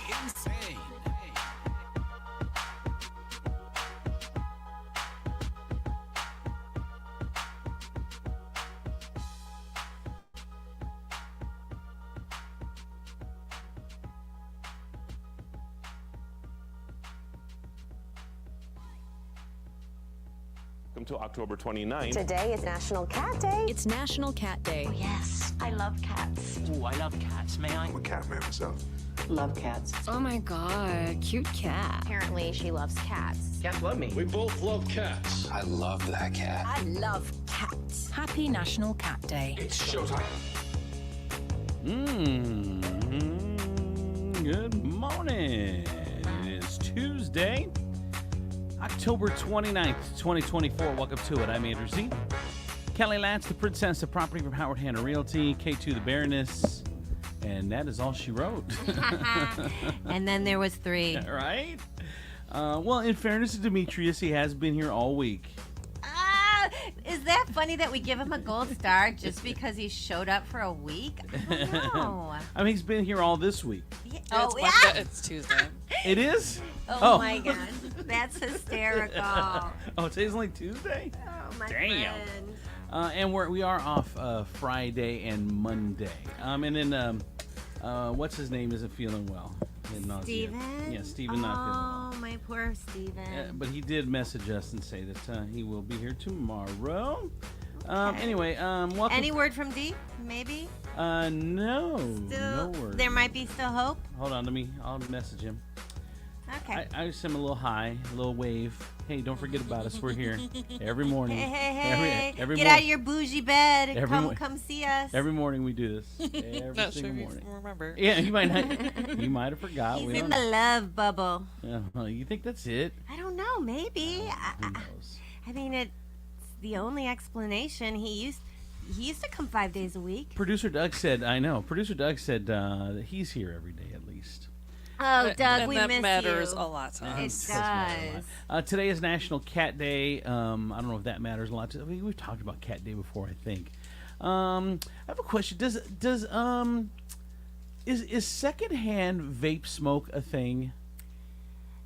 insane. Welcome to October 29th. Today is National Cat Day. It's National Cat Day. Yes, I love cats. Ooh, I love cats. May I? I'm a cat man myself. Love cats. Oh my god, cute cat. Apparently, she loves cats. Cats love me. We both love cats. I love that cat. I love cats. Happy National Cat Day. It's showtime. Good morning. It's Tuesday, October 29th, 2024. Welcome to it. I'm Andrew Z. Kelly Lance, the princess of property from Howard Hanna Realty. K2, the Baroness. And that is all she wrote. And then there was 3. Right? Well, in fairness to Demetrius, he has been here all week. Is that funny that we give him a gold star just because he showed up for a week? I don't know. I mean, he's been here all this week. Yeah. Yeah, Oh, yeah. it's Tuesday. It is? Oh, my God. That's hysterical. Oh, today's only Tuesday? Oh, my Damn. friend. And we are off Friday and Monday. And then what's his name isn't feeling well. Steven? Yeah, Steven not feeling well. Oh, my poor Steven. But he did message us and say that he will be here tomorrow. Okay. Anyway, welcome. Any word from D? Maybe? No. Still, No word. there might be still hope? Hold on, I'll message him. Okay. I sent him a little hi, a little wave. Hey, don't forget about us. We're here every morning. Hey. Every Get out of your bougie bed. Every Come see us. Every morning we do this. Every Not single sure morning. if you remember. Yeah, you might not. You might have forgot. He's We in don't the love bubble. You think that's it? I don't know. Maybe. Who knows? I mean, it's the only explanation. He used to come 5 days a week. Producer Doug said, I know. Producer Doug said that he's here every day at least. Oh, Doug, and we that miss matters you. a lot to It us. does. Today is National Cat Day. I don't know if that matters a lot. We've talked about Cat Day before, I think. I have a question. Is secondhand vape smoke a thing,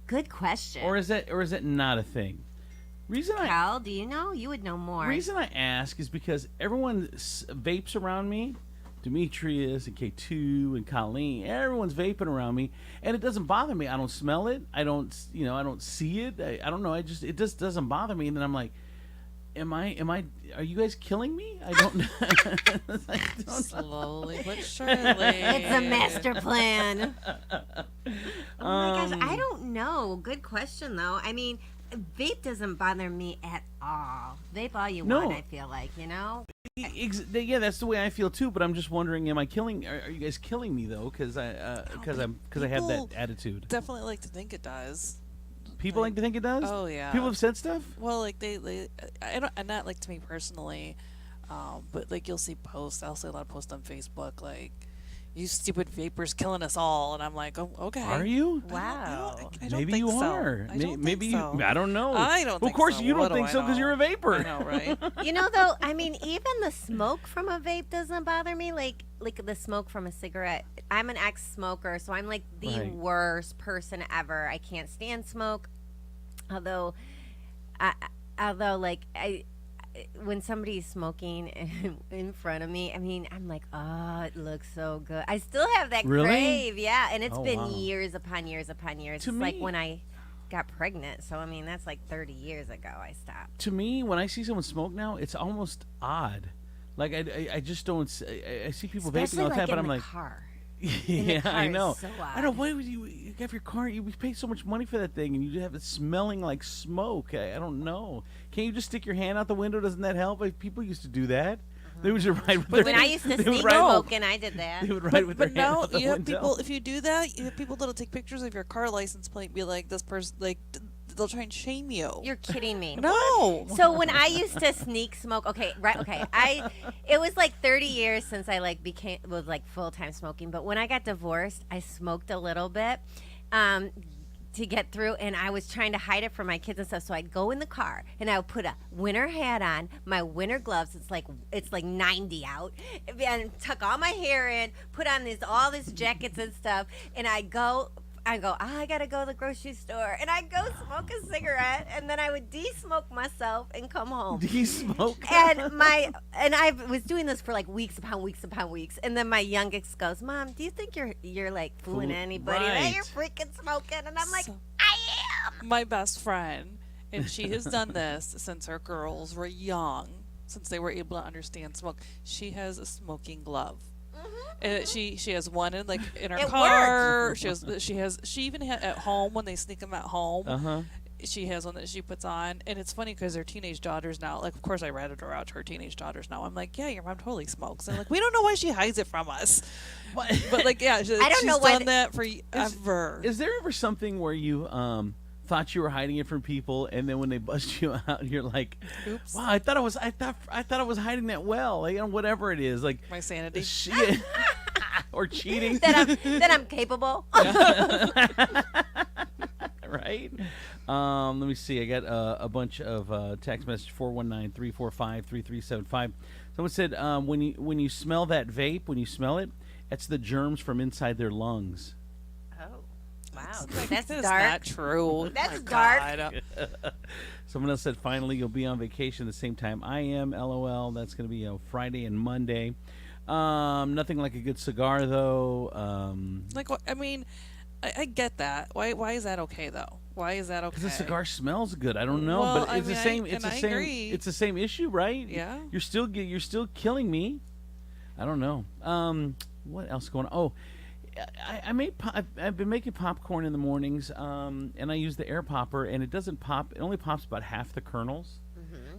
Good question. or is it not a thing? Cal, do you know? You would know more. Reason I ask is because everyone vapes around me. Demetrius and K2 and Colleen, everyone's vaping around me, and it doesn't bother me. I don't smell it. I don't see it. I don't know. It just doesn't bother me. And then I'm like, are you guys killing me? I don't know. Slowly but surely. It's a master plan. Oh my gosh, I don't know. Good question though. I mean, vape doesn't bother me at all. Vape all you want, I feel like, you know? Yeah, that's the way I feel too. But I'm just wondering, are you guys killing me though? Because I have that attitude. Definitely like to think it does. People like to think it does. Oh yeah. People have said stuff. Well, like and not like to me personally, but like you'll see posts. I'll see a lot of posts on Facebook like, "You stupid vapors killing us all," and I'm like, "Oh, okay." Are you? Wow. I don't Maybe think you so. are. I don't Maybe think so. I don't know. I don't. Well, think of course so. you What don't think do so I because know? you're a vapor. I know, right? You know, though, I mean, even the smoke from a vape doesn't bother me. Like the smoke from a cigarette. I'm an ex-smoker, so I'm like the Right. worst person ever. I can't stand smoke. Although when somebody's smoking in front of me, I mean, I'm like, oh, it looks so good. I still have that Really? crave, yeah. And it's Oh, been wow. years upon years upon years. To It's like me- when I got pregnant. So, I mean, that's like 30 years ago I stopped. To me, when I see someone smoke now, it's almost odd. Like I just don't. I see people Especially vaping all the time, like but in I'm the like, car. yeah, car I is know. so I know. odd. Why would you have your car? You pay so much money for that thing, and you have it smelling like smoke. I don't know. Can't you just stick your hand out the window? Doesn't that help? Like, people used to do that. They would just ride with their. When I used to they would sneak ride- smoking, I did that. They would ride with their But hand now out the you have window. people. If you do that, you have people that'll take pictures of your car license plate and be like, "This person," like they'll try and shame you. You're kidding me. No. So when I used to sneak smoke, it was like 30 years since I was full-time smoking, but when I got divorced, I smoked a little bit to get through, and I was trying to hide it from my kids and stuff. So I'd go in the car and I would put a winter hat on, my winter gloves. It's like 90 out, and tuck all my hair in, put on all these jackets and stuff, and I go I go, I gotta go to the grocery store, and I go smoke a cigarette, and then I would de-smoke myself and come home. Do you smoke? And I was doing this for like weeks upon weeks upon weeks, and then my youngest goes, Mom, do you think you're like fooling anybody? Right. That you're freaking smoking, and I'm like, So- I am. My best friend, and she has done this since her girls were young, since they were able to understand smoke. She has a smoking glove. And she has one in in her It car. She even had at home when they sneak them at home. Uh-huh. She has one that she puts on, and it's funny because her teenage daughters now, like, of course I ratted her out to her teenage daughters now. I'm like, yeah, your mom totally smokes, and like, we don't know why she hides it from us, but like, yeah, I don't she's know why done that for ever. Is there ever something where you thought you were hiding it from people, and then when they bust you out, you're like, Oops. "Wow, I thought I was hiding that well." Like, whatever it is, like My sanity. shit or cheating, That I'm capable. right? Let me see. I got a bunch of text message 419-345-3375. Someone said when you smell that vape, when you smell it, that's the germs from inside their lungs. Oh, wow, that's That is dark. not true. That's My dark. God. Someone else said, finally, you'll be on vacation the same time I am. LOL. That's going to be Friday and Monday. Nothing like a good cigar, though. Like, what? I mean, I get that. Why is that okay though? Why is that okay? Because the cigar smells good. I don't know, Well, but I it's the mean, same. I- It's and the I same. agree. It's the same issue, right? Yeah. You're still killing me. I don't know. What else going on? Oh, I've been making popcorn in the mornings, and I use the air popper, and it doesn't pop. It only pops about half the kernels.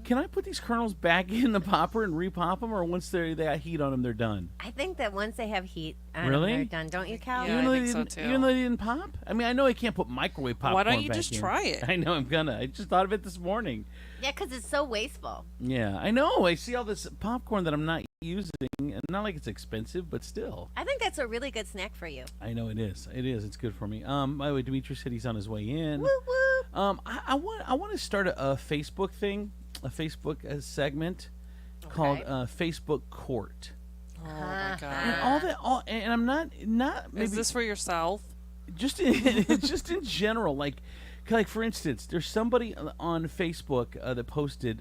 Can I put these kernels back in the popper and repop them, or once they got heat on them, they're done? I think that once they have heat on Really? them, they're done. Don't you, Cal? Yeah. Even though I they think so, didn't, too. even though they didn't pop. I mean, I know I can't put microwave popcorn. Why don't you back just in. try it? I know I'm gonna. I just thought of it this morning. Yeah, because it's so wasteful. Yeah, I know. I see all this popcorn that I'm not using, and not like it's expensive, but still. I think that's a really good snack for you. I know it is. It is. It's good for me. By the way, Demetrius said he's on his way in. Woo woo. I want to start a Facebook thing, a Facebook segment called Facebook Court. Oh my God. And all that, and I'm not maybe Is this for yourself? just just in general, like for instance, there's somebody on Facebook that posted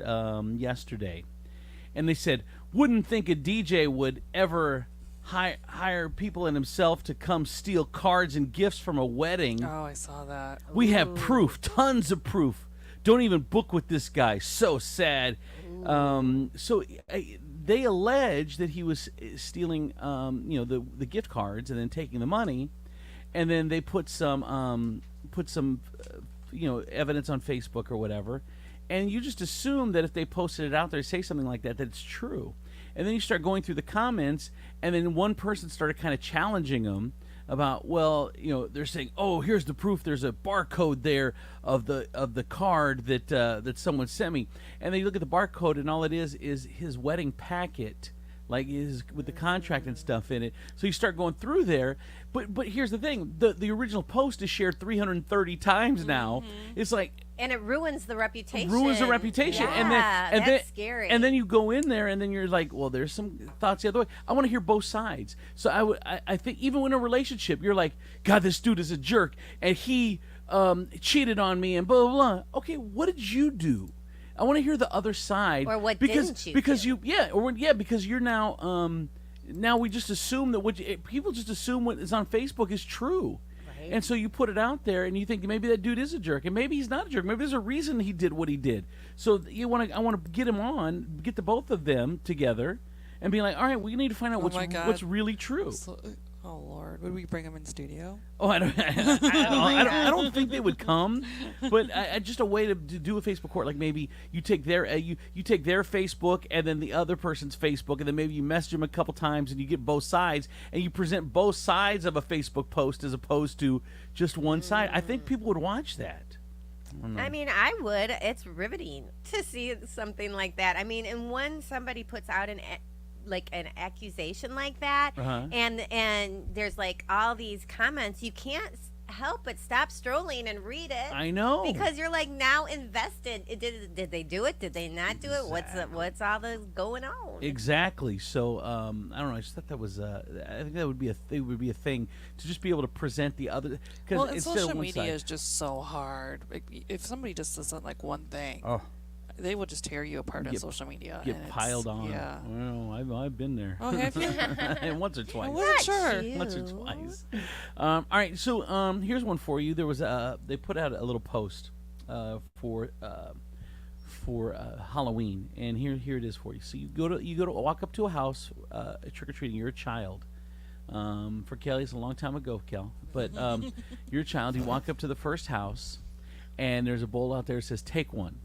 yesterday, and they said, wouldn't think a DJ would ever hire people and himself to come steal cards and gifts from a wedding. Oh, I saw that. We have proof, tons of proof. Don't even book with this guy. So sad. They allege that he was stealing, the gift cards and then taking the money, and then they put some evidence on Facebook or whatever, and you just assume that if they posted it out there, say something like that, that it's true. And then you start going through the comments, and then one person started kind of challenging them about, they're saying, oh, here's the proof. There's a barcode there of the card that someone sent me. And then you look at the barcode, and all it is his wedding packet, like with the contract and stuff in it. So you start going through there. But here's the thing: the original post is shared 330 times now. It's like. And it ruins the reputation. Ruins the reputation, Yeah, and that's then scary. And then you go in there, and then you're like, well, there's some thoughts the other way. I want to hear both sides. So I think even in a relationship, you're like, God, this dude is a jerk, and he cheated on me, and blah blah blah. Okay, what did you do? I want to hear the other side. Or what because, didn't you because do? because you're now now we just assume that people just assume what is on Facebook is true. And so you put it out there, and you think maybe that dude is a jerk, and maybe he's not a jerk. Maybe there's a reason he did what he did. So I want to get him on, get the both of them together, and be like, all right, we need to find out my God. what's really true. So, oh Lord, would we bring him in studio? Oh, I don't think they would come, but just a way to do a Facebook court, like maybe you take their you take their Facebook and then the other person's Facebook, and then maybe you message them a couple times and you get both sides, and you present both sides of a Facebook post as opposed to just one side. I think people would watch that. I mean, I would. It's riveting to see something like that. I mean, and when somebody puts out an accusation like that, Uh-huh. and there's like all these comments, you can't help but stop strolling and read it. I know. Because you're like now invested. Did they do it? Did they not do it? What's all this going on? Exactly. So I don't know. I just thought that was. I think that would be a thing to just be able to present the other. Well, and social media is just so hard. Like, if somebody just doesn't like one thing, they will just tear you apart on social media. Get piled on. Yeah. Well, I've been there. Oh, have you? And once or twice. I wasn't sure. You. Once or twice. All right. So here's one for you. There was they put out a little post for Halloween, and here it is for you. So you go to walk up to a house, trick or treating. You're a child. For Kelly, it's a long time ago, Kel. But you're a child. You walk up to the first house, and there's a bowl out there that says "Take one."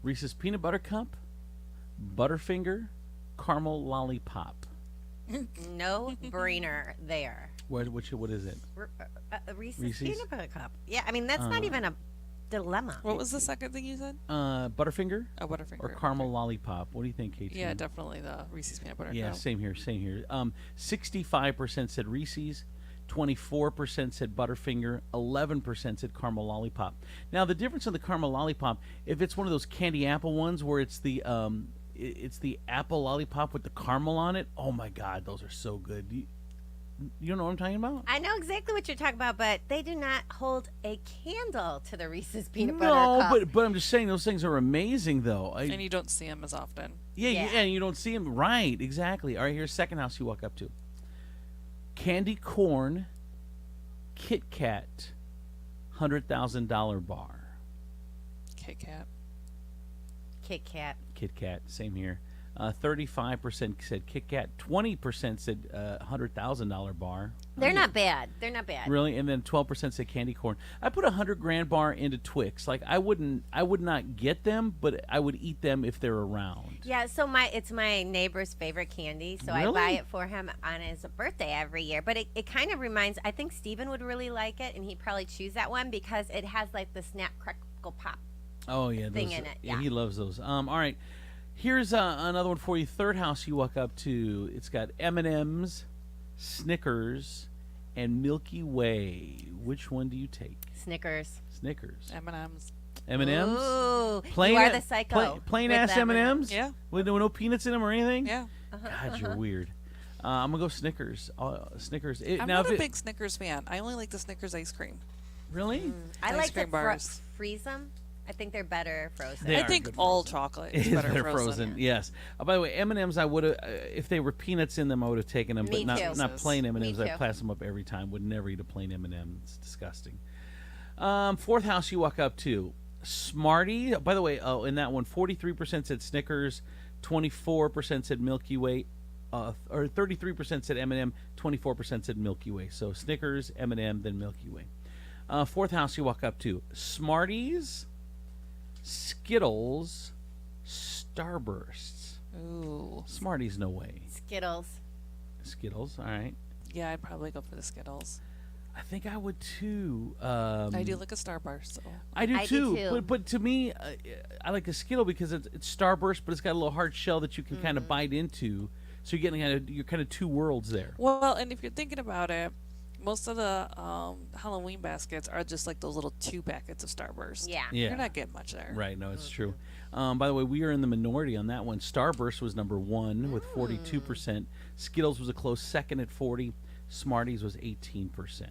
Reese's peanut butter cup, Butterfinger, caramel lollipop. No brainer there. What is it? Reese's peanut butter cup. Yeah, I mean that's not even a dilemma. What was the second thing you said? Butterfinger Oh, Butterfinger. or caramel lollipop. What do you think, Kate? Yeah, definitely the Reese's peanut butter. Yeah, cup. same here. 65% said Reese's, 24% said Butterfinger, 11% said caramel lollipop. Now the difference in the caramel lollipop, if it's one of those candy apple ones where it's the apple lollipop with the caramel on it, oh my God, those are so good. You know what I'm talking about? I know exactly what you're talking about, but they do not hold a candle to the Reese's peanut butter No, cup. but I'm just saying those things are amazing though. And you don't see them as often. Yeah, and you don't see them. Right, exactly. All right, here's second house you walk up to. Candy corn, Kit Kat, $100,000 bar. Kit Kat. Kit Kat. Kit Kat, same here. 35% said Kit Kat. 20% said $100,000 bar. They're not bad. They're not bad. Really, and then 12% said candy corn. I put $100,000 bar into Twix. Like I would not get them, but I would eat them if they're around. Yeah, so it's my neighbor's favorite candy, so Really? I buy it for him on his birthday every year. But it kind of reminds, I think Steven would really like it, and he'd probably choose that one because it has like the snap, crackle, pop. Oh yeah, thing those, in it, Yeah, yeah. he loves those. All right, here's another one for you. Third house you walk up to. It's got M&Ms, Snickers, and Milky Way. Which one do you take? Snickers. Snickers. M&M's. M&Ms. Ooh, Plain you are a- the psycho. plain with ass them. M&Ms. Yeah. With no peanuts in them or anything. Yeah. God, you're weird. I'm gonna go Snickers. Snickers. I'm not a big Snickers fan. I only like the Snickers ice cream. Really? I Ice like to cream bars. freeze them. I think they're better frozen. They I are think good all frozen. chocolate It is is better better frozen. Yes. By the way, M&Ms, I would have if they were peanuts in them, I would have taken them, Me but too. not plain M&Ms. Me I too. pass them up every time. Would never eat a plain M&M. It's disgusting. Fourth house you walk up to, Smartie. By the way, in that one, 43% said Snickers, 24% said Milky Way, or 33% said M&M, 24% said Milky Way. So Snickers, M&M, then Milky Way. Fourth house you walk up to, Smarties, Skittles, Starbursts. Ooh. Smarties, no way. Skittles. Skittles, all right. Yeah, I'd probably go for the Skittles. I think I would too. I do like a Starburst, so. I do I do too. too. But to me, I like a Skittle because it's Starburst, but it's got a little hard shell that you can kind of bite into. So you're kind of two worlds there. Well, and if you're thinking about it, most of the Halloween baskets are just like those little 2 packets of Starburst. Yeah. Yeah. You're not getting much there. Right, no, it's true. By the way, we are in the minority on that one. Starburst was number 1 with 42%. Skittles was a close second at 40%. Smarties was 18%.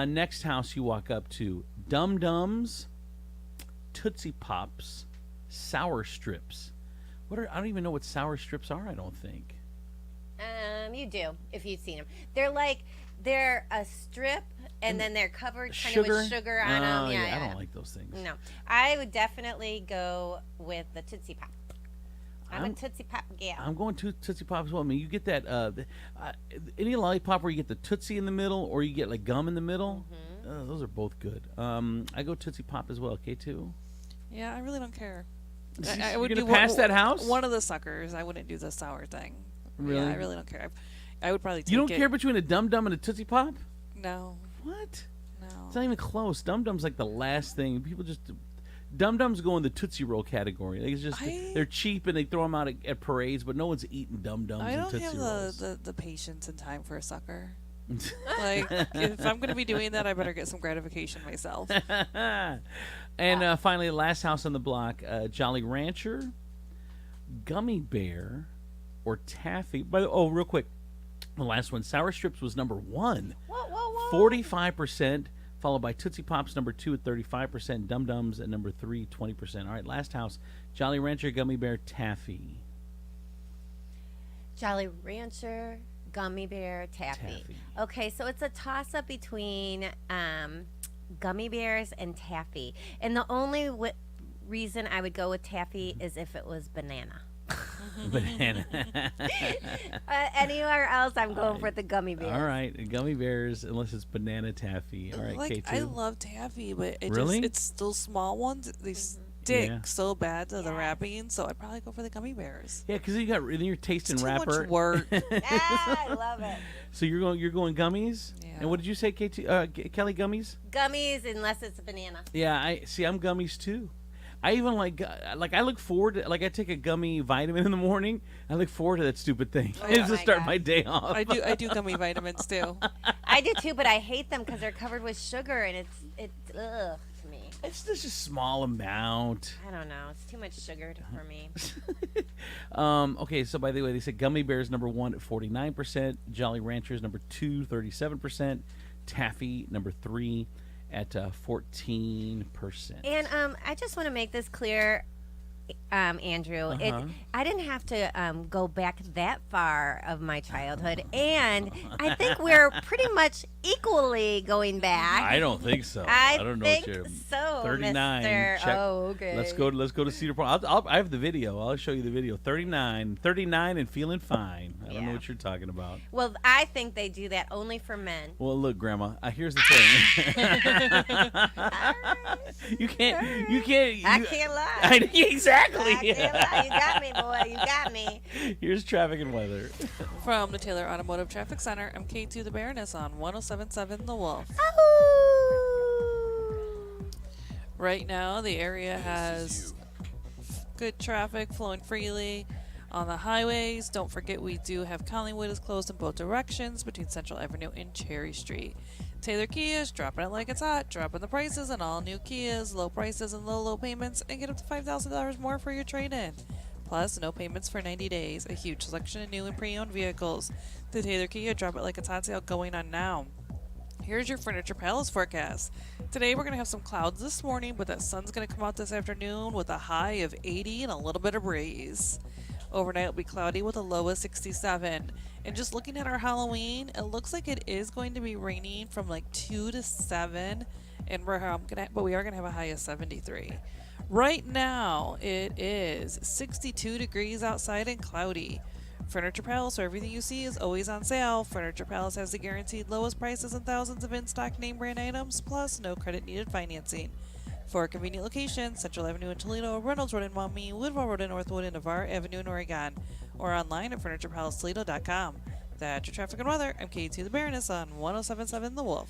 Next house you walk up to, Dum Dums, Tootsie Pops, Sour Strips. I don't even know what Sour Strips are, I don't think. You do if you've seen them. They're a strip and then they're covered kind of with sugar on them. Oh, Yeah, I don't like those things. No, I would definitely go with the Tootsie Pop. I'm a Tootsie Pop gal. I'm going to Tootsie Pop as well. I mean, you get that any lollipop where you get the Tootsie in the middle or you get like gum in the middle. Those are both good. I go Tootsie Pop as well. K2. Yeah, I really don't care. I I would gonna do pass that house. One of the suckers. I wouldn't do the sour thing. Really? Yeah, I really don't care. I would probably take You don't it. care between a Dum Dum and a Tootsie Pop? No, What? no. It's not even close. Dum Dum's like the last thing. People just Dum Dums go in the Tootsie Roll category. Like it's just they're cheap and they throw them out at parades, but no one's eating Dum Dums I and don't Tootsie have Rolls. the patience and time for a sucker. Like, if I'm going to be doing that, I better get some gratification myself. And finally, the last house on the block, Jolly Rancher, Gummy Bear, or Taffy. Real quick, the last one, Sour Strips was number 1. Whoa. 45%, followed by Tootsie Pops, number 2 at 35%, Dum Dums at number 3, 20%. All right, last house, Jolly Rancher, Gummy Bear, Taffy. Jolly Rancher, Gummy Bear, Taffy. Okay, so it's a toss-up between Gummy Bears and Taffy. And the only reason I would go with Taffy is if it was banana. Banana. Anywhere else, I'm going for the Gummy Bears. All right, Gummy Bears, unless it's banana taffy. All right, Like, K2. I love taffy, but Really? it's those small ones. They stick Yeah. so bad to the wrapping, so I'd probably go for the gummy bears. Yeah, because then you're tasting Too wrapper. much work. I love it. So you're going gummies. Yeah. And what did you say, K2? Kelly, gummies? Gummies, unless it's a banana. Yeah, I'm gummies too. I even like I look forward to, like, I take a gummy vitamin in the morning. I look forward to that stupid thing. Oh It's to my start God. my day off. I do gummy vitamins too. I do too, but I hate them because they're covered with sugar, and it's ugh to me. It's just a small amount. I don't know. It's too much sugar for me. Okay, so by the way, they said Gummy Bears number 1 at 49%, Jolly Ranchers number 2, 37%, Taffy number 3 at 14%. And I just want to make this clear, Andrew. I didn't have to go back that far of my childhood, and I think we're pretty much equally going back. I don't think so. I don't know think what you're. so, 39. Mr. Check. Oh, okay. Let's go to Cedar Point. I have the video. I'll show you the video. 39 and feeling fine. I don't know Yeah. what you're talking about. Well, I think they do that only for men. Well, look, Grandma. Here's the thing. You can't. I can't lie. Exactly. I can't lie. You got me, boy. You got me. Here's traffic and weather. From the Taylor Automotive Traffic Center, I'm K2 the Baroness on 107.7 The Wolf. Right now, the area has good traffic flowing freely on the highways. Don't forget, we do have Collingwood is closed in both directions between Central Avenue and Cherry Street. Taylor Kia is dropping it like it's hot, dropping the prices on all new Kias, low prices and low payments, and get up to $5,000 more for your trade-in. Plus, no payments for 90 days, a huge selection of new and pre-owned vehicles. The Taylor Kia Drop It Like It's Hot sale going on now. Here's your Furniture Palace forecast. Today we're going to have some clouds this morning, but that sun's going to come out this afternoon with a high of 80 and a little bit of breeze. Overnight it'll be cloudy with a low of 67. And just looking at our Halloween, it looks like it is going to be raining from like 2 to 7, and but we are going to have a high of 73. Right now it is 62 degrees outside and cloudy. Furniture Palace, where everything you see is always on sale. Furniture Palace has the guaranteed lowest prices and thousands of in-stock name brand items, plus no credit needed financing. For a convenient location, Central Avenue in Toledo, Reynolds Road in Maumee, Woodville Road in Northwood, and Navarre Avenue in Oregon, or online at FurniturePalaceToledo.com. That's your traffic and weather. I'm K2 the Baroness on 107.7 The Wolf.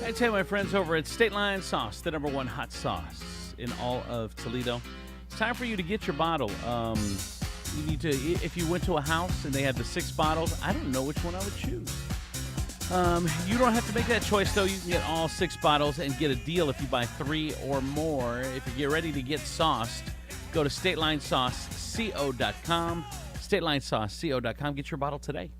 I tell you, my friends over at State Line Sauce, the #1 hot sauce in all of Toledo. It's time for you to get your bottle. You need to, if you went to a house and they had the 6 bottles, I don't know which one I would choose. You don't have to make that choice, though. You can get all 6 bottles and get a deal if you buy 3 or more. If you get ready to get sauced, go to StatelineSauceCO.com. StatelineSauceCO.com. Get your bottle today.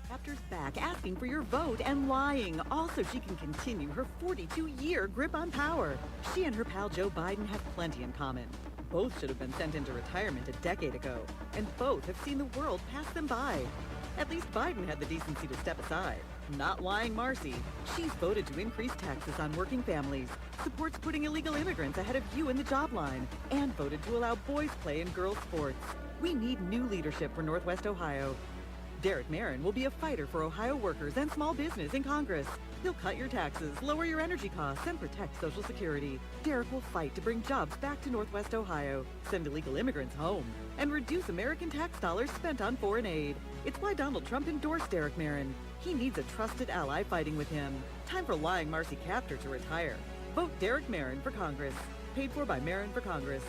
Captor's back asking for your vote and lying, all so she can continue her 42-year grip on power. She and her pal Joe Biden have plenty in common. Both should have been sent into retirement a decade ago, and both have seen the world pass them by. At least Biden had the decency to step aside. Not lying Marcy, she's voted to increase taxes on working families, supports putting illegal immigrants ahead of you in the job line, and voted to allow boys play in girls' sports. We need new leadership for Northwest Ohio. Derek Marin will be a fighter for Ohio workers and small business in Congress. He'll cut your taxes, lower your energy costs, and protect Social Security. Derek will fight to bring jobs back to Northwest Ohio, send illegal immigrants home, and reduce American tax dollars spent on foreign aid. It's why Donald Trump endorsed Derek Marin. He needs a trusted ally fighting with him. Time for lying Marcy Kaptur to retire. Vote Derek Marin for Congress. Paid for by Marin for Congress.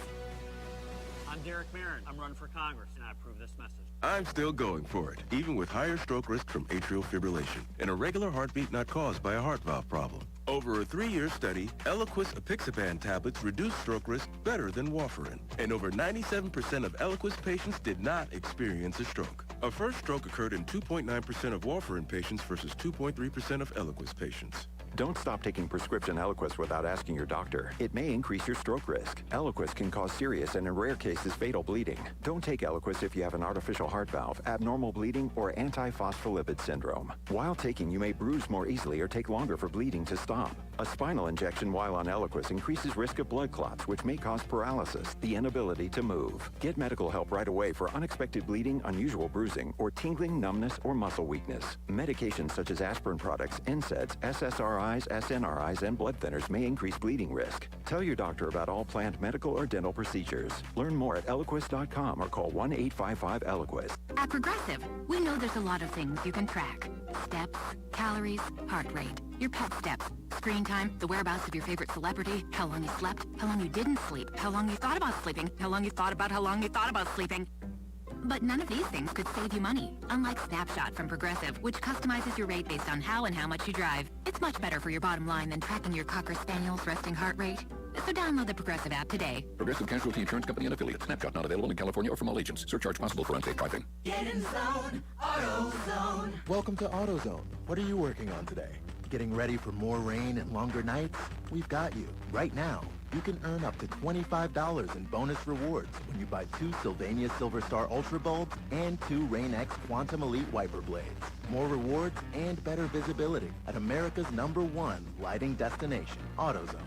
I'm Derek Marin. I'm running for Congress, and I approve this message. I'm still going for it, even with higher stroke risk from atrial fibrillation, an irregular heartbeat not caused by a heart valve problem. Over a 3-year study, Eliquis apixaban tablets reduced stroke risk better than warfarin, and over 97% of Eliquis patients did not experience a stroke. A first stroke occurred in 2.9% of warfarin patients versus 2.3% of Eliquis patients. Don't stop taking prescription Eliquis without asking your doctor. It may increase your stroke risk. Eliquis can cause serious and in rare cases fatal bleeding. Don't take Eliquis if you have an artificial heart valve, abnormal bleeding, or antiphospholipid syndrome. While taking, you may bruise more easily or take longer for bleeding to stop. A spinal injection while on Eliquis increases risk of blood clots, which may cause paralysis, the inability to move. Get medical help right away for unexpected bleeding, unusual bruising, or tingling, numbness, or muscle weakness. Medications such as aspirin products, NSAIDs, SSRIs, SNRIs, and blood thinners may increase bleeding risk. Tell your doctor about all planned medical or dental procedures. Learn more at Eliquis.com or call 1-855-ELIQUIS. At Progressive, we know there's a lot of things you can track. Steps, calories, heart rate, your pet steps, screen time, the whereabouts of your favorite celebrity, how long you slept, how long you didn't sleep, how long you thought about sleeping, how long you thought about sleeping. But none of these things could save you money. Unlike Snapshot from Progressive, which customizes your rate based on how and how much you drive. It's much better for your bottom line than tracking your Cocker Spaniel's resting heart rate. So download the Progressive app today. Progressive Casualty Insurance Company and Affiliates. Snapshot not available in California or from all agents. Surcharge possible for unsafe driving. Get in zone, AutoZone. Welcome to AutoZone. What are you working on today? Getting ready for more rain and longer nights? We've got you. Right now, you can earn up to $25 in bonus rewards when you buy 2 Sylvania Silver Star Ultra bulbs and 2 Rain-X Quantum Elite wiper blades. More rewards and better visibility at America's #1 lighting destination, AutoZone.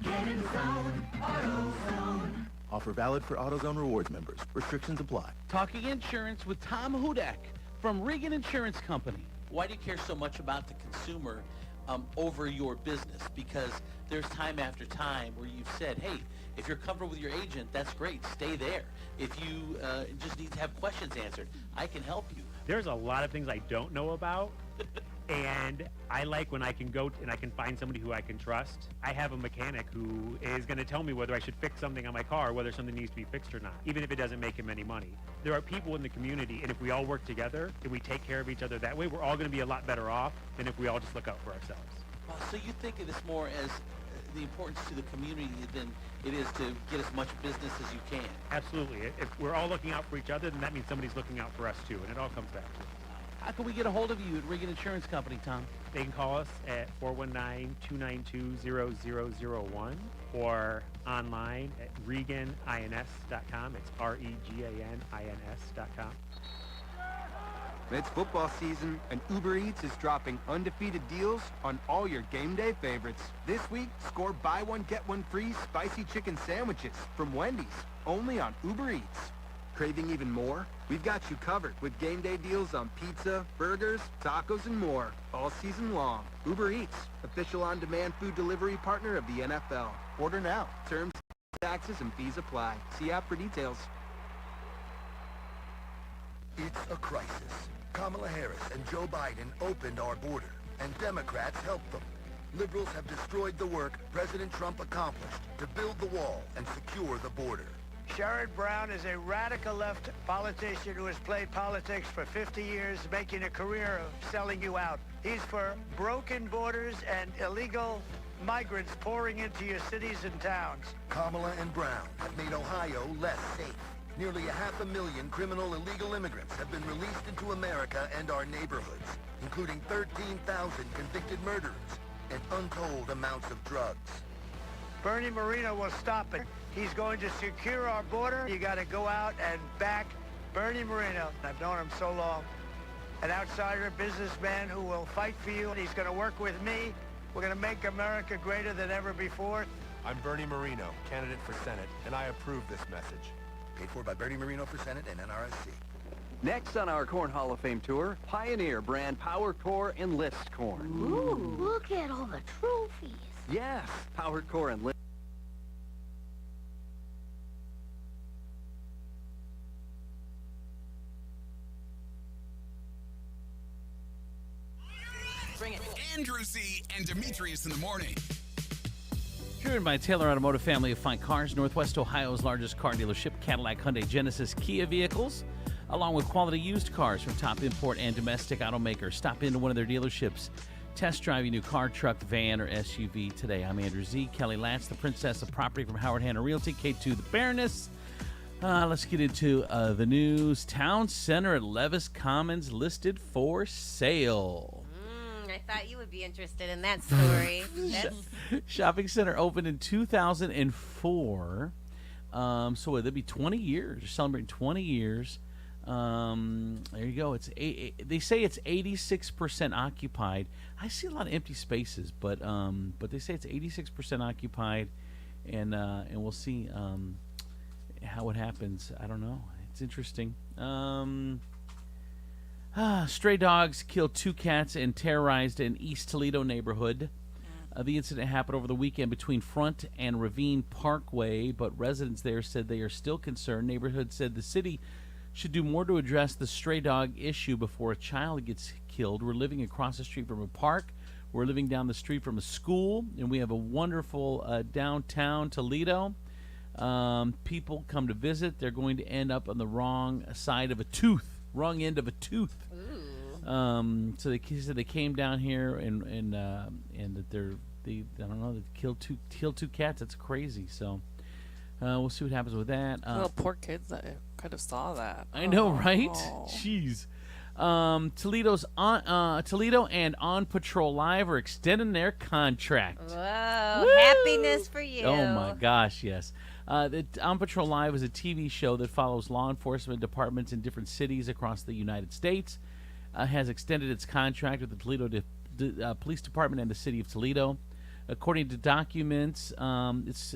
Get in zone, AutoZone. Offer valid for AutoZone Rewards members. Restrictions apply. Talking insurance with Tom Hudak from Regan Insurance Company. Why do you care so much about the consumer over your business? Because there's time after time where you've said, hey, if you're comfortable with your agent, that's great, stay there. If you just need to have questions answered, I can help you. There's a lot of things I don't know about, and I like when I can go and I can find somebody who I can trust. I have a mechanic who is going to tell me whether I should fix something on my car, whether something needs to be fixed or not, even if it doesn't make him any money. There are people in the community, and if we all work together and we take care of each other that way, we're all going to be a lot better off than if we all just look out for ourselves. So you think of this more as the importance to the community than it is to get as much business as you can? Absolutely. If we're all looking out for each other, then that means somebody's looking out for us too, and it all comes back to it. How can we get a hold of you at Regan Insurance Company, Tom? They can call us at 419-292-0001 or online at reganins.com. It's REGANINS.com. It's football season, and Uber Eats is dropping undefeated deals on all your game day favorites. This week, score buy one, get one free spicy chicken sandwiches from Wendy's, only on Uber Eats. Craving even more? We've got you covered with game day deals on pizza, burgers, tacos, and more all season long. Uber Eats, official on-demand food delivery partner of the NFL. Order now. Terms, taxes, and fees apply. See app for details. It's a crisis. Kamala Harris and Joe Biden opened our border, and Democrats helped them. Liberals have destroyed the work President Trump accomplished to build the wall and secure the border. Sherrod Brown is a radical left politician who has played politics for 50 years, making a career of selling you out. He's for broken borders and illegal migrants pouring into your cities and towns. Kamala and Brown have made Ohio less safe. Nearly 500,000 criminal illegal immigrants have been released into America and our neighborhoods, including 13,000 convicted murderers and untold amounts of drugs. Bernie Moreno will stop it. He's going to secure our border. You got to go out and back Bernie Moreno. I've known him so long. An outsider businessman who will fight for you. He's going to work with me. We're going to make America greater than ever before. I'm Bernie Moreno, candidate for Senate, and I approve this message. Paid for by Bernie Moreno for Senate and NRSC. Next on our Corn Hall of Fame tour, Pioneer brand Power Core Enlist Corn. Ooh, look at all the trophies. Yes, Power Core Enlist. Andrew Z. and Demetrius in the morning. Driven by Taylor Automotive family of fine cars, Northwest Ohio's largest car dealership, Cadillac, Hyundai, Genesis, Kia vehicles, along with quality used cars from top import and domestic automakers. Stop into one of their dealerships. Test drive your new car, truck, van, or SUV today. I'm Andrew Z. Kelly Latz, the princess of property from Howard Hanna Realty, K2 the Baroness. Let's get into the news. Town Center at Levis Commons listed for sale. I thought you would be interested in that story. Shopping center opened in 2004. So that'd be 20 years. You're celebrating 20 years. There you go. They say it's 86% occupied. I see a lot of empty spaces, but they say it's 86% occupied, and we'll see how it happens. I don't know. It's interesting. Stray dogs killed 2 cats and terrorized an East Toledo neighborhood. The incident happened over the weekend between Front and Ravine Parkway, but residents there said they are still concerned. Neighborhood said the city should do more to address the stray dog issue before a child gets killed. We're living across the street from a park. We're living down the street from a school, and we have a wonderful downtown Toledo. People come to visit. They're going to end up on the wrong side of a tooth. Wrong end of a tooth. So they said they came down here and that they I don't know, they killed two cats. That's crazy. So we'll see what happens with that. Well, poor kids that could have saw that. I know, right? Jeez. Toledo and On Patrol Live are extending their contract. Whoa! Woo! Happiness for you. Oh my gosh, yes. On Patrol Live is a TV show that follows law enforcement departments in different cities across the United States. Has extended its contract with the Toledo Police Department and the City of Toledo. According to documents, it's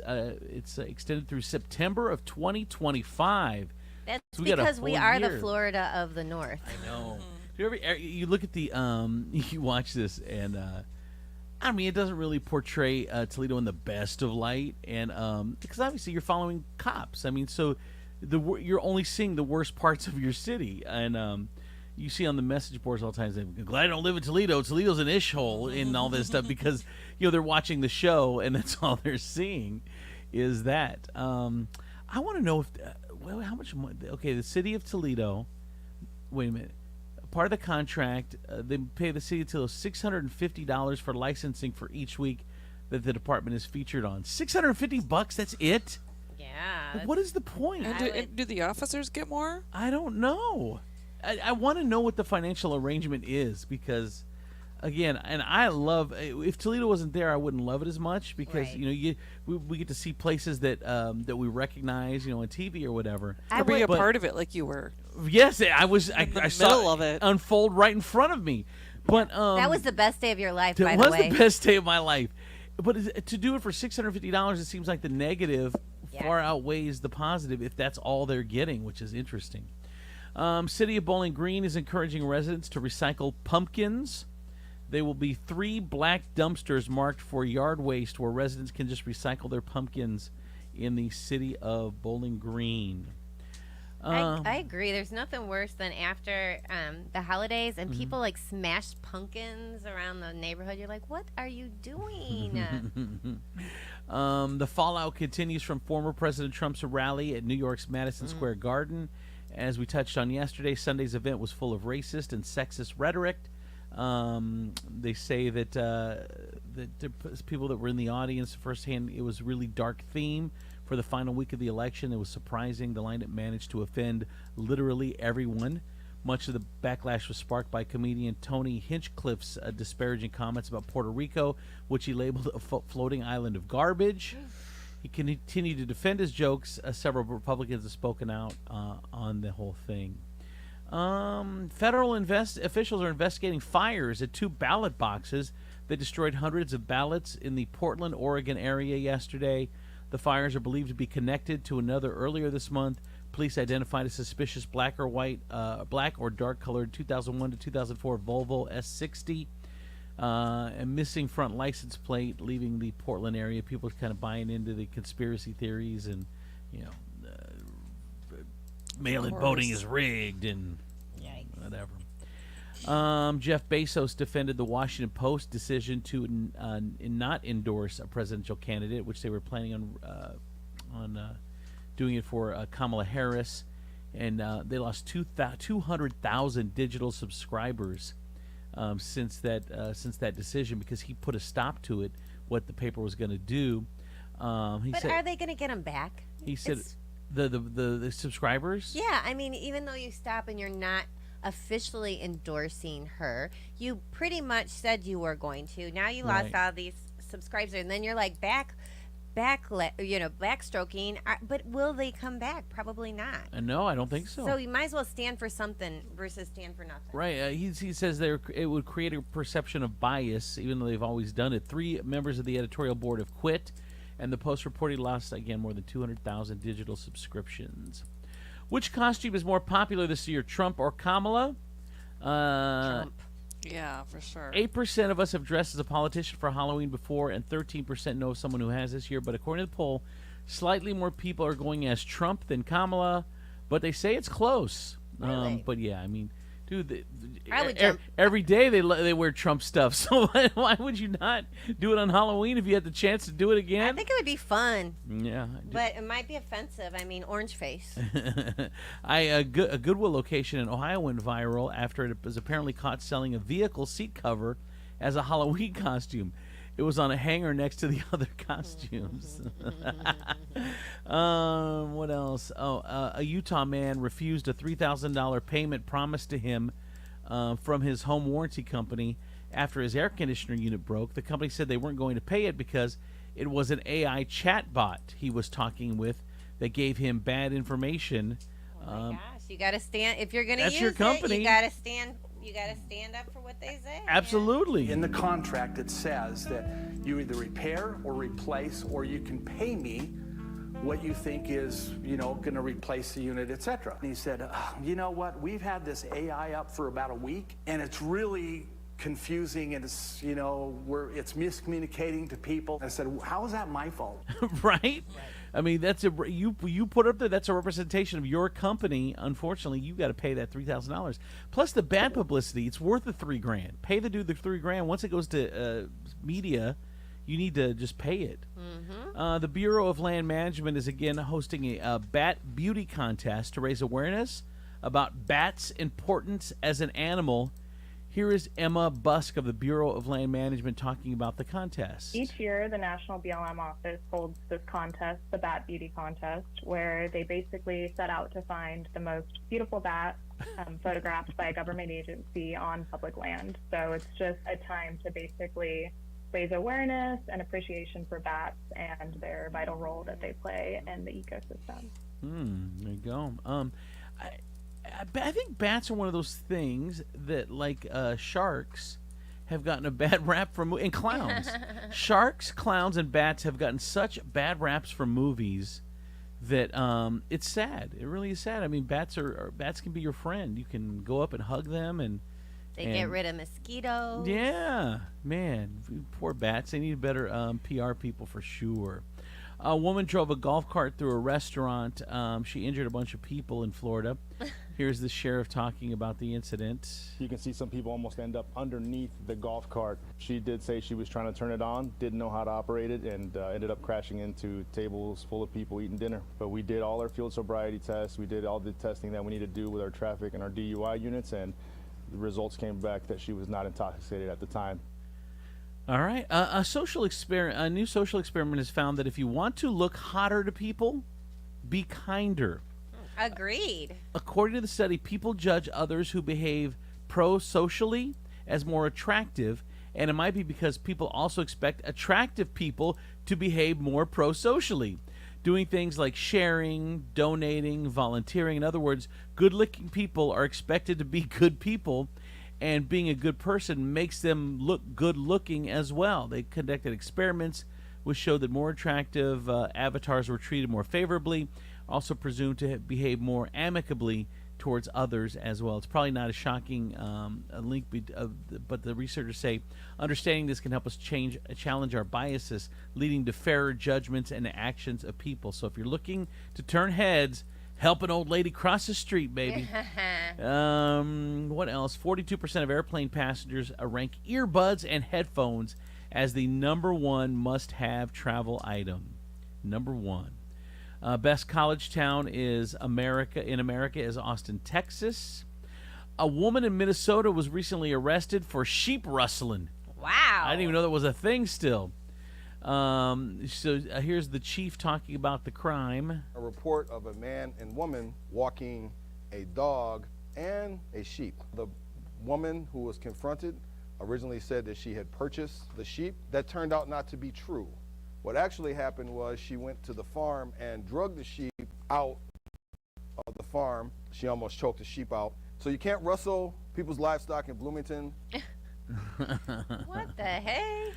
extended through September of 2025. That's So because we are year. the Florida of the North. I know. You look at the you watch this, and I mean, it doesn't really portray Toledo in the best of light, and because obviously you're following cops. I mean, so you're only seeing the worst parts of your city, and you see on the message boards all the time, I'm glad I don't live in Toledo. Toledo's an ish-hole and all this stuff because they're watching the show, and that's all they're seeing is that. I want to know if how much money. Okay, the city of Toledo. Wait a minute. Part of the contract, they pay the city of Toledo $650 for licensing for each week that the department is featured on. $650. That's it. Yeah. Like, what is the point? And do the officers get more? I don't know. I want to know what the financial arrangement is because, again, and I love if Toledo wasn't there, I wouldn't love it as much because right. we get to see places that that we recognize, on TV or whatever. Or be a part of it like you were. Yes, I was. I saw middle of it unfold right in front of me. But that was the best day of your life. By the way, that was the best day of my life. But to do it for $650, it seems like the negative far outweighs the positive if that's all they're getting, which is interesting. City of Bowling Green is encouraging residents to recycle pumpkins. There will be 3 black dumpsters marked for yard waste where residents can just recycle their pumpkins in the city of Bowling Green. I agree. There's nothing worse than after the holidays and people smash pumpkins around the neighborhood. You're like, what are you doing? The fallout continues from former President Trump's rally at New York's Madison Square Garden. As we touched on yesterday, Sunday's event was full of racist and sexist rhetoric. They say that the people that were in the audience firsthand, it was a really dark theme for the final week of the election. It was surprising. The lineup managed to offend literally everyone. Much of the backlash was sparked by comedian Tony Hinchcliffe's disparaging comments about Puerto Rico, which he labeled a floating island of garbage. He continued to defend his jokes. Several Republicans have spoken out on the whole thing. Federal officials are investigating fires at 2 ballot boxes that destroyed hundreds of ballots in the Portland, Oregon area yesterday. The fires are believed to be connected to another earlier this month. Police identified a suspicious black or dark-colored 2001 to 2004 Volvo S60. A missing front license plate, leaving the Portland area. People are kind of buying into the conspiracy theories, and mail-in voting is rigged, and whatever. Jeff Bezos defended the Washington Post decision to not endorse a presidential candidate, which they were planning on doing it for Kamala Harris, and they lost 200,000 digital subscribers since that decision because he put a stop to it. What the paper was going to do. But are they going to get them back? He said the subscribers. Yeah, I mean, even though you stop and you're not officially endorsing her, you pretty much said you were going to. Now you lost all these subscribers, and then you're like backstroking. But will they come back? Probably not. No, I don't think so. So you might as well stand for something versus stand for nothing. Right. He says it would create a perception of bias, even though they've always done it. 3 members of the editorial board have quit, and the Post reported lost, again, more than 200,000 digital subscriptions. Which costume is more popular this year, Trump or Kamala? Trump. Yeah, for sure. 8% of us have dressed as a politician for Halloween before, and 13% know someone who has this year. But according to the poll, slightly more people are going as Trump than Kamala, but they say it's close. Really? But yeah, I mean, dude, I would jump. every day they wear Trump stuff. So why would you not do it on Halloween if you had the chance to do it again? I think it would be fun. Yeah, but it might be offensive. I mean, orange face. A Goodwill location in Ohio went viral after it was apparently caught selling a vehicle seat cover as a Halloween costume. It was on a hanger next to the other costumes. What else? A Utah man refused a $3,000 payment promised to him from his home warranty company after his air conditioner unit broke. The company said they weren't going to pay it because it was an AI chatbot he was talking with that gave him bad information. Oh my gosh, you got to stand if you're going to use your company. it. You got to stand. You got to stand up for what they say. Absolutely. In the contract, it says that you either repair or replace, or you can pay me what you think is, going to replace the unit, etc. And he said, you know what? We've had this AI up for about a week, and it's really confusing, and it's, it's miscommunicating to people. I said, how is that my fault? Right? I mean, that's you put up there. That's a representation of your company. Unfortunately, you got to pay that $3,000 plus the bad publicity. It's worth the $3,000. Pay the dude the $3,000. Once it goes to media, you need to just pay it. The Bureau of Land Management is again hosting a bat beauty contest to raise awareness about bats' importance as an animal. Here is Emma Busk of the Bureau of Land Management talking about the contest. Each year, the National BLM office holds this contest, the Bat Beauty Contest, where they basically set out to find the most beautiful bat photographed by a government agency on public land. So it's just a time to basically raise awareness and appreciation for bats and their vital role that they play in the ecosystem. There you go. I think bats are one of those things that, like sharks, have gotten a bad rap from and clowns. Sharks, clowns, and bats have gotten such bad raps from movies that it's sad. It really is sad. I mean, bats can be your friend. You can go up and hug them, and they get rid of mosquitoes. Yeah, man, poor bats. They need better PR people for sure. A woman drove a golf cart through a restaurant. She injured a bunch of people in Florida. Here's the sheriff talking about the incident. You can see some people almost end up underneath the golf cart. She did say she was trying to turn it on, didn't know how to operate it, and ended up crashing into tables full of people eating dinner. But we did all our field sobriety tests. We did all the testing that we need to do with our traffic and our DUI units, and the results came back that she was not intoxicated at the time. All right. A new social experiment has found that if you want to look hotter to people, be kinder. Agreed. According to the study, people judge others who behave pro-socially as more attractive, and it might be because people also expect attractive people to behave more pro-socially, doing things like sharing, donating, volunteering. In other words, good-looking people are expected to be good people, and being a good person makes them look good-looking as well. They conducted experiments which showed that more attractive avatars were treated more favorably, also presumed to behave more amicably towards others as well. It's probably not a shocking link, but the researchers say understanding this can help us challenge our biases, leading to fairer judgments and actions of people. So if you're looking to turn heads, Help an old lady cross the street, baby. What else? 42% of airplane passengers rank earbuds and headphones as the #1 must-have travel item. #1. Best college town in America is Austin, Texas. A woman in Minnesota was recently arrested for sheep rustling. Wow. I didn't even know that was a thing still. Here's the chief talking about the crime. A report of a man and woman walking a dog and a sheep. The woman who was confronted originally said that she had purchased the sheep. That turned out not to be true. What actually happened was she went to the farm and drugged the sheep out of the farm. She almost choked the sheep out. So you can't rustle people's livestock in Bloomington. What the hey?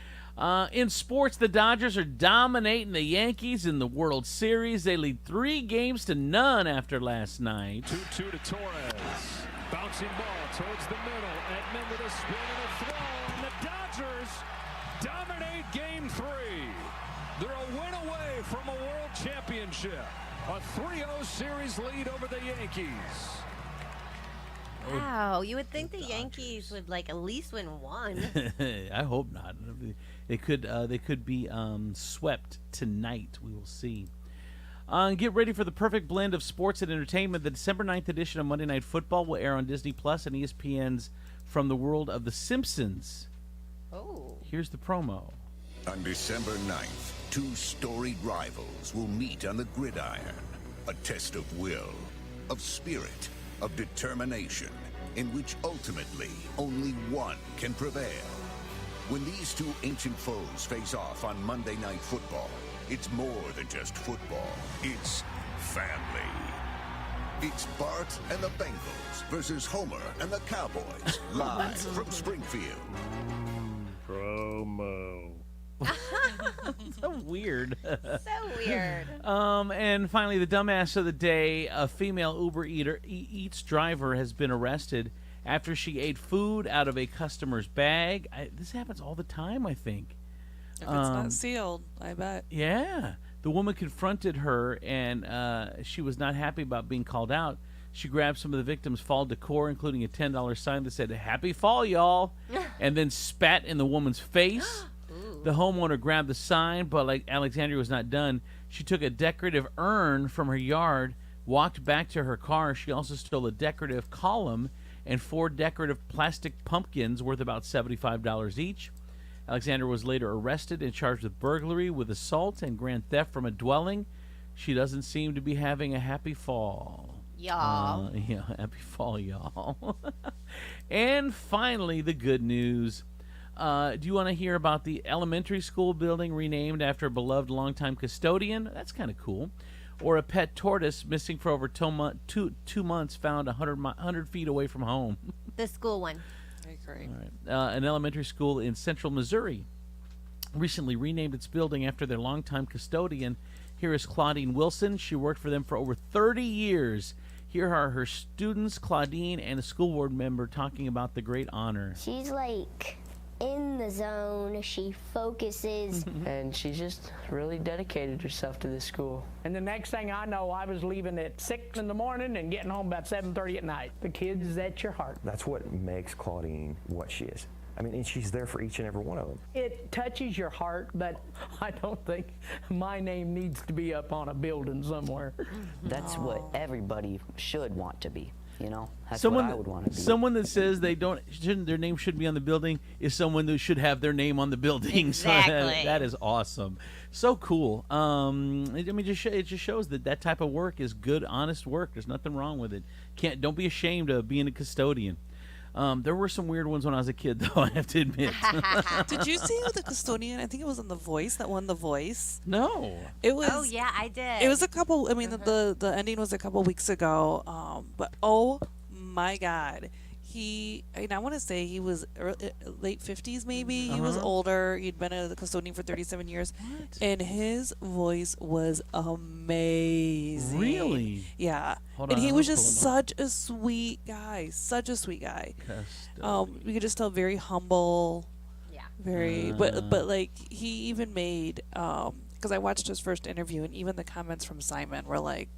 In sports, the Dodgers are dominating the Yankees in the World Series. They lead 3-0 after last night. 2-2 to Torres. Bouncing ball towards the middle. Edman with a spin and a throw. And the Dodgers dominate Game 3. They're a win away from a World Championship. A 3-0 series lead over the Yankees. Wow, you would think the Yankees would at least win one. I hope not. They could be swept tonight. We will see. Get ready for the perfect blend of sports and entertainment. The December 9th edition of Monday Night Football will air on Disney Plus and ESPN's From the World of The Simpsons. Oh. Here's the promo. On December 9th, two storied rivals will meet on the gridiron. A test of will, of spirit, of determination, in which ultimately only one can prevail. When these two ancient foes face off on Monday Night Football, it's more than just football. It's family. It's Bart and the Bengals versus Homer and the Cowboys, live from Springfield. Promo. So weird. So weird. And finally, the dumbass of the day: a female Uber Eats driver has been arrested after she ate food out of a customer's bag. This happens all the time, I think. If it's not sealed, I bet. Yeah. The woman confronted her, and she was not happy about being called out. She grabbed some of the victim's fall decor, including a $10 sign that said, "Happy Fall, y'all," and then spat in the woman's face. The homeowner grabbed the sign, but like Alexandria was not done. She took a decorative urn from her yard, walked back to her car. She also stole a decorative column and 4 decorative plastic pumpkins worth about $75 each. Alexandra was later arrested and charged with burglary, with assault, and grand theft from a dwelling. She doesn't seem to be having a happy fall. Y'all. Yeah, happy fall, y'all. And finally, the good news. Do you want to hear about the elementary school building renamed after a beloved longtime custodian? That's kind of cool. Or a pet tortoise missing for over 2 months found 100 feet away from home. The school one. I agree. All right. An elementary school in central Missouri recently renamed its building after their longtime custodian. Here is Claudine Wilson. She worked for them for over 30 years. Here are her students, Claudine, and a school board member talking about the great honor. She's like in the zone, she focuses. And she just really dedicated herself to this school. And the next thing I know, I was leaving at 6 in the morning and getting home about 7:30 at night. The kids is at your heart. That's what makes Claudine what she is. I mean, and she's there for each and every one of them. It touches your heart, but I don't think my name needs to be up on a building somewhere. That's what everybody should want to be. You know, that's Someone, what I would want to be. Someone that says their name shouldn't be on the building is someone that should have their name on the building. Exactly. So that is awesome. So cool. It just shows that type of work is good, honest work. There's nothing wrong with it. Don't be ashamed of being a custodian. There were some weird ones when I was a kid, though, I have to admit. Did you see the custodian? I think it was on The Voice that won The Voice. No. It was. Oh yeah, I did. It was a couple. I mean, the ending was a couple weeks ago. But oh my God, I want to say he was late 50s, maybe. He was older. He'd been a custodian for 37 years, and his voice was amazing. Really? Yeah. Hold and on, he I'm was gonna just pull him up. such a sweet guy. Such a sweet guy. We could just tell very humble. Yeah. Very, but like he even made because I watched his first interview, and even the comments from Simon were like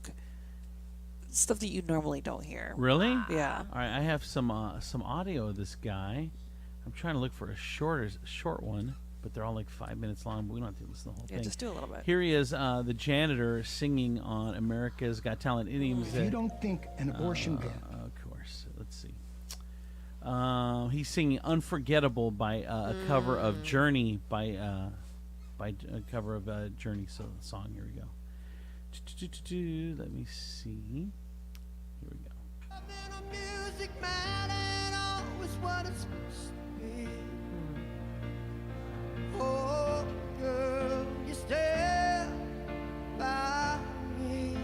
stuff that you normally don't hear. Really? Yeah. All right, I have some audio of this guy. I'm trying to look for a short one, but they're all like 5 minutes long. But we don't have to listen to the whole thing. Yeah, just do a little bit. Here he is, the janitor singing on America's Got Talent. If you don't think an abortion ban. Of course. Let's see. He's singing "Unforgettable" by a cover of Journey by a cover of Journey song. Here we go. Let me see. Here we go. Music man ain't always what it's supposed to be. Oh, girl, you stand by me.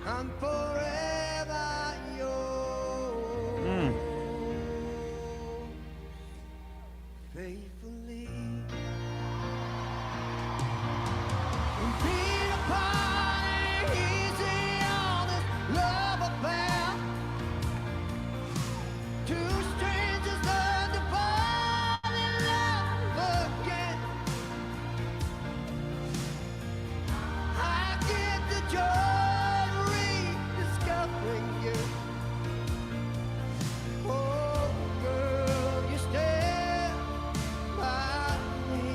I'm forever yours. Faithfully. Peter Pan, easy on this love affair. Two strangers learn to fall in love again. I get the joy of rediscovering you. Oh, girl, you stand by me.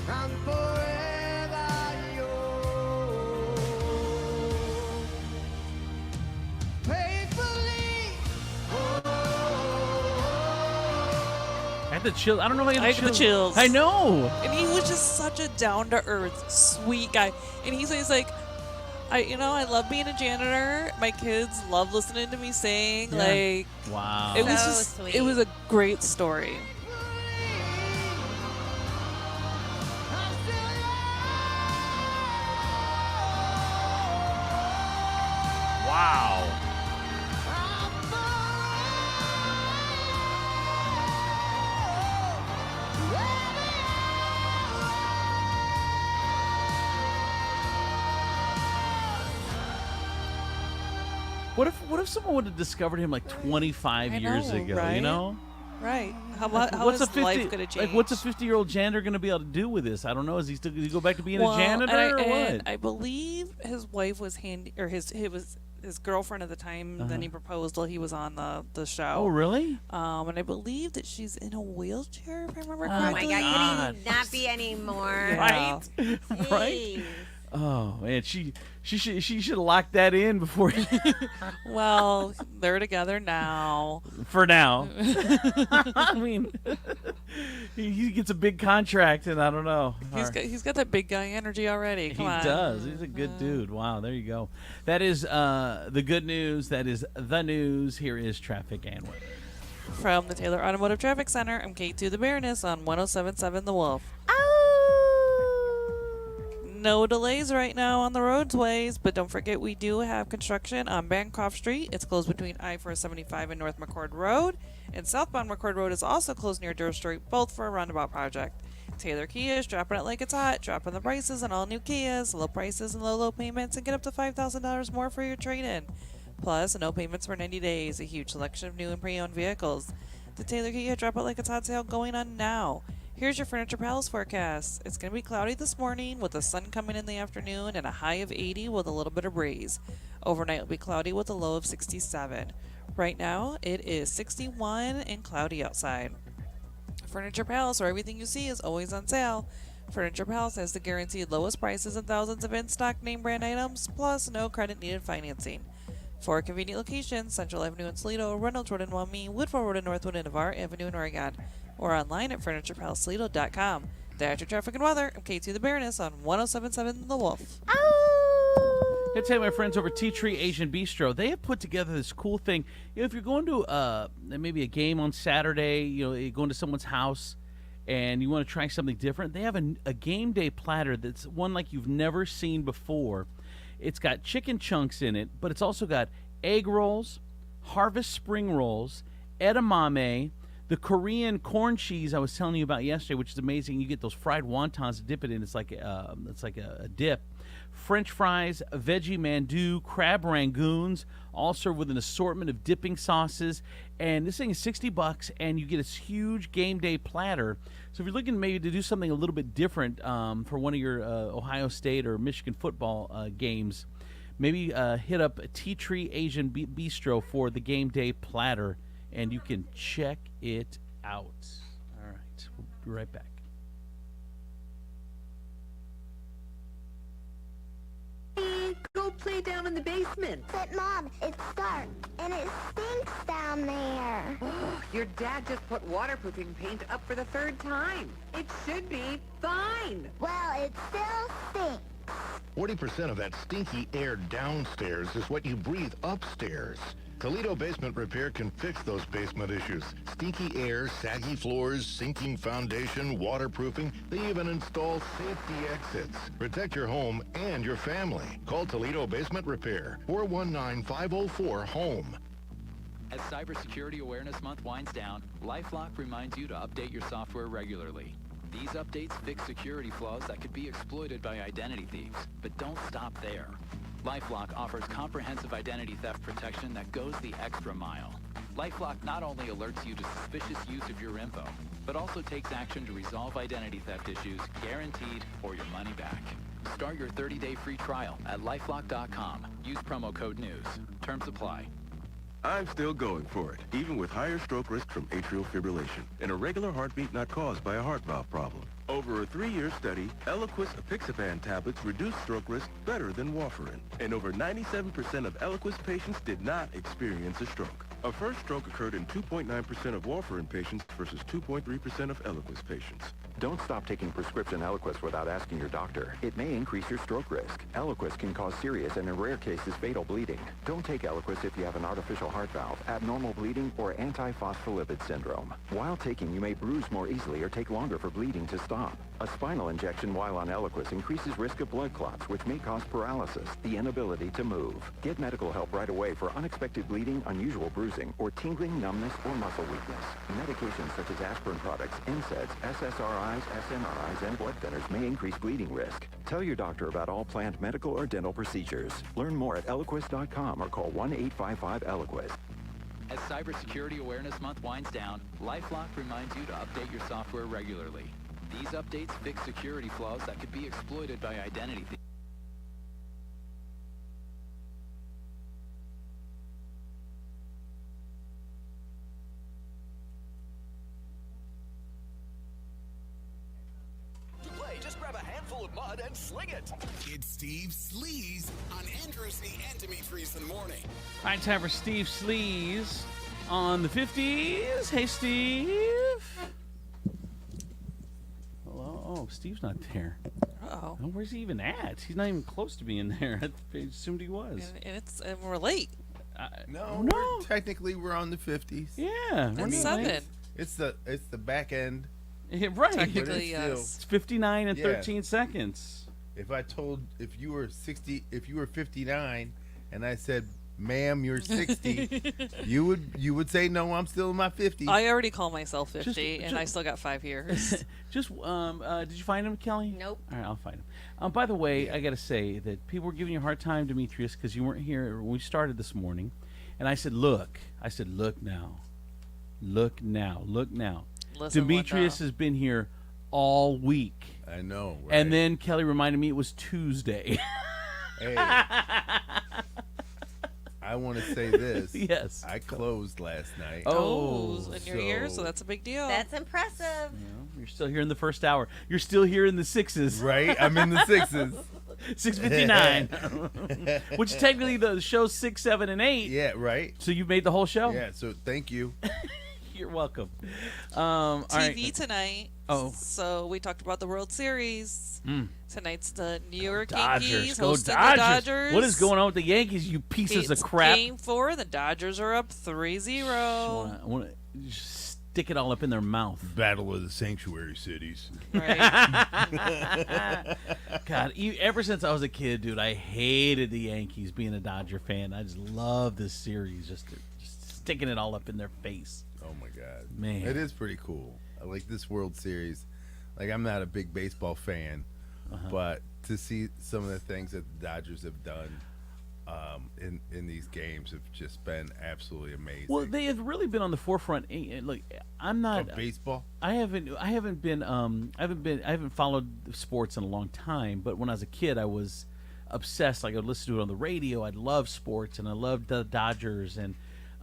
I'm forever yours. Faithfully. I had the chill. I don't know if I I had get the chills. I know. And he was just such a down-to-earth, sweet guy. And he's like, I love being a janitor. My kids love listening to me sing. Yeah. Like, Wow. it was So just, sweet. it was a great story. Wow. What if someone would have discovered him like 25 I years know, ago? right? You know. Right. How What's is a 50, life going to change? like what's a 50-year-old janitor going to be able to do with this? I don't know. Is he still going to go back to being Well, a janitor or and what? I believe his wife was his girlfriend at the time. Then he proposed while he was on the show. Oh, really? And I believe that she's in a wheelchair, if I remember Oh correctly. my God, could he not be anymore? Yeah. Right? Oh man, she should have locked that in before. Well, they're together now. For now. I mean, he gets a big contract, and I don't know. He's got that big guy energy already. Come on. He does. He's a good dude. Wow, there you go. That is the good news. That is the news. Here is traffic and weather. From the Taylor Automotive Traffic Center, I'm K2 the Baroness on 107.7 The Wolf. No delays right now on the roadways, but don't forget we do have construction on Bancroft Street. It's closed between I-475 and North McCord Road, and southbound McCord Road is also closed near Durr Street, both for a roundabout project. Taylor Kia is dropping it like it's hot, dropping the prices on all new Kias, low prices and low payments, and get up to $5,000 more for your trade-in. Plus, no payments for 90 days, a huge selection of new and pre-owned vehicles. The Taylor Kia Drop It Like It's Hot sale going on now. Here's your Furniture Palace forecast. It's going to be cloudy this morning with the sun coming in the afternoon and a high of 80 with a little bit of breeze. Overnight will be cloudy with a low of 67. Right now, it is 61 and cloudy outside. Furniture Palace, where everything you see is always on sale. Furniture Palace has the guaranteed lowest prices and thousands of in-stock name brand items, plus no credit needed financing. For convenient locations, Central Avenue in Toledo, Reynolds Road in Waumea, Woodford Road in Northwood, and Navarre Avenue in Oregon. Or online at FurniturePalaceToledo.com. That's your traffic and weather. I'm K2 the Baroness on 107.7 The Wolf. I tell you, my friends over Tea Tree Asian Bistro, they have put together this cool thing. You know, if you're going to maybe a game on Saturday, you're going to someone's house, and you want to try something different, they have a game day platter that's one like you've never seen before. It's got chicken chunks in it, but it's also got egg rolls, harvest spring rolls, edamame. The Korean corn cheese I was telling you about yesterday, which is amazing. You get those fried wontons to dip it in. It's like a dip. French fries, veggie mandu, crab rangoons, all served with an assortment of dipping sauces. And this thing is $60, and you get this huge game day platter. So if you're looking maybe to do something a little bit different for one of your Ohio State or Michigan football games, maybe hit up Tea Tree Asian Bistro for the game day platter, and you can check it out. All right, we'll be right back. Go play down in the basement. But Mom, it's dark and it stinks down there. Your dad just put waterproofing paint up for the 3rd time. It should be fine. Well, it still stinks. 40% of that stinky air downstairs is what you breathe upstairs. Toledo Basement Repair can fix those basement issues. Stinky air, saggy floors, sinking foundation, waterproofing. They even install safety exits. Protect your home and your family. Call Toledo Basement Repair, 419-504-HOME. As Cybersecurity Awareness Month winds down, LifeLock reminds you to update your software regularly. These updates fix security flaws that could be exploited by identity thieves. But don't stop there. LifeLock offers comprehensive identity theft protection that goes the extra mile. LifeLock not only alerts you to suspicious use of your info, but also takes action to resolve identity theft issues, guaranteed, or your money back. Start your 30-day free trial at LifeLock.com. Use promo code NEWS. Terms apply. I'm still going for it, even with higher stroke risk from atrial fibrillation, and a regular heartbeat not caused by a heart valve problem. Over a 3-year study, Eliquis apixaban tablets reduced stroke risk better than warfarin, and over 97% of Eliquis patients did not experience a stroke. A first stroke occurred in 2.9% of warfarin patients versus 2.3% of Eliquis patients. Don't stop taking prescription Eliquis without asking your doctor. It may increase your stroke risk. Eliquis can cause serious and in rare cases fatal bleeding. Don't take Eliquis if you have an artificial heart valve, abnormal bleeding, or antiphospholipid syndrome. While taking, you may bruise more easily or take longer for bleeding to stop. A spinal injection while on Eliquis increases risk of blood clots, which may cause paralysis, the inability to move. Get medical help right away for unexpected bleeding, unusual bruising, or tingling, numbness, or muscle weakness. Medications such as aspirin products, NSAIDs, SSRIs, SNRIs, and blood thinners may increase bleeding risk. Tell your doctor about all planned medical or dental procedures. Learn more at Eliquis.com or call 1-855-ELIQUIS. As Cybersecurity Awareness Month winds down, LifeLock reminds you to update your software regularly. These updates fix security flaws that could be exploited by identity thieves. To play, just grab a handful of mud and sling it. It's Steve Sleaze on Andrews and Demetrius in the morning. All right, time for Steve Sleaze on the 50s. Hey, Steve. Hello. Oh, Steve's not there. Uh-oh. Oh, where's he even at? He's not even close to being there. I assumed he was. And we're late. No, technically we're on the 50s. Yeah, we're It's 7. It's the back end. Yeah, right. Technically, yes. It's 59 and 13 seconds. If you were 59 and I said, "Ma'am, you're 60," you would say, "No, I'm still in my 50s." I already call myself 50, and I still got 5 years. Did you find him, Kelly? Nope. All right, I'll find him. By the way, I got to say that people were giving you a hard time, Demetrius, because you weren't here when we started this morning. And I said, look now. Look now. Listen, Demetrius has been here all week. I know, right? And then Kelly reminded me it was Tuesday. Hey. I want to say this. Yes. I closed last night. Oh, in your ear, so that's a big deal. That's impressive. You're still here in the first hour. You're still here in the 6s. Right? I'm in the 6s. 6:59. Which technically the show's 6, 7, and 8. Yeah, right. So you made the whole show? Yeah, so thank you. You're welcome. TV tonight. Oh. So we talked about the World Series. Tonight's the New York Dodgers. Yankees Go hosting Dodgers. the Dodgers. What is going on with the Yankees, you pieces of crap? Game 4. The Dodgers are up 3-0. I want to just stick it all up in their mouth. Battle of the Sanctuary Cities. Right. God, ever since I was a kid, dude, I hated the Yankees being a Dodger fan. I just love this series, just sticking it all up in their face. Oh my God, Man. it is pretty cool. I like this World Series. Like, I'm not a big baseball fan, but to see some of the things that the Dodgers have done in these games have just been absolutely amazing. Well, they have really been on the forefront. Look, I'm not Of baseball. I haven't followed sports in a long time. But when I was a kid, I was obsessed. Like, I would listen to it on the radio. I'd love sports, and I loved the Dodgers. And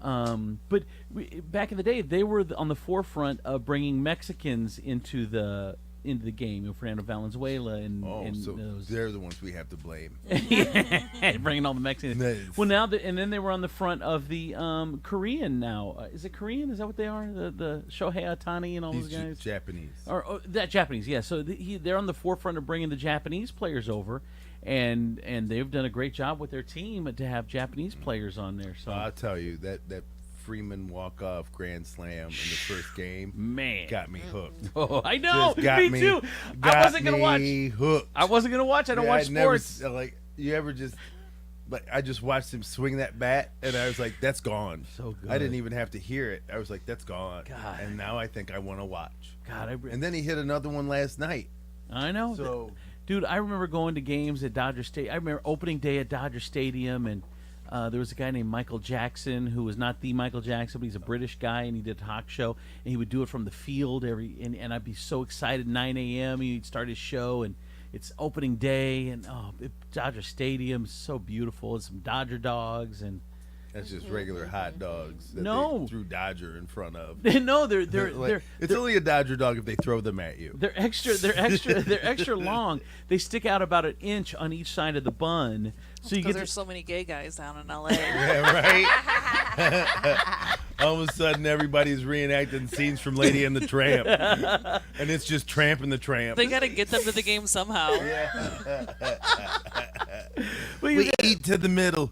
back in the day, they were on the forefront of bringing Mexicans into the game. You know, Fernando Valenzuela and so those. they're the ones we have to blame. Bringing all the Mexicans. Nice. Well, now and then they were on the front of the Korean. Now, is it Korean? Is that what they are? The Shohei Ohtani and all He's those guys. Japanese. Or that Japanese, yeah. So they're on the forefront of bringing the Japanese players over, and they've done a great job with their team to have Japanese players on there. So I'll tell you that Freeman walk-off grand slam in the first game, man, got me hooked. Oh, I know. Just got Me too. Got I wasn't gonna watch. Hooked. I wasn't gonna watch. I don't watch sports. You ever just like I just watched him swing that bat, and I was like, "That's gone." So good. I didn't even have to hear it. I was like, "That's gone." God. And now I think I want to watch. God, and then he hit another one last night. I know. So, dude, I remember going to games at Dodger Stadium. I remember opening day at Dodger Stadium, and there was a guy named Michael Jackson who was not the Michael Jackson, but he's a British guy, and he did a talk show, and he would do it from the field and I'd be so excited. 9 a.m. He'd start his show, and it's opening day, and Dodger Stadium is so beautiful, and some Dodger dogs, and that's just regular hot dogs that they threw Dodger in front of. No, they're it's only a Dodger dog if they throw them at you. They're extra long. They stick out about an inch on each side of the bun. So because there's so many gay guys down in LA. Yeah, right. All of a sudden, everybody's reenacting scenes from Lady and the Tramp, and it's just Tramp and the Tramp. They got to get them to the game somehow. We eat to the middle.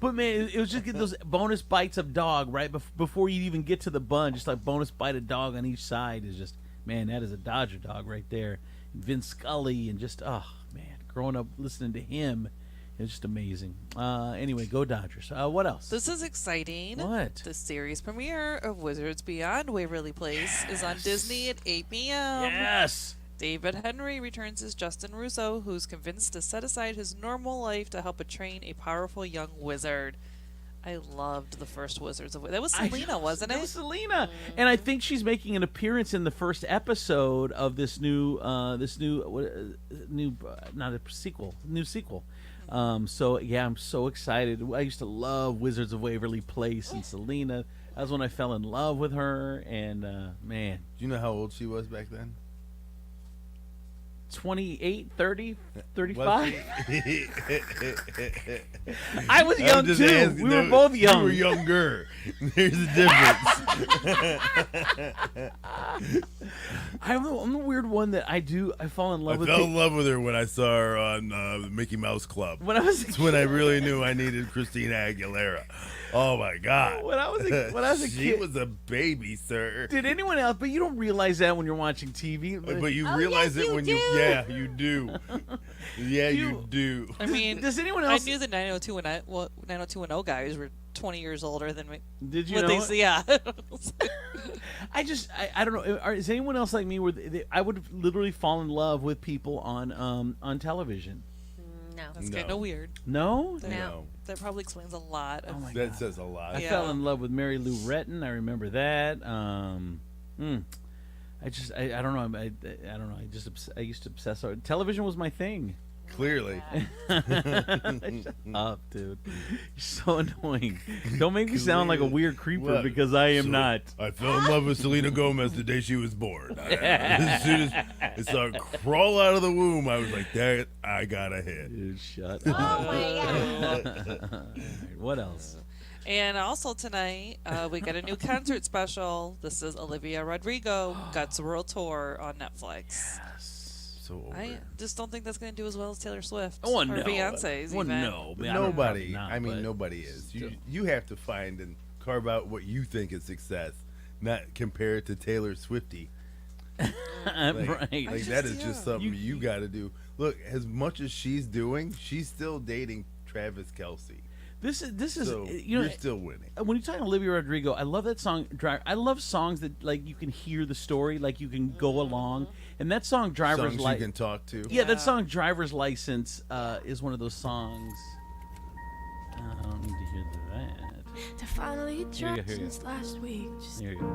But man, it was just those bonus bites of dog right before you even get to the bun. Just like bonus bite of dog on each side is just, man, that is a Dodger dog right there. And Vin Scully and just, oh man, growing up listening to him, it's just amazing. Anyway, go Dodgers. What else? This is exciting. What? The series premiere of Wizards Beyond Waverly Place is on Disney at 8 p.m. Yes. David Henry returns as Justin Russo, who's convinced to set aside his normal life to help train a powerful young wizard. I loved the first Wizards of That was Selena, wasn't it? That was Selena, and I think she's making an appearance in the first episode of this new not a sequel, new sequel. So yeah, I'm so excited. I used to love Wizards of Waverly Place and Selena. That was when I fell in love with her, and man, do you know how old she was back then? 28, 30, 35. I was young too. Asking, we were both young. You were younger. There's a difference. I'm the weird one that I fall in love with. I fell in love with her when I saw her on the Mickey Mouse Club. That's when I really knew I needed Christina Aguilera. Oh my God! When I was a she kid, was a baby, sir. Did anyone else? But you don't realize that when you're watching TV. But you realize it when you you do. Yeah, you do. I mean, does anyone else? I knew the 90210 guys were 20 years older than me. Did you know? Yeah. I don't know. Is anyone else like me? Where I would literally fall in love with people on television. No, that's kind of weird. No, that probably explains a lot. Oh my that God. says a lot. I fell in love with Mary Lou Retton. I remember that. I don't know. I don't know. I used to obsess over television. Was my thing. Clearly. Shut up, dude. You're so annoying. Don't make me sound like a weird creeper because I am not. I fell in love with Selena Gomez the day she was born. As soon as it saw her crawl out of the womb, I was like, that I got a hit. Dude, shut up. Oh my God. What else? And also tonight, we got a new concert special. This is Olivia Rodrigo, Guts World Tour on Netflix. So I just don't think that's going to do as well as Taylor Swift or Beyonce's. Well, even. no. Nobody. I mean, nobody is. You have to find and carve out what you think is success, not compare it to Taylor Swifty. Like that is just something you got to do. Look, as much as she's doing, she's still dating Travis Kelce. This is So you know, you're still winning. When you talk Olivia Rodrigo, I love that song. I love songs that like you can hear the story, like you can go along. And that song, Driver's Songs License, you can talk to. Yeah, that song, Driver's License, is one of those songs. I don't need to hear that. To finally Here you go, drive here you go. since last week. Just Here you go.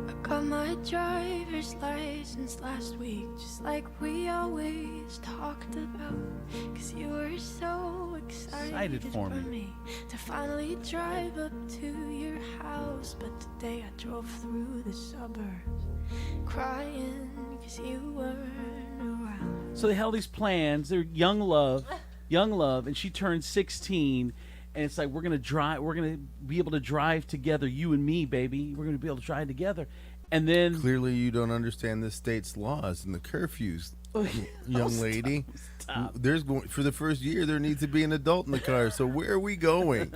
I got my driver's license last week, just like we always talked about. Cause you were so excited for me. to finally drive up to your house. But today I drove through the suburbs crying cause you weren't around. So they held these plans. They're young love, and she turned 16. And it's like, we're going to be able to drive together, you and me, baby. We're going to be able to drive together. And then... Clearly you don't understand this state's laws and the curfews, young lady. Stop. There's going for the first year, there needs to be an adult in the car. So where are we going?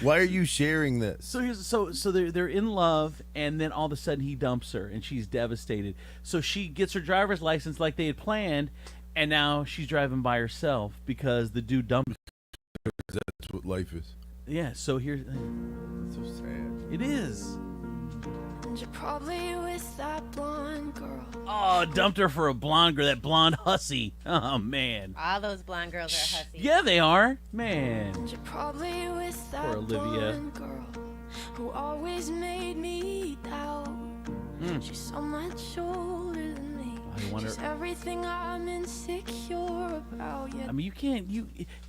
Why are you sharing this? So they're in love, and then all of a sudden he dumps her, and she's devastated. So she gets her driver's license like they had planned, and now she's driving by herself because the dude dumped her. That's what life is. Yeah, so here's... So sad. It is. And you're probably with that blonde girl. Oh, dumped her for a blonde girl, that blonde hussy. Oh, man. All those blonde girls are hussies. Yeah, they are. Man. And you're probably with that Poor Olivia. blonde girl who always made me doubt. She's so much older than me. I wonder... She's everything I'm insecure about. Yet I mean,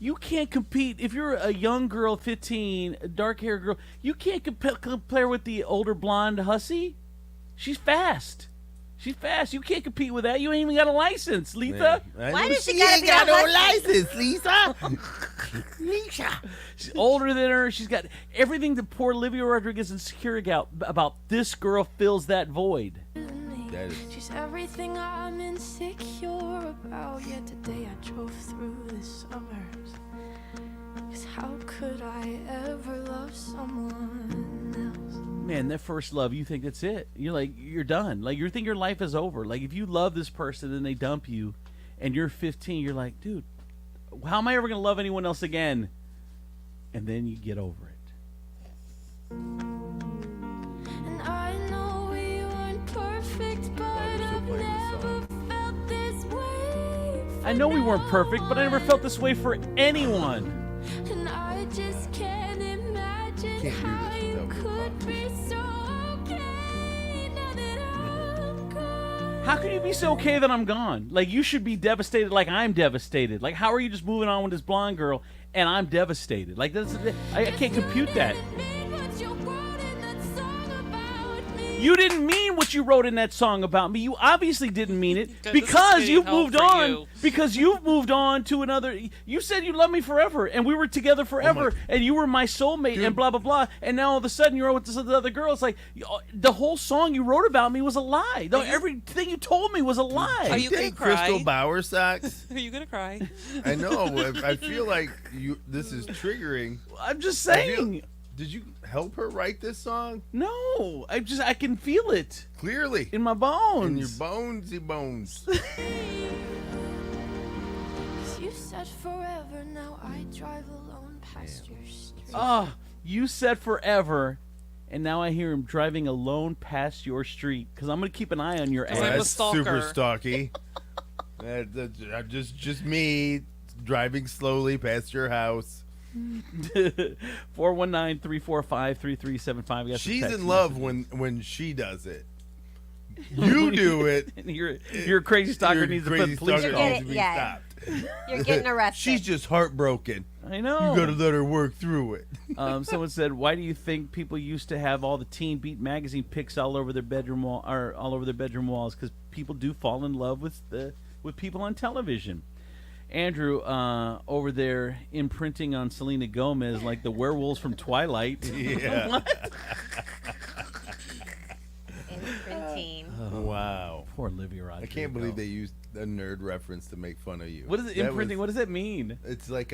you can't compete if you're a young girl, 15, a dark-haired girl. You can't compare with the older blonde hussy. She's fast. She's fast. You can't compete with that. You ain't even got a license, Letha. Why does she ain't got gotta no be a hussy? license, Lisa. Lisa. She's older than her. She's got everything that poor Olivia Rodrigo is insecure about. This girl fills that void. That is. she's everything I'm insecure about. Yet today I drove through the suburbs. 'Cause how could I ever love someone else? Man, that first love, you think that's it. You're like, you're done. Like, you think your life is over. Like, if you love this person and they dump you and you're 15, you're like, dude, how am I ever going to love anyone else again? And then you get over it. And I know we weren't perfect, but I've never felt this way. I know we weren't perfect, but I never felt this way for anyone. And I just can't imagine how you could be so okay now that I'm gone. How can you be so okay that I'm gone? Like, you should be devastated like I'm devastated. Like, how are you just moving on with this blonde girl and I'm devastated? Like, I can't compute that. You didn't mean what you wrote in that song about me. You obviously didn't mean it because you've moved on. Because you've moved on to another. You said you love me forever, and we were together forever, and you were my soulmate, and blah blah blah. And now all of a sudden you're with this other girl. It's like the whole song you wrote about me was a lie. Everything you told me was a lie. Are you gonna cry? Crystal Bauer socks? Are you gonna cry? I know. I feel like this is triggering. I'm just saying. Did you help her write this song? No, I can feel it clearly in my bones. In your bonesy bones. 'Cause you said forever, now I drive alone past your street. Oh, you said forever, and now I hear him driving alone past your street. Because I'm gonna keep an eye on your ass. I'm a stalker. Super stalky. Just me driving slowly past your house. 419-345-3375. She's in love when she does it. You do it. Your crazy stalker needs to put police stalker call. stopped. You're getting arrested. She's just heartbroken. I know. You got to let her work through it. Someone said, "Why do you think people used to have all the Teen Beat magazine pics all over their bedroom wall, or all over their bedroom walls? Because people do fall in love with people on television." Andrew, over there imprinting on Selena Gomez like the werewolves from Twilight. Yeah. What? Imprinting. Oh, wow. Poor Olivia Rodrigo. I can't believe they used a nerd reference to make fun of you. What is it, imprinting? What does that mean? It's like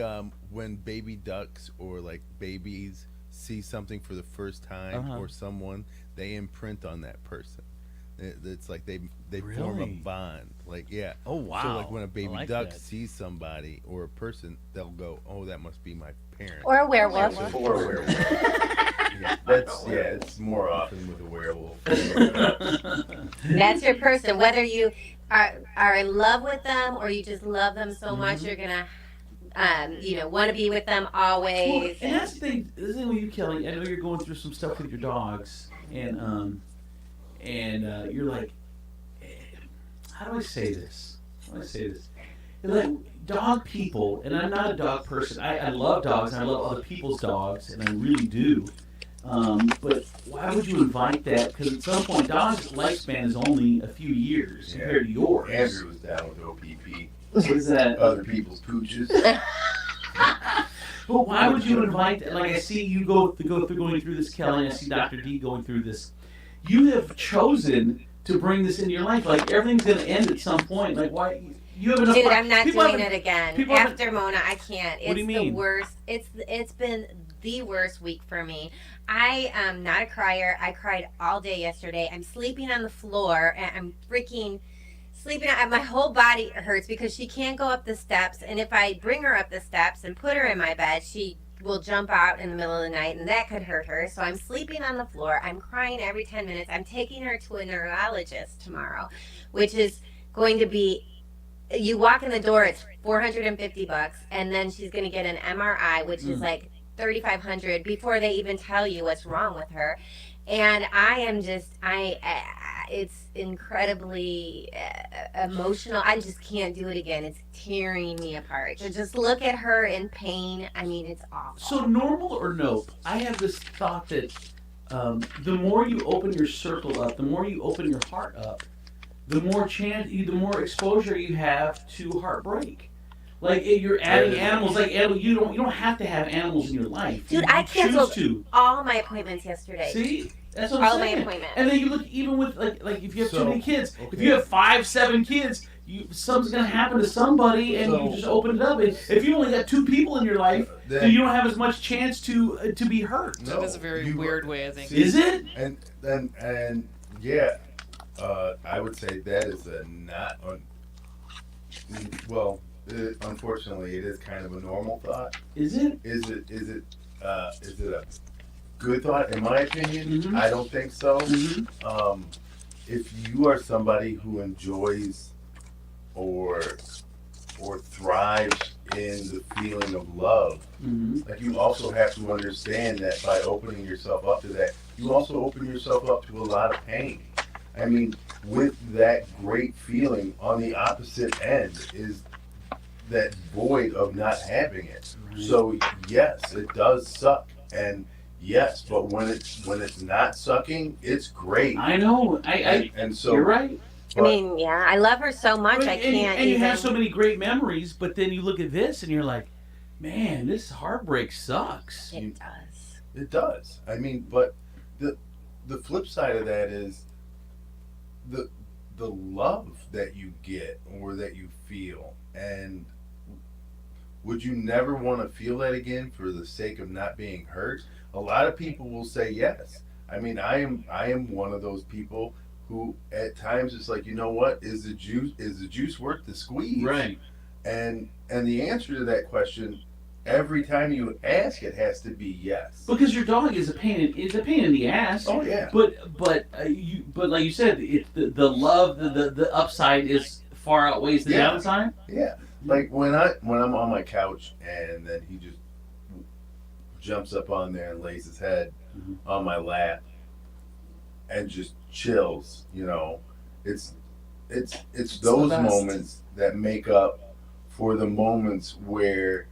when baby ducks or like babies see something for the first time or someone, they imprint on that person. It's like they form a bond. Like, Oh, wow. So like when a baby like duck that. sees somebody or a person, they'll go, "Oh, that must be my parent. Or a werewolf. Or a werewolf. It's more often with a werewolf. That's your person. Whether you are in love with them or you just love them so much, you're gonna, want to be with them always. Well, and that's the thing. The thing with you, Kelly. I know you're going through some stuff with your dogs, and you're like, how do I say this? Like dog people, and I'm not a dog person. I love dogs, and I love other people's dogs, and I really do. But why would you invite that? Because at some point, dogs' lifespan is only a few years compared to yours. Andrew was down with OPP. What is that? Other people's pooches. But why would you invite? Like I see you go through going through this, Kelly. And I see Dr. D going through this. You have chosen to bring this into your life. Like everything's going to end at some point. Like why? You have enough. Dude, I'm not people doing haven't- it again. people haven't- After Mona, I can't. It's What do you mean? the worst. It's been the worst week for me. I am not a crier. I cried all day yesterday. I'm sleeping on the floor, and I'm freaking sleeping. My whole body hurts because she can't go up the steps, and if I bring her up the steps and put her in my bed, she will jump out in the middle of the night, and that could hurt her. So I'm sleeping on the floor. I'm crying every 10 minutes. I'm taking her to a neurologist tomorrow, which is going to be, you walk in the door, it's $450, and then she's going to get an MRI, which is like $3,500 before they even tell you what's wrong with her. And I am just, it's incredibly emotional. I just can't do it again. It's tearing me apart. To just look at her in pain, I mean, it's awful. So normal or nope? I have this thought that the more you open your circle up, the more you open your heart up, the more exposure you have to heartbreak. Like you're adding animals, you don't have to have animals in your life. Dude, I canceled all my appointments yesterday. See, that's what I'm all saying. my appointments. And then you look even with like if you have too many kids, if you have 5, 7 kids, something's gonna happen to somebody, and you just open it up. And if you only got 2 people in your life, then you don't have as much chance to be hurt. That is a very weird way, I think. Is it? And yeah, I would say that is a not. Unfortunately, it is kind of a normal thought. Is it? Is it a good thought? In my opinion, I don't think so. If you are somebody who enjoys or thrives in the feeling of love, like you also have to understand that by opening yourself up to that, you also open yourself up to a lot of pain. I mean, with that great feeling, on the opposite end is that void of not having it. So yes, it does suck, and yes, but when it's not sucking, it's great. I know. And so you're right. I mean, yeah, I love her so much. I can't and you even. have so many great memories, but then you look at this and you're like, man, this heartbreak sucks. It does. It does. I mean, but the flip side of that is the love that you get or that you feel. And would you never want to feel that again for the sake of not being hurt? A lot of people will say yes. I mean, I am one of those people who at times it's like, you know what, is the juice worth the squeeze? Right. And the answer to that question, every time you ask, it has to be yes. Because your dog is a pain in the ass. Oh yeah. But like you said, the love, the upside is far outweighs the downside. Yeah. Like when I'm on my couch and then he just jumps up on there and lays his head on my lap and just chills, it's those moments that make up for the moments where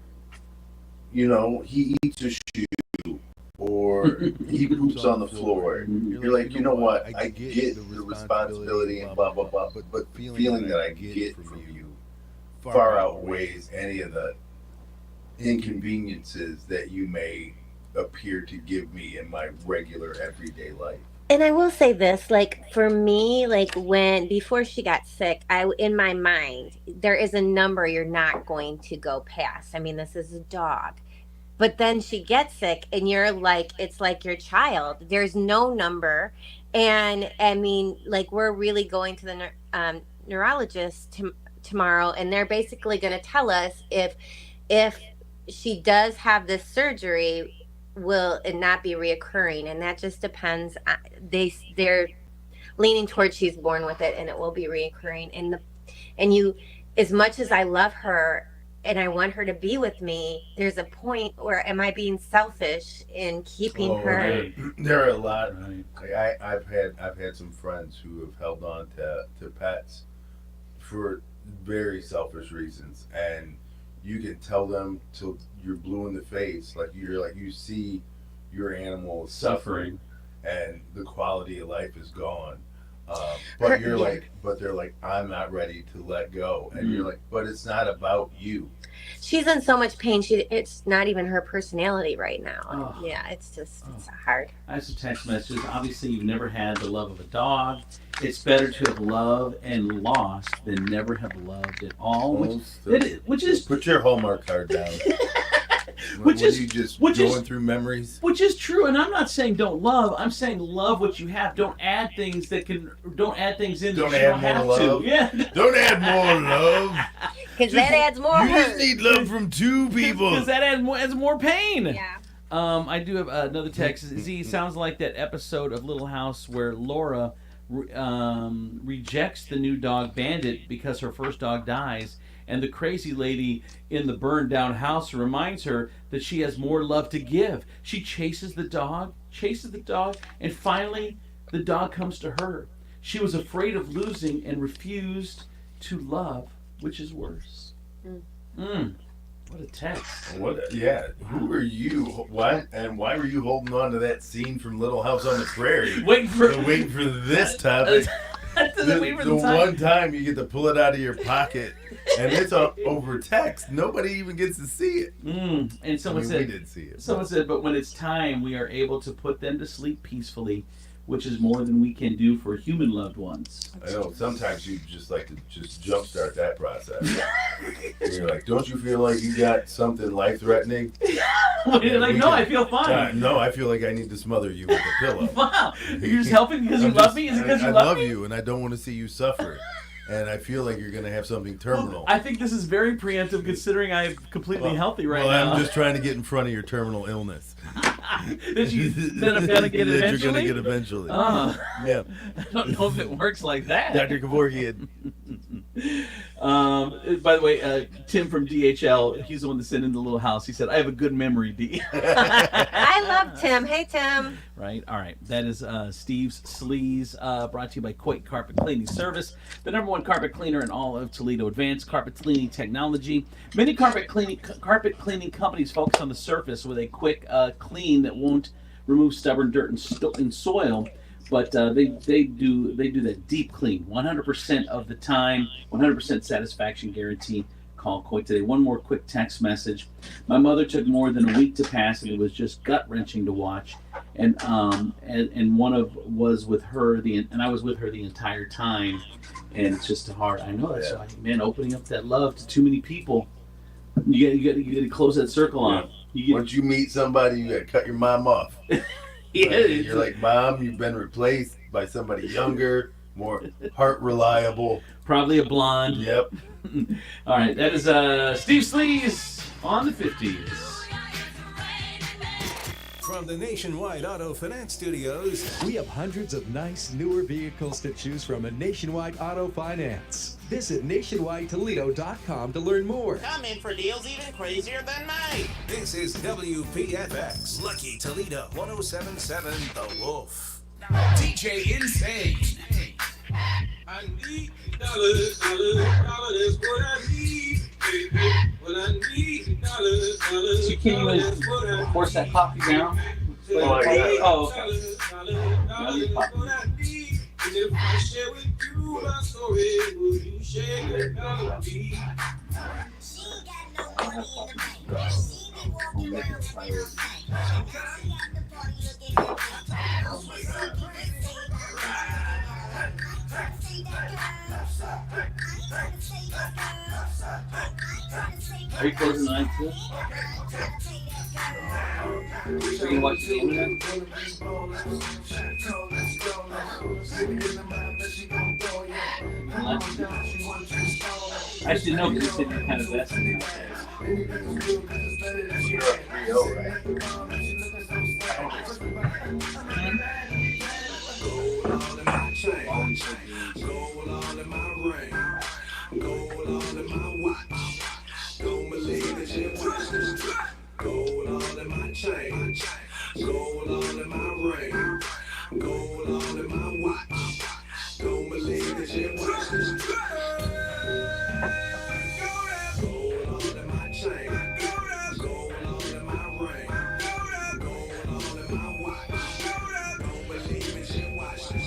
he eats a shoe or he poops on the floor. You're like, you know what, I get the responsibility and blah blah blah, but feeling that I get from you far outweighs any of the inconveniences that you may appear to give me in my regular everyday life. And I will say this, like for me, like before she got sick, in my mind, there is a number you're not going to go past. I mean, this is a dog. But then she gets sick and you're like, it's like your child. There's no number. And I mean, like we're really going to the neurologist tomorrow, and they're basically going to tell us if she does have this surgery, will it not be reoccurring? And that just depends. They're leaning towards she's born with it and it will be reoccurring. And you, as much as I love her and I want her to be with me, there's a point where am I being selfish in keeping her? Right. There are a lot. Like I've had some friends who have held on to pets for very selfish reasons, and you can tell them till you're blue in the face, like you see your animal suffering, and the quality of life is gone. But they're like, I'm not ready to let go, and you're like, but it's not about you. She's in so much pain. It's not even her personality right now. Oh. Yeah, it's hard. I have some text messages. Obviously, you've never had the love of a dog. It's better to have loved and lost than never have loved at all. Which is put your Hallmark card down. Which is going through memories. Which is true, and I'm not saying don't love. I'm saying love what you have. Don't add things in. Don't add more love. Yeah. Don't add more love. Because that adds more. You just need love from two people. Because that adds more pain. Yeah. I do have another text. Z, sounds like that episode of Little House where Laura rejects the new dog Bandit because her first dog dies. And the crazy lady in the burned down house reminds her that she has more love to give. She chases the dog, and finally the dog comes to her. She was afraid of losing and refused to love, which is worse. What a text. Who are you? Why were you holding on to that scene from Little House on the Prairie? waiting for this topic. The one time you get to pull it out of your pocket, and it's over text. Nobody even gets to see it. And someone said, we did see it. Someone said, but when it's time, we are able to put them to sleep peacefully, which is more than we can do for human loved ones. I know. Sometimes you just like to just jumpstart that process. You're like, don't you feel like you got something life-threatening? I feel fine. No, I feel like I need to smother you with a pillow. Wow. You're just helping because you love me? Is it because you love me? I love you, and I don't want to see you suffer. And I feel like you're going to have something terminal. I think this is very preemptive considering I'm completely healtly now. I'm just trying to get in front of your terminal illness. that I'm going to get eventually? That you're going to get eventually. Yeah. I don't know if it works like that. Dr. Kevorkian. By the way, Tim from DHL, he's the one that sent in the Little House. He said, I have a good memory, D. I love Tim. Hey, Tim. Right. All right. That is Steve's Sleaze, brought to you by Quake Carpet Cleaning Service, the #1 carpet cleaner in all of Toledo. Advanced carpet cleaning technology. Many carpet cleaning companies focus on the surface with a quick clean that won't remove stubborn dirt and soil. But they do that deep clean 100% of the time, 100% satisfaction guarantee. Call Coit today. One more quick text message. My mother took more than a week to pass, and it was just gut wrenching to watch. And was with her and I was with her the entire time, and it's just hard. I know that's right, man. Opening up that love to too many people, you got to close that circle on. Once you meet somebody, you got to cut your mom off. You're like, Mom, you've been replaced by somebody younger, more heart reliable. Probably a blonde. Yep. All right, that is Steve Sleaze on the 50s. From the Nationwide Auto Finance Studios, we have hundreds of nice, newer vehicles to choose from at Nationwide Auto Finance. Visit nationwidetoledo.com to learn more. Come in for deals even crazier than mine. This is WPFX, Lucky Toledo, 107.7 The Wolf. DJ Insane. I need dollars, dollars, what I need. What I need, dollars. So you can't even force that coffee down? Oh, okay. And if I share with you my story, will you share your dollar beat? Are you closing the night too? So you watch the internet? Actually, no, because you kind of that's Gold all in my ring, gold all in my watch. Don't believe that you watch this. Gold all in my chain, gold all in my ring, gold all in my watch. Don't believe that you watch this. Gold all in my chain, gold all in my ring, gold all in my watch. Don't believe that you watch this.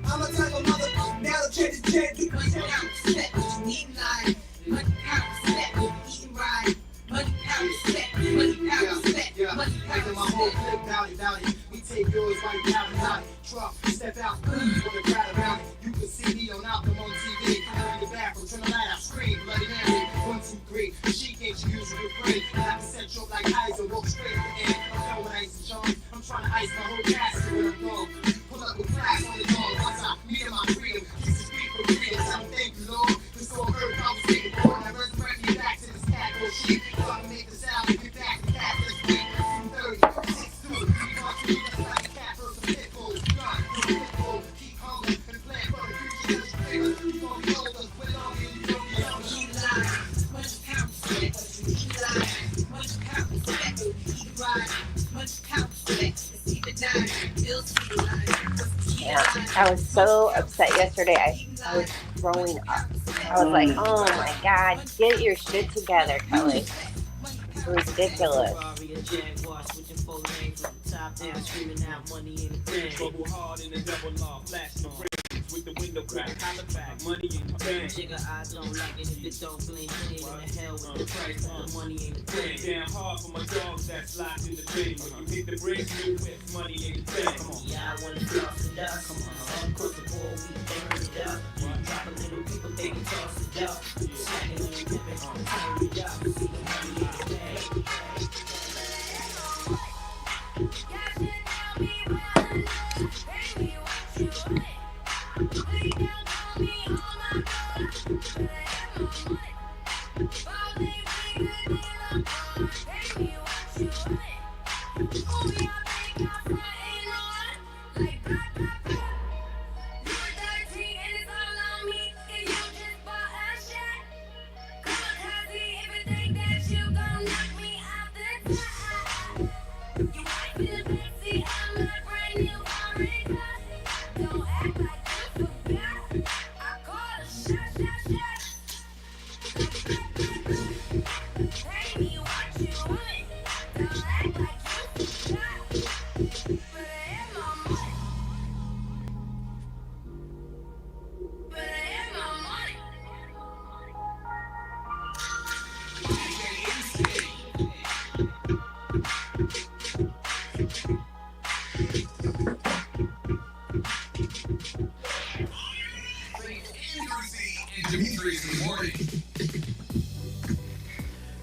I'm a type of mother, now the check is check. You can check out respect, what you need in life. Money, power, respect, eating right. Money, power, respect, money, power, respect, money, power, respect. My whole clip, bout it. We take yours while you out it. Truck, step out, please, wanna crowd around it. You can see me on Outcome on TV. I'm in the bathroom, turn the light out, scream, bloody Mary. 1, 2, 3, she ain't your usual refrain. I have to set you up like highs and walk straight to the end. I'm done with ice and charm. I'm trying to ice my whole cast when I'm gone. Pull up with class on the dog. Once I meet in my freedom, keep the street for freedom. Tell them thank you, Lord. This all earth I was taking for. Now resurrect me back to this cat or sheep. Trying to make the sound, get back to cat this week. 2:30, 6 2. You want to be that's like a cat versus a pit bull. None, no pit bull. Keep humble and plan for the future. Just figure you gon' be older. With long and you gon' be older. You lie, much pound respect. You lie, much pound respect. You ride, much pound respect. See the nine, bills for the line. Yeah, I was so upset yesterday. I was throwing up. I was like, oh my God, get your shit together, Kelly. It's ridiculous. Trouble hard in the double law, flash no rings with the window crack, holla back, money in the bank. Jigga, I don't like it if it don't blink. In the hell with the price, but the money ain't the thing. Damn hard for my dogs that's locked in the bin. When you hit the brakes, you whip, money ain't the thing. Come on. Yeah, I wanna toss it up. Come on. Across the board, we burn it up. Drop a little people, they can toss it up. Smack it on your whip, turn it up. See the money ain't the thing. Demetrius in the morning.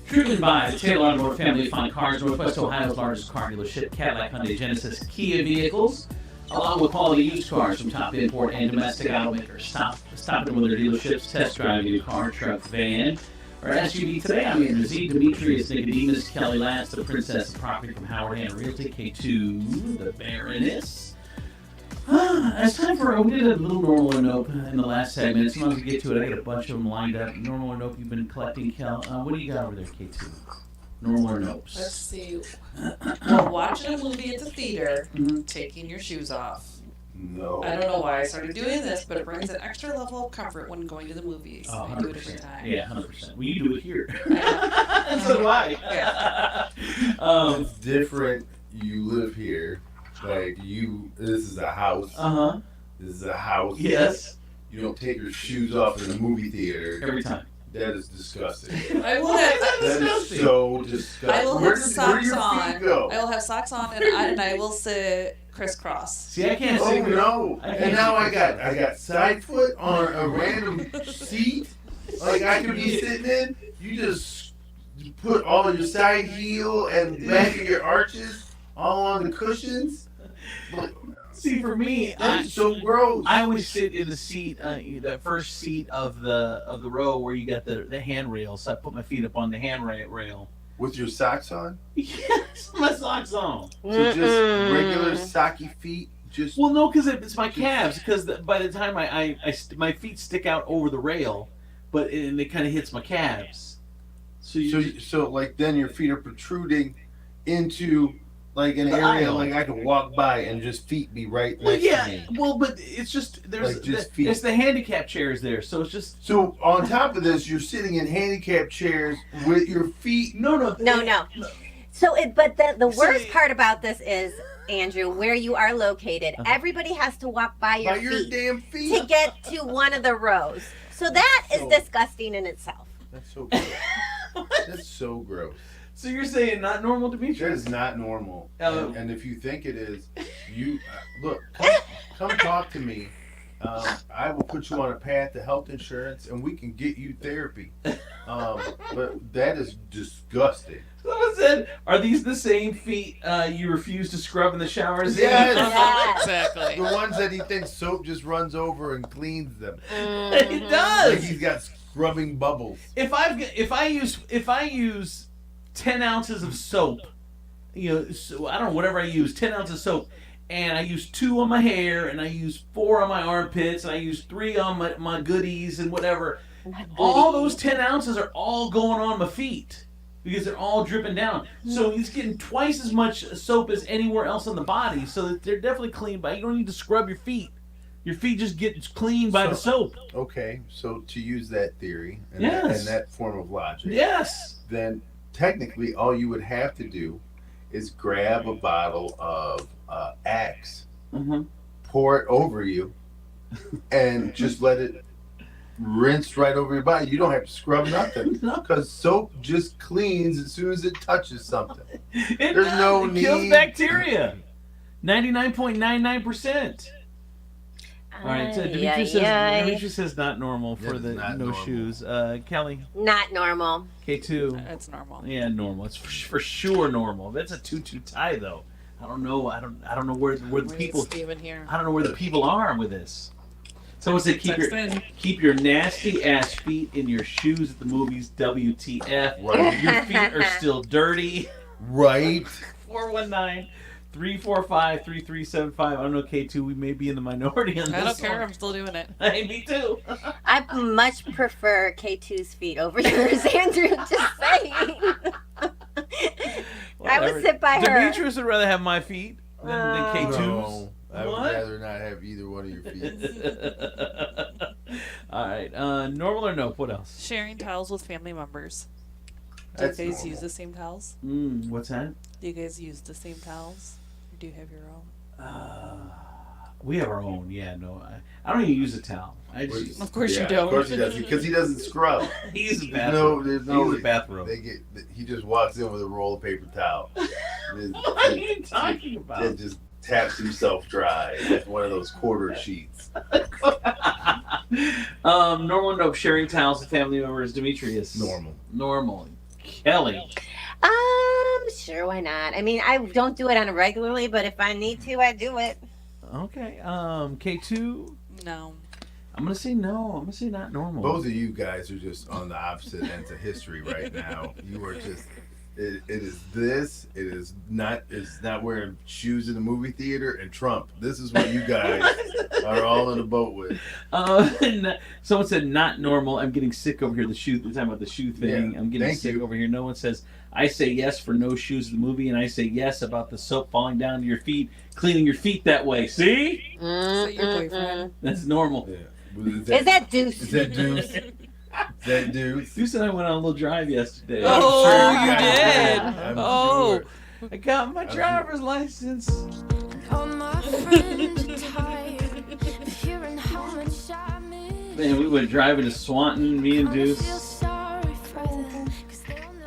Driven by the Taylor Automotive family of fine cars, Northwest Ohio's largest car dealership, Cadillac, Hyundai, Genesis, Kia vehicles, along with quality used cars from top import and domestic automakers. Stop at one of their dealerships, test drive your car, truck, van, or SUV today. I'm Andrew Z, Demetrius, Nicodemus, Kelly Last, the Princess of Property from Howard Hanna Realty, K2, the Baroness. It's time for, we did a little normal or nope in the last segment. As soon as we get to it, I got a bunch of them lined up. Normal or nope you've been collecting, Kel. What do you got over there, K2? Normal or nopes? Let's see. Well, watching a movie at the theater, taking your shoes off. No. I don't know why I started doing this, but it brings an extra level of comfort when going to the movies. Oh, I do it every time. Yeah, 100%. Well, you do it here. And so do I. Yeah. It's different. You live here. Like, this is a house. Uh-huh. This is a house. Yes. You don't take your shoes off in the movie theater. Every time. That is disgusting. I will have. That is so disgusting. I will Where have do socks your on. feet go? I will have socks on, and I will sit crisscross. See, I can't Oh see. no! And now I got side foot on a random seat. Like I could be sitting in. You just put all your side heel and back of your arches all on the cushions. See, for me, that's so gross. I always sit in the seat, the first seat of the row where you got the handrail. So I put my feet up on the handrail. With your socks on? Yes, my socks on. So just regular socky feet. Just well, no, because it's my calves. Because by the time my feet stick out over the rail, and it kind of hits my calves. So like then your feet are protruding into like an area aisle. like I could walk by and just feet be right next to me. Well, but it's just there's Like, just feet. it's the handicap chairs there, so it's just So on top of this, you're sitting in handicap chairs with your feet. No. So, but the worst part about this is, Andrew, where you are located, everybody has to walk by your damn feet to get to one of the rows. So that is disgusting in itself. That's so gross. That's so gross. So you're saying not normal, Demetrius? That is not normal. Oh. And if you think it is, you look. Come talk to me. I will put you on a path to health insurance, and we can get you therapy. But that is disgusting. Someone said, "Are these the same feet you refuse to scrub in the showers?" Yes. Exactly. The ones that he thinks soap just runs over and cleans them. It does. Like he's got scrubbing bubbles. If I use 10 ounces of soap, so I don't know, whatever I use, 10 ounces of soap, and I use 2 on my hair, and I use 4 on my armpits, and I use 3 on my goodies and whatever. All those 10 ounces are all going on my feet because they're all dripping down. So he's getting twice as much soap as anywhere else on the body, so that they're definitely clean. But you don't need to scrub your feet. Your feet just get cleaned by the soap. Okay, so to use that theory and, Yes. that form of logic, Yes. then technically all you would have to do is grab a bottle of Axe, pour it over you, and just let it rinse right over your body. You don't have to scrub nothing because soap just cleans as soon as it touches something. There's no It need. kills bacteria. 99.99%. All right, so Demetrius says not normal for the no shoes. Kelly? Not normal. K2? It's normal. Yeah, normal. It's for sure normal. That's a 2-2 tie, though. I don't know. I don't know where the people. Steven here. I don't know where the people are with this. Someone said keep your nasty ass feet in your shoes at the movies. WTF? Right. Your feet are still dirty. Right. 419-345-3375. I don't know, K2. We may be in the minority on this. I don't care. one. I'm still doing it. Hey, me too. I much prefer K2's feet over yours, Andrew. Just saying. I would sit by her. Demetrius would rather have my feet than K2's. No, I would What? rather not have either one of your feet. All right. Normal or no? What else? Sharing towels with family members. Do That's you guys normal. use the same towels? What's that? Do you guys use the same towels? Or do you have your own? We have our own. Yeah, no. I don't even use a towel. I just, Of course you Yeah, don't. Of course he doesn't, because he doesn't scrub. He uses a bathrobe. There's no. He uses a bathrobe. He just walks in with a roll of paper towel. What are you talking about? It just taps himself dry with one of those quarter sheets. Normal or no? Sharing towels with family members. Demetrius. Normal. Normal. Kelly. Sure, why not? I mean, I don't do it on a regularly, but if I need to, I do it. Okay. K2. No. I'm gonna say no. I'm gonna say not normal. Both of you guys are just on the opposite ends of history right now. You are just. It is this. It is not. It's not wearing shoes in the movie theater and Trump. This is what you guys are all in a boat with. Someone said not normal. I'm getting sick over here. The shoe. They're talking about the shoe thing. Yeah, I'm getting thank sick you. over here. No one says. I say yes for no shoes in the movie, and I say yes about the soap falling down to your feet, cleaning your feet that way. See? Is that your boyfriend? That's normal. Yeah. Is that Deuce? Is that Deuce? Is that Deuce? Deuce and I went on a little drive yesterday. Oh, sure you did. I'm Oh. sure. I got my driver's license. All my friends are tired of hearing how much I miss. Man, we went driving to Swanton, me and Deuce. Feel so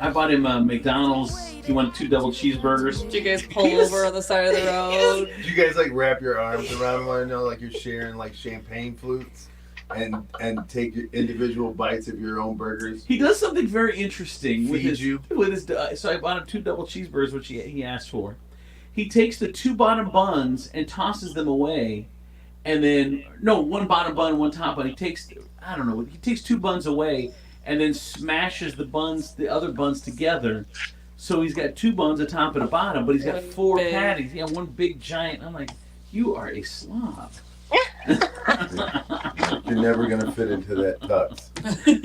I bought him McDonald's. He wanted 2 double cheeseburgers. Did you guys pull over on the side of the road? Do you guys like wrap your arms around one another like you're sharing like champagne flutes and take your individual bites of your own burgers? He does something very interesting with Feed his you? with his. So I bought him 2 double cheeseburgers, which he asked for. He takes the 2 bottom buns and tosses them away, and then 1 bottom bun, 1 top bun. He takes 2 buns away and then smashes the other buns together. So he's got 2 buns, a top and a bottom, but he's got 4 patties. Yeah, 1 big giant. I'm like, you are a slob. You're never gonna fit into that tux. You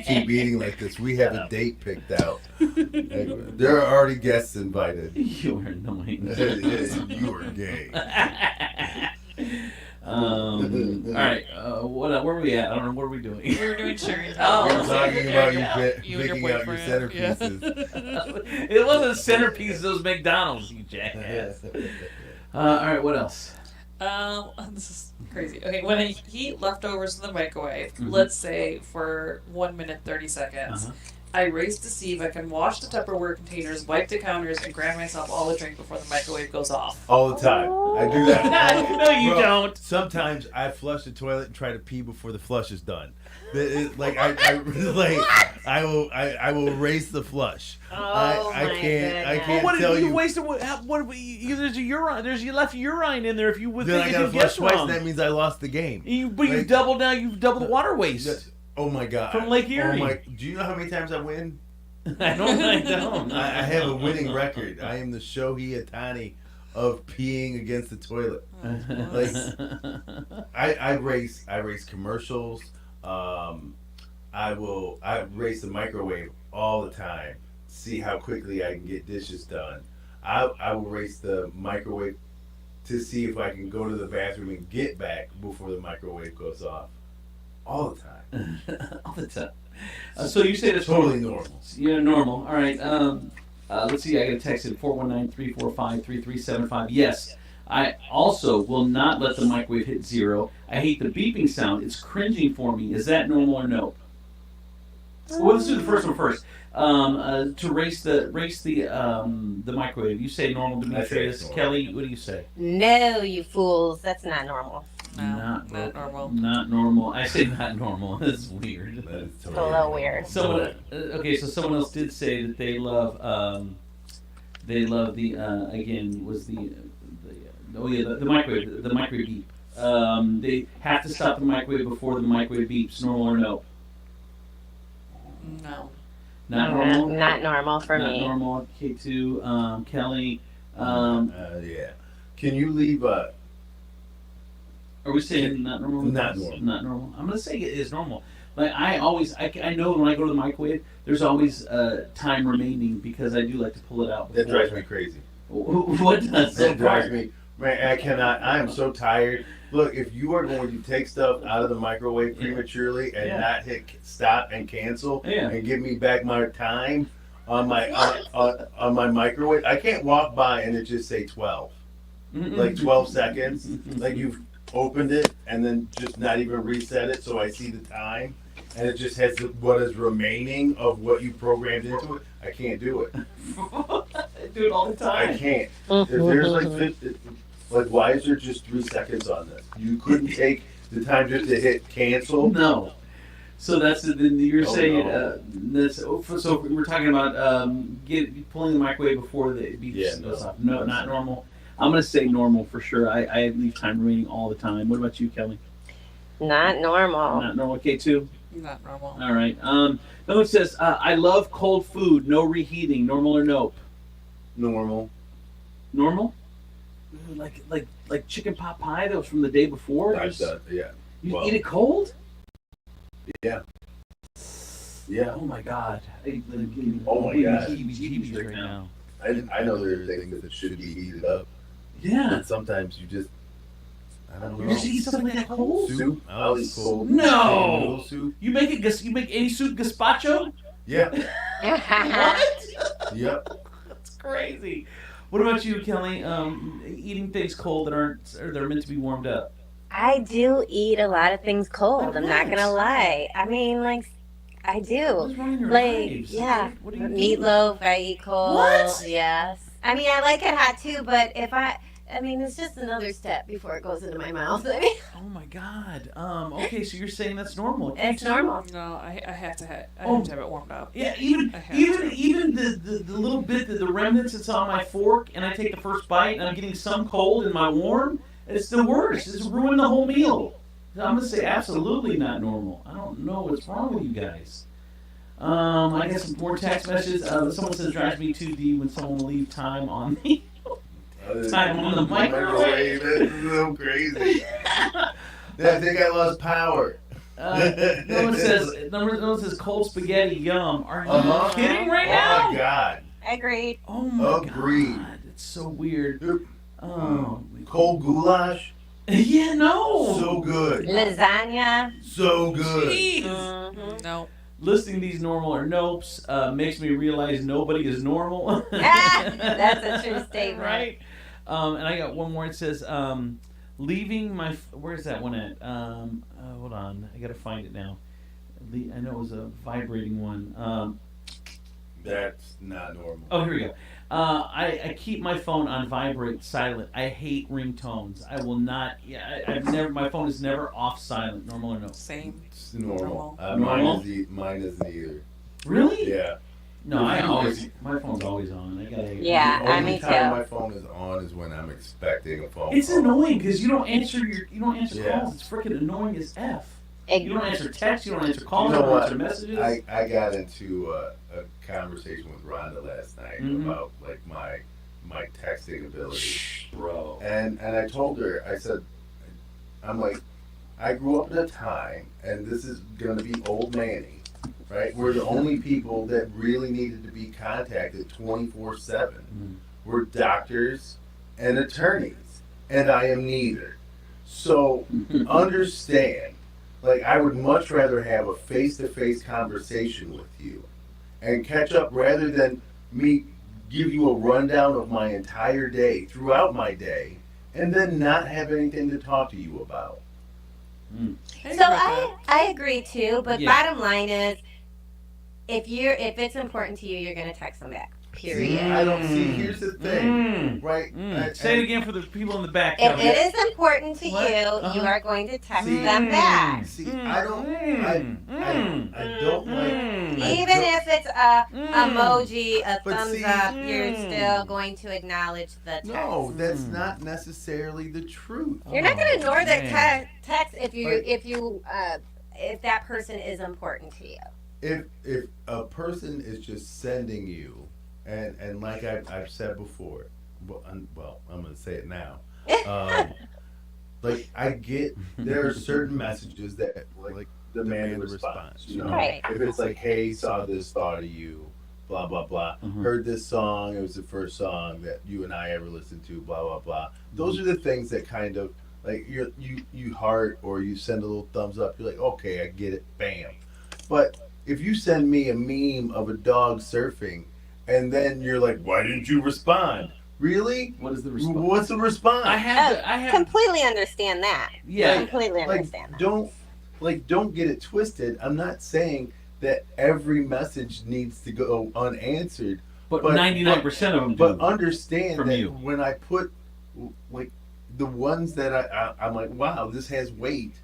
keep eating like this. We have a date picked out. There are already guests invited. You are annoying. You are gay. All right. Where are we at? I don't know. What are we doing? We were doing Sherry. We were talking about you and your picking out your boyfriend. centerpieces. It wasn't centerpieces. Those McDonald's, you jackass. All right. What else? This is crazy. Okay, when I heat leftovers in the microwave, Mhm. let's say for 1 minute 30 seconds, I race to see if I can wash the Tupperware containers, wipe the counters, and grab myself all the drink before the microwave goes off. All the time. I do that. No, you don't. Sometimes I flush the toilet and try to pee before the flush is done. I will race the flush. I can't What tell did you you. wasted? There's a urine. You left urine in there. If you would Then I think gotta if you flush guessed twice. wrong. That means I lost the game. You've Like- doubled now. You've doubled water waste. Oh my god! From Lake Erie. Do you know how many times I win? I don't. I have a winning record. I am the Shohei Ohtani of peeing against the toilet. I race commercials. I race the microwave all the time. See how quickly I can get dishes done. I will race the microwave to see if I can go to the bathroom and get back before the microwave goes off. All the time. All the time. So you say that's totally normal. Yeah, normal. All right. Let's see. I got a text at 419-345-3375. Yes. I also will not let the microwave hit 0. I hate the beeping sound. It's cringing for me. Is that normal or no? Well, let's do the first one first. To race the microwave. You say normal, Demetrius. Kelly, what do you say? No, you fools. That's not normal. Not normal. Not normal. I say not normal. That's weird. It's a little weird. Someone, okay, so someone else did say that they love the again was the microwave beep. They have to stop the microwave before the microwave beeps. Normal or no? No. Not normal. Not normal for Not me. normal. K2. Kelly. Yeah. Can you leave Are we saying not normal? Not normal. Not normal. I'm gonna say it is normal. Like I know when I go to the microwave, there's always time remaining because I do like to pull it out. That drives me crazy. What does That drives me. Man, I cannot. I am so tired. Look, if you are going to take stuff out of the microwave prematurely and not hit stop and cancel and give me back my time on my on my microwave, I can't walk by and it just say 12, like 12 seconds, like you've opened it and then just not even reset it so I see the time and it just has what is remaining of what you programmed into it. I can't do it. I do it all the time. I can't. If there's like 50, like why is there just 3 seconds on this? You couldn't take the time just to hit cancel. No. So that's you're saying no. that's so we're talking about pulling the microwave before the beep goes off. No, not normal. I'm gonna say normal for sure. I leave time remaining all the time. What about you, Kelly? Not normal. Not normal. K2. Not normal. All right. Someone says I love cold food. No reheating. Normal or nope? Normal. Normal. Like chicken pot pie that was from the day before. I've done. Yeah. You eat it cold? Yeah. Yeah. Oh my god. Oh my god. Heebie-jeebies right now. I know there are things that should be heated up. Yeah. But sometimes you just. I don't know. You just eat something like that cold? Soup. I'll eat cold. No. Noodle soup. You make any soup gazpacho? Yeah. What? Yep. That's crazy. What about you, Kelly? Eating things cold that aren't or they're meant to be warmed up. I do eat a lot of things cold. I'm not gonna lie. I mean, like I do. What's wrong in your Like, lives? yeah. What do you do? Meatloaf, I eat cold. What? Yes. I mean, I like it hot too, but I mean, it's just another step before it goes into my mouth. I mean, Oh my God. Okay, so you're saying that's normal? it's normal. No, I have to have it warmed up. Yeah, even the little bit, the remnants that's on my fork, and I take the first bite, and I'm getting some cold in my warm. It's the worst. It's ruined the whole meal. I'm gonna say absolutely not normal. I don't know what's wrong with you guys. I got some more text messages. Someone says drives me 2D when someone will leave time on the time on the microwave. That's so crazy. I think I lost power. No one says cold spaghetti. Yum. Are you kidding right now? Oh my God. Agreed. Oh my Agreed. God. It's so weird. Cold goulash. Yeah, no. So good. Lasagna. So good. Jeez. No. Listing these normal or nopes makes me realize nobody is normal. That's a true statement. Right? And I got one more. It says, leaving my... Where's that one at? Hold on. I got to find it now. I know it was a vibrating one. That's not normal. Oh, here we go. I keep my phone on vibrate silent. I hate ringtones. I will not... Yeah, I've never... My phone is never off silent, normal or no. Same. It's normal. Normal? Mine isn't either. Really? Yeah. No, my phone's always on. The only me time too. my phone is on is when I'm expecting a phone It's call. annoying because you don't answer Yeah. calls. It's freaking annoying as F. Exactly. You don't answer texts. You don't answer calls. You You know don't what? answer messages. I got into a conversation with Rhonda last night about like my texting ability, bro. And I told her, I said, I'm like, I grew up in a time, and this is gonna be old Manny, right? We're the only people that really needed to be contacted 24/7. We're doctors and attorneys, and I am neither. So understand, like I would much rather have a face-to-face conversation with you and catch up rather than me give you a rundown of my entire day throughout my day and then not have anything to talk to you about. So I agree too, but Yeah. bottom line is, if it's important to you, you're gonna text them back. Period. See, I don't see. Here's the thing, right? Say it again for the people in the back. If Kevin. it is important to What? you, you are going to text them back. See, I don't. I don't like. Even if it's a emoji, a But thumbs see- up, you're still going to acknowledge the text. No, that's not necessarily the truth. You're not going to ignore the man. text if Like- if that person is important to you. If a person is just sending you, and like I've said before, well, I'm gonna say it now. Like I get there are certain messages that like demand a response. You know, Right. if it's like, hey, saw this, thought of you, blah blah blah. Heard this song. It was the first song that you and I ever listened to. Blah blah blah. Those are the things that kind of like you heart or you send a little thumbs up. You're like, okay, I get it. Bam. But if you send me a meme of a dog surfing, and then you're like, why didn't you respond? Really? What is the response? What's the response? I have completely understand that. Yeah. Completely Like, understand that. don't get it twisted. I'm not saying that every message needs to go unanswered. But 99% of them do. But understand From that you. when I put like the ones that I'm like, wow, this has weight,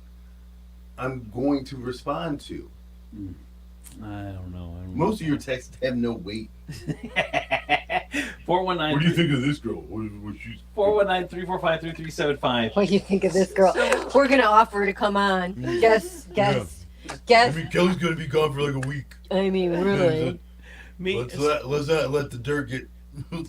I'm going to respond to. I don't know. Most of your texts have no weight. 419. What do you think of this girl? What she's 419-345-3375. What do you think of this girl? We're going to offer to come on. Guess. I mean, Kelly's gonna be gone for like a week. I mean, really. Let's not let the dirt get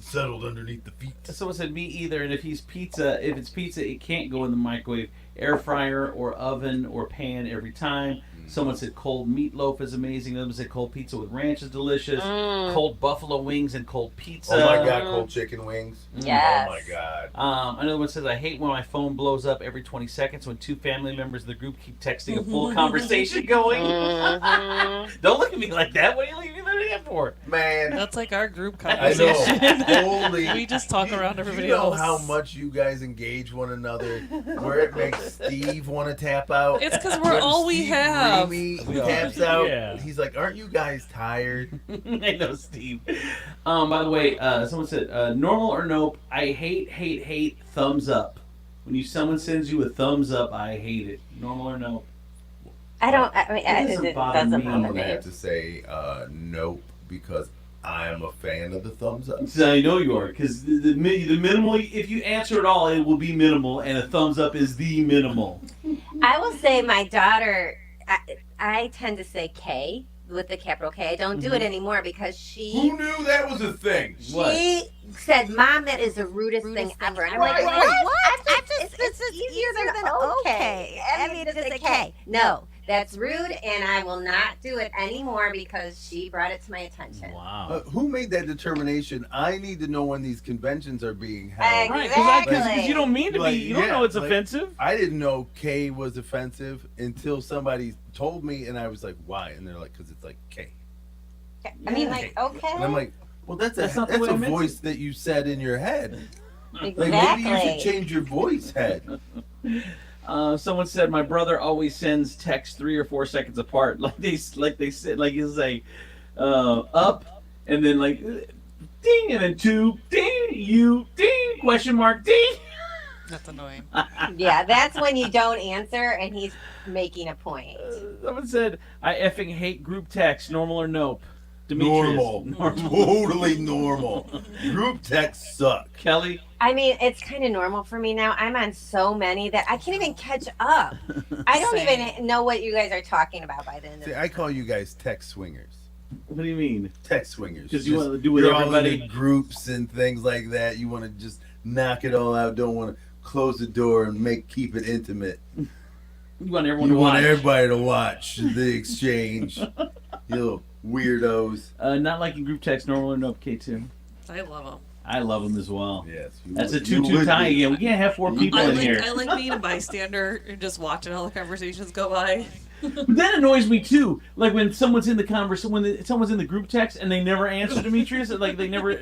settled underneath the feet. Someone said me either, and if it's pizza, it can't go in the microwave, air fryer or oven or pan every time. Someone said cold meatloaf is amazing. Someone said cold pizza with ranch is delicious. Cold buffalo wings and cold pizza. Oh my god, cold chicken wings. Yes. Oh my god. Another one says I hate when my phone blows up every 20 seconds when two family members of the group keep texting a full conversation going. Don't look at me like that. What are you looking at for? Man, That's like our group I know. conversation. Holy. We just talk around everybody You know else. how much you guys engage one another, where it makes Steve want to tap out. It's 'cause we're When all we Steve have. Reamy We are. taps out. Yeah. He's like, "Aren't you guys tired?" I know, Steve. By the way, someone said, normal or nope, I hate thumbs up. When someone sends you a thumbs up, I hate it. Normal or nope? I don't. I mean, It doesn't bother me. I'm gonna have to say nope because I am a fan of the thumbs up. So I know you are, because the minimal, if you answer it all, it will be minimal, and a thumbs up is the minimal. I will say my daughter, I tend to say K with the capital K. I don't do it anymore because she. Who knew that was a thing? She said, "Mom, that is the rudest thing ever." And I'm like, What? "What? It's easier than okay. I mean, it's a K." No, that's rude, and I will not do it anymore because she brought it to my attention. Wow. Who made that determination? I need to know when these conventions are being held. Right, because you don't mean to be, you don't know it's offensive. I didn't know K was offensive until somebody told me, and I was like, why? And they're like, because it's like K. I mean, like, okay. And I'm like, well, that's not the way I a meant voice that you said in your head. Exactly. Like, maybe you should change your voice head. Someone said my brother always sends texts 3 or 4 seconds apart, like they said, like he'll say, up, and then like, ding, and then 2, ding, you, ding, question mark, ding. That's annoying. Yeah, that's when you don't answer and he's making a point. Someone said I effing hate group text, normal or nope. Demetrius. Normal. Totally normal. Group texts suck. Kelly? I mean, it's kind of normal for me now. I'm on so many that I can't even catch up. I don't even know what you guys are talking about by the end of See, I call you guys text swingers. What do you mean? Text swingers. Because you want to do with you're everybody. all into groups and things like that. You want to just knock it all out. Don't want to close the door and keep it intimate. You want everyone You to want watch. everybody to watch the exchange. You little weirdos. Not liking group text, normal or nope, K2. I love them. I love them as well. Yes. That's a 2-2 tie again. We can't have 4 people in here. I like being a bystander and just watching all the conversations go by. But that annoys me too. Like when someone's in the someone's in the group text and they never answer Demetrius, like they never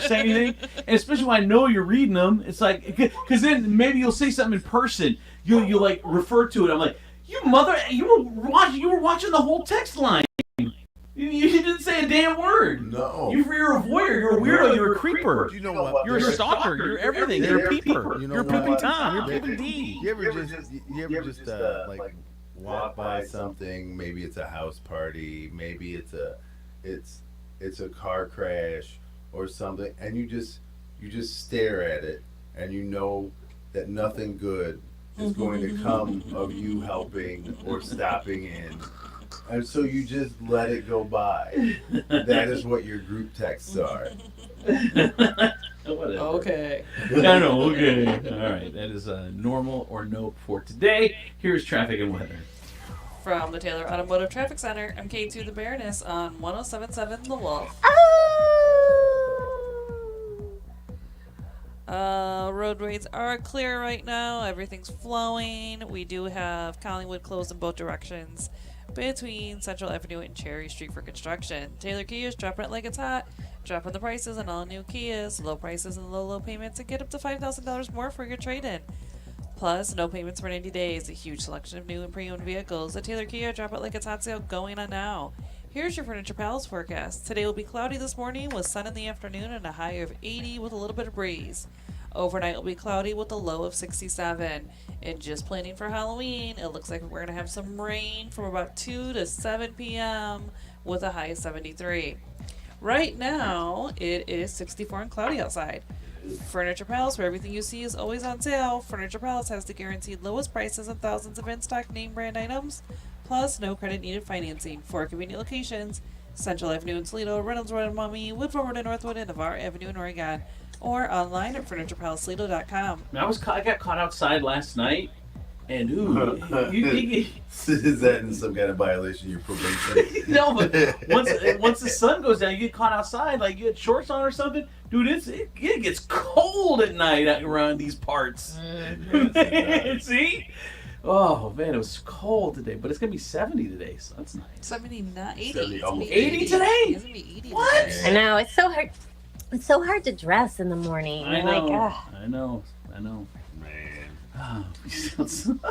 say anything. And especially when I know you're reading them, it's like because then maybe you'll say something in person. You'll like refer to it. I'm like, you were watching the whole text line. You didn't say a damn word. No. You're a voyeur. You're a weirdo. You're a creeper. You know what? You're a stalker. You're everything. You're a peeper. You know You're peeping what? Tom. You're peeping D. You ever just like walk by something? Maybe it's a house party. Maybe it's a car crash or something, and you just stare at it, and you know that nothing good is going to come of you helping or stopping in. And so you just let it go by. That is what your group texts are. Whatever. Okay. No, okay. All right. That is normal or nope for today. Here's traffic and weather. From the Taylor Automotive Traffic Center, I'm K2 the Baroness on 107.7 The Wolf. Roadways are clear right now. Everything's flowing. We do have Collingwood closed in both directions between Central Avenue and Cherry Street for construction. Taylor Kia's dropping it like it's hot. Dropping the prices on all new Kias. Low prices and low payments, and get up to $5,000 more for your trade-in. Plus, no payments for 90 days. A huge selection of new and pre-owned vehicles. The Taylor Kia Drop It Like It's Hot sale going on now. Here's your Furniture Palace forecast. Today will be cloudy this morning with sun in the afternoon and a high of 80 with a little bit of breeze. Overnight will be cloudy with a low of 67. And just planning for Halloween, it looks like we're going to have some rain from about 2 to 7 p.m. with a high of 73. Right now, it is 64 and cloudy outside. Furniture Palace, where everything you see is always on sale. Furniture Palace has the guaranteed lowest prices and thousands of in-stock name brand items, plus no credit needed financing. 4 convenient locations: Central Avenue in Toledo, Reynolds Road in Maumee, Woodford Road in Northwood, and Navarre Avenue in Oregon. Or online at FurniturePalaceToledo.com. I got caught outside last night, and Is that in some kind of violation of your probation? No, but once the sun goes down, you get caught outside, like you had shorts on or something. Dude, it gets cold at night out around these parts. See? Oh man, it was cold today, but it's gonna be 70 today, so that's nice. 79, 80. 70, almost 80 today? It's gonna be 80 What? today. I know, it's so hard. It's so hard to dress in the morning. I You're know. like, ugh. I know. Man. Oh,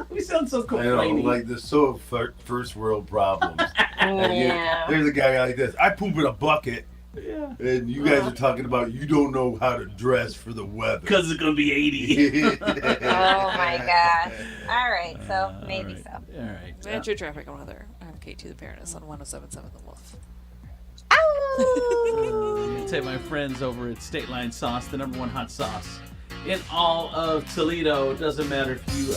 we sound so I complaining. know, like there's so first world problems. Yeah. There's a guy like this. I poop in a bucket. Yeah. And you guys are talking about you don't know how to dress for the weather. Because it's going to be 80. Oh my God. All right, so maybe so. All right. That's your traffic and weather. I'm K2 the Baroness on 107.7 The Wolf. I'm gonna take my friends over at State Line Sauce, the #1 hot sauce in all of Toledo. It doesn't matter if you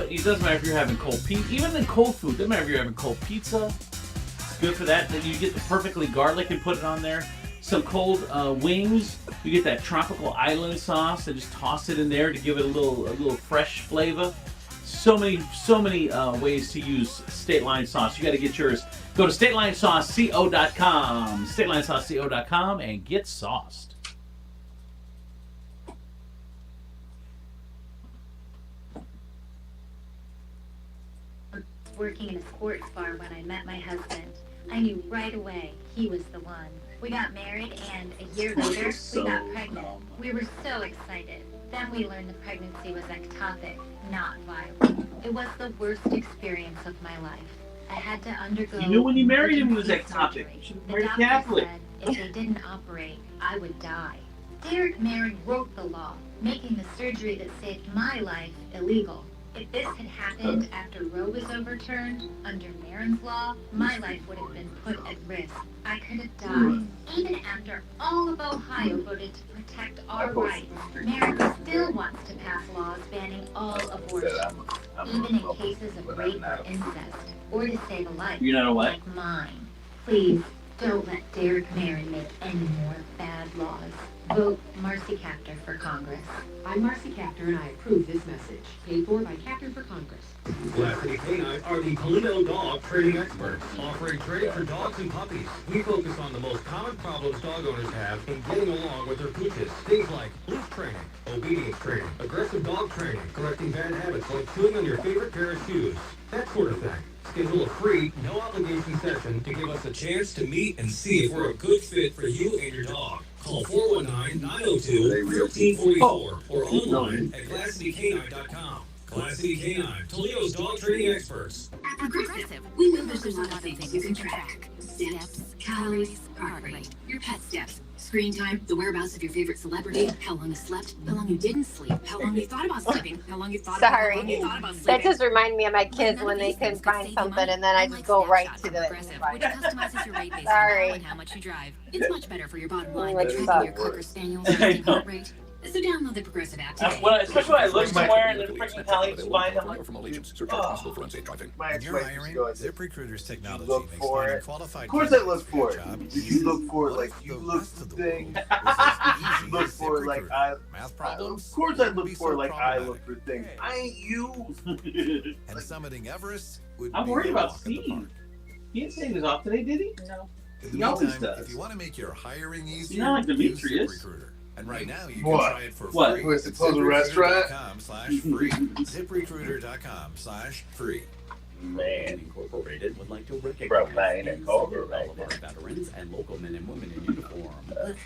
it doesn't matter if you're having cold pizza, even in cold food. Doesn't matter if you're having cold pizza. It's good for that. Then you get the perfectly garlic and put it on there. Some cold wings. You get that tropical island sauce and just toss it in there to give it a little fresh flavor. So many ways to use State Line Sauce. You got to get yours. Go to StatelineSauceCO.com, StatelineSauceCO.com, and get sauced. Working in a sports bar when I met my husband. I knew right away he was the one. We got married, and a year later, we got pregnant. We were so excited. Then we learned the pregnancy was ectopic, not viable. It was the worst experience of my life. I had to undergo. You knew when you married him he was emergency ectopic. surgery. You should have The married doctor Catholic. said if they didn't operate, I would die. Derek Marin wrote the law, making the surgery that saved my life illegal. If this had happened after Roe was overturned, under Marin's law, my life would have been put at risk. I could have died. Even after all of Ohio voted to protect our rights, Marin still wants to pass laws banning all abortions, even in cases of rape or incest, or to save a life You know what? like mine. Please, don't let Derek Marin make any more bad laws. Vote Marcy Captor for Congress. I'm Marcy Captor, and I approve this message. Paid for by Captor for Congress. Glass City Canine are the Toledo dog training experts, offering training for dogs and puppies. We focus on the most common problems dog owners have in getting along with their pooches. Things like leash training, obedience training, aggressive dog training, correcting bad habits like chewing on your favorite pair of shoes, that sort of thing. Schedule a free, no-obligation session to give us a chance to meet and see if we're a good fit for you and your dog. Call 419-902-1344 or online at GlassCityCanine.com. Glass City Canine, Toledo's dog training experts. At Progressive, we know there's a lot of things you can track. Steps, calories, heart rate, your pet steps, screen time, the whereabouts of your favorite celebrity, how long you slept, how long you didn't sleep, how long you thought about sleeping, how long you thought about how long you thought about sleeping. That just reminded me of my kids when they couldn't find something and then I just go right to the Which customizes your rate based on Sorry. how and how much you drive. It's much better for your bottom line Which than sucks. tracking your Cocker Spaniel's resting heart rate. So download the Progressive app today. Especially when I look somewhere and then freaking colleagues find them. From allegiance, surcharge possible for unsafe driving. When you're hiring, ZipRecruiter's technology Look makes for finding it. qualified Of course I look candidates for your it. job Did you look for like you look thing? You look for like I. Math problems? Of course I look for like I look for things. I ain't you. And summiting Everest would I'm be worried a about walk in the Steve. park. He didn't say he was off today, did he? No. In the He always meantime, does. if you want to make your hiring easier, Not like use Demetrius. ZipRecruiter. And right now, you What? can try it for What? free. Where's the close restaurant? ZipRecruiter.com/free. ZipRecruiter.com/free. Man Incorporated would like to recognize Man Incorporated. all of our veterans and local men and women in uniform.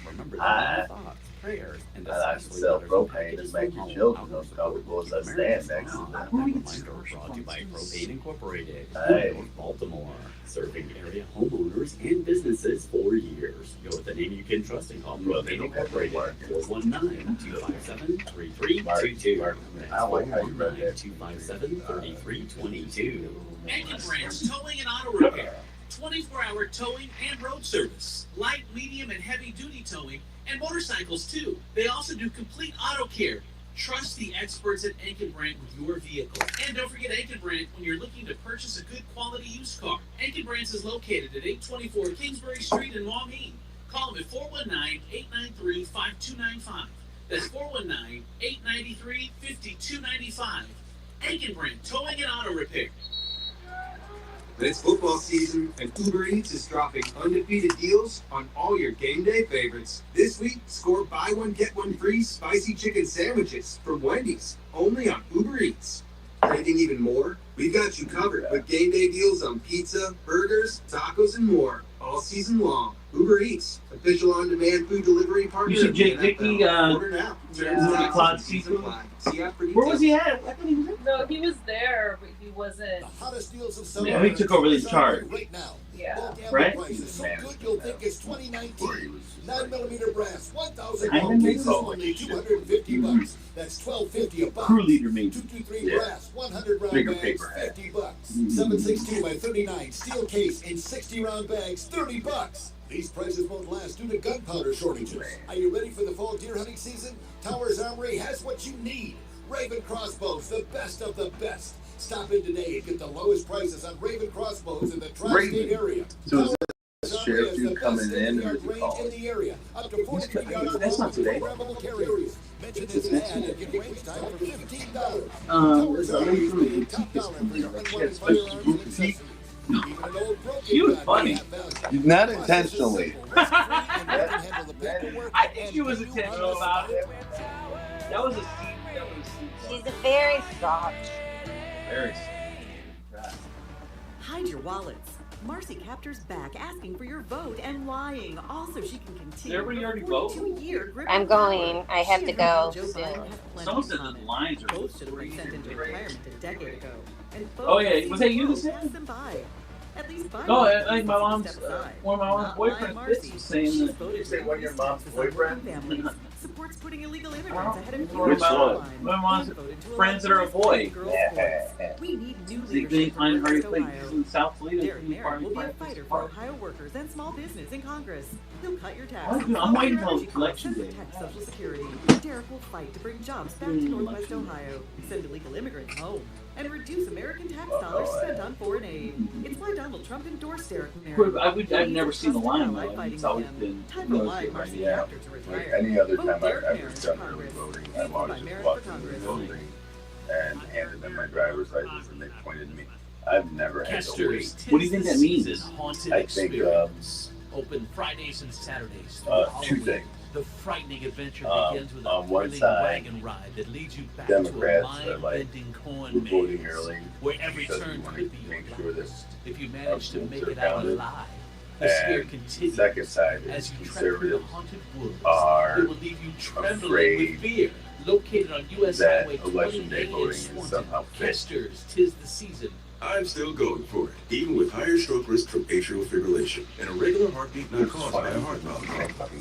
Remember that I- thoughts, prayers, and I like to especially sell letters and propane packages to make from your home children out look of comfortable as I support stand of next to America. them. That reminder brought to you by Propane Incorporated, Hey. of Baltimore, serving area homeowners and businesses for years. Go with the name you can trust and call Propane Incorporated, 419-257-3322. I like how you read that. 257-3322. Aiken Branch Towing and Auto Repair. 24-hour towing and road service. Light, medium, and heavy-duty towing. And motorcycles, too. They also do complete auto care. Trust the experts at Aiken Brandt with your vehicle. And don't forget Aiken Brandt when you're looking to purchase a good quality used car. Aiken Brandt is located at 824 Kingsbury Street in Maumee. Call them at 419-893-5295. That's 419-893-5295. Aiken Brandt Towing and Auto Repair. It's football season, and Uber Eats is dropping undefeated deals on all your game day favorites. This week, score buy one, get one free spicy chicken sandwiches from Wendy's, only on Uber Eats. Craving even more? We've got you covered with game day deals on pizza, burgers, tacos, and more, all season long. Uber Eats, official on-demand food delivery partner. You see of Jake the Dickey, NFL. Order now. Yeah. Claude Seafood. See app for Where was he details. at? I thought he was at. No, he was there, but he wasn't. Hottest deals of summer. Yeah, he took over the charge. Right now. Yeah. Right? Prices so good you'll think it's 2019. 9mm brass, 1,000 I pound didn't cases, know. only $250. That's $12.50 a box. Crew leader maybe. 223 brass, 100 round Bigger bags, paper hat. $50. 716 by 39 steel case in 60 round bags, $30. These prices won't last due to gunpowder shortages. Are you ready for the fall deer hunting season? Towers Armory has what you need. Raven crossbows, the best of the best. Stop in today and get the lowest prices on Raven crossbows in the tri-state area. So is that sheriff dude coming in, or is he calling? In the area, up to 42 yards That's not today. programmable carriers. Mention this ad and get range time for $15. There's a lady from the top dollar for your unwanted firearms and accessories. Even an old broken She was gun funny. may have value. Not intentionally. I think she was intentional about it. That was a scene. She's a very soft. Very. Hide your wallets. Marcy Captor's back asking for your vote and lying. Also, she can continue. Everybody already vote? 42-year grip I'm of going. power. I have She to and her go Joe soon. Biden have plenty Someone in said that common. the lines are Both should have been sent into retirement a decade ago. And both Oh, yeah. Was that you seem that to said pass them by. At least Biden Oh, has I think my taken a mom's, step aside. one of my mom's Not boyfriend, my Fitz, Marcy. was saying She's that. voted say for one of your mom's taxes on working boyfriend? families, supports putting illegal immigrants Oh, ahead of Which Cuba. one? My mom's And voted to friends that are a allow boy. girls' sports. We need new They leadership find in Harry Northwest Clayton Ohio. in South Toledo. Derek Merritt will be a fighter for Ohio workers and small business in Congress. He'll cut your taxes. I'm waiting lower until energy election costs, and day. protect Social Security. Derek will fight to bring jobs back to Northwest Ohio, send illegal immigrants home, and reduce American tax dollars spent on foreign aid. It's why Donald Trump endorsed Derek Merritt. I've never seen the line though. It's always been. Time to lie, Marcy Yeah. Captor to Like retire. any other Vote time I've Derek ever Merritt for done early Congress. voting, Paid I've for by always just Merritt walked for into the Congress. building and handed them my driver's license, and they pointed me. I've never had to wait. Kester's What do you think that means? Tis the Haunted I think, Experience. Open Fridays and Saturdays. through two Halloween. things. The frightening adventure begins with a on one thrilling side, wagon ride that leads you back Democrats to are a like, mind-bending corn we're maze, voting early where every because we turn want could to be make your sure that last. If you our manage to votes make are it out counted. alive, the scare And continues. the second side As is you trek through the conservatives haunted woods, are it will leave you trembling afraid with fear. Located on U.S. that Highway election 28 day in voting is Swanton, somehow fake. Kester's Tis the Season. I'm still going for it, even with higher stroke risk from atrial fibrillation and a regular heartbeat not caused by a heart valve.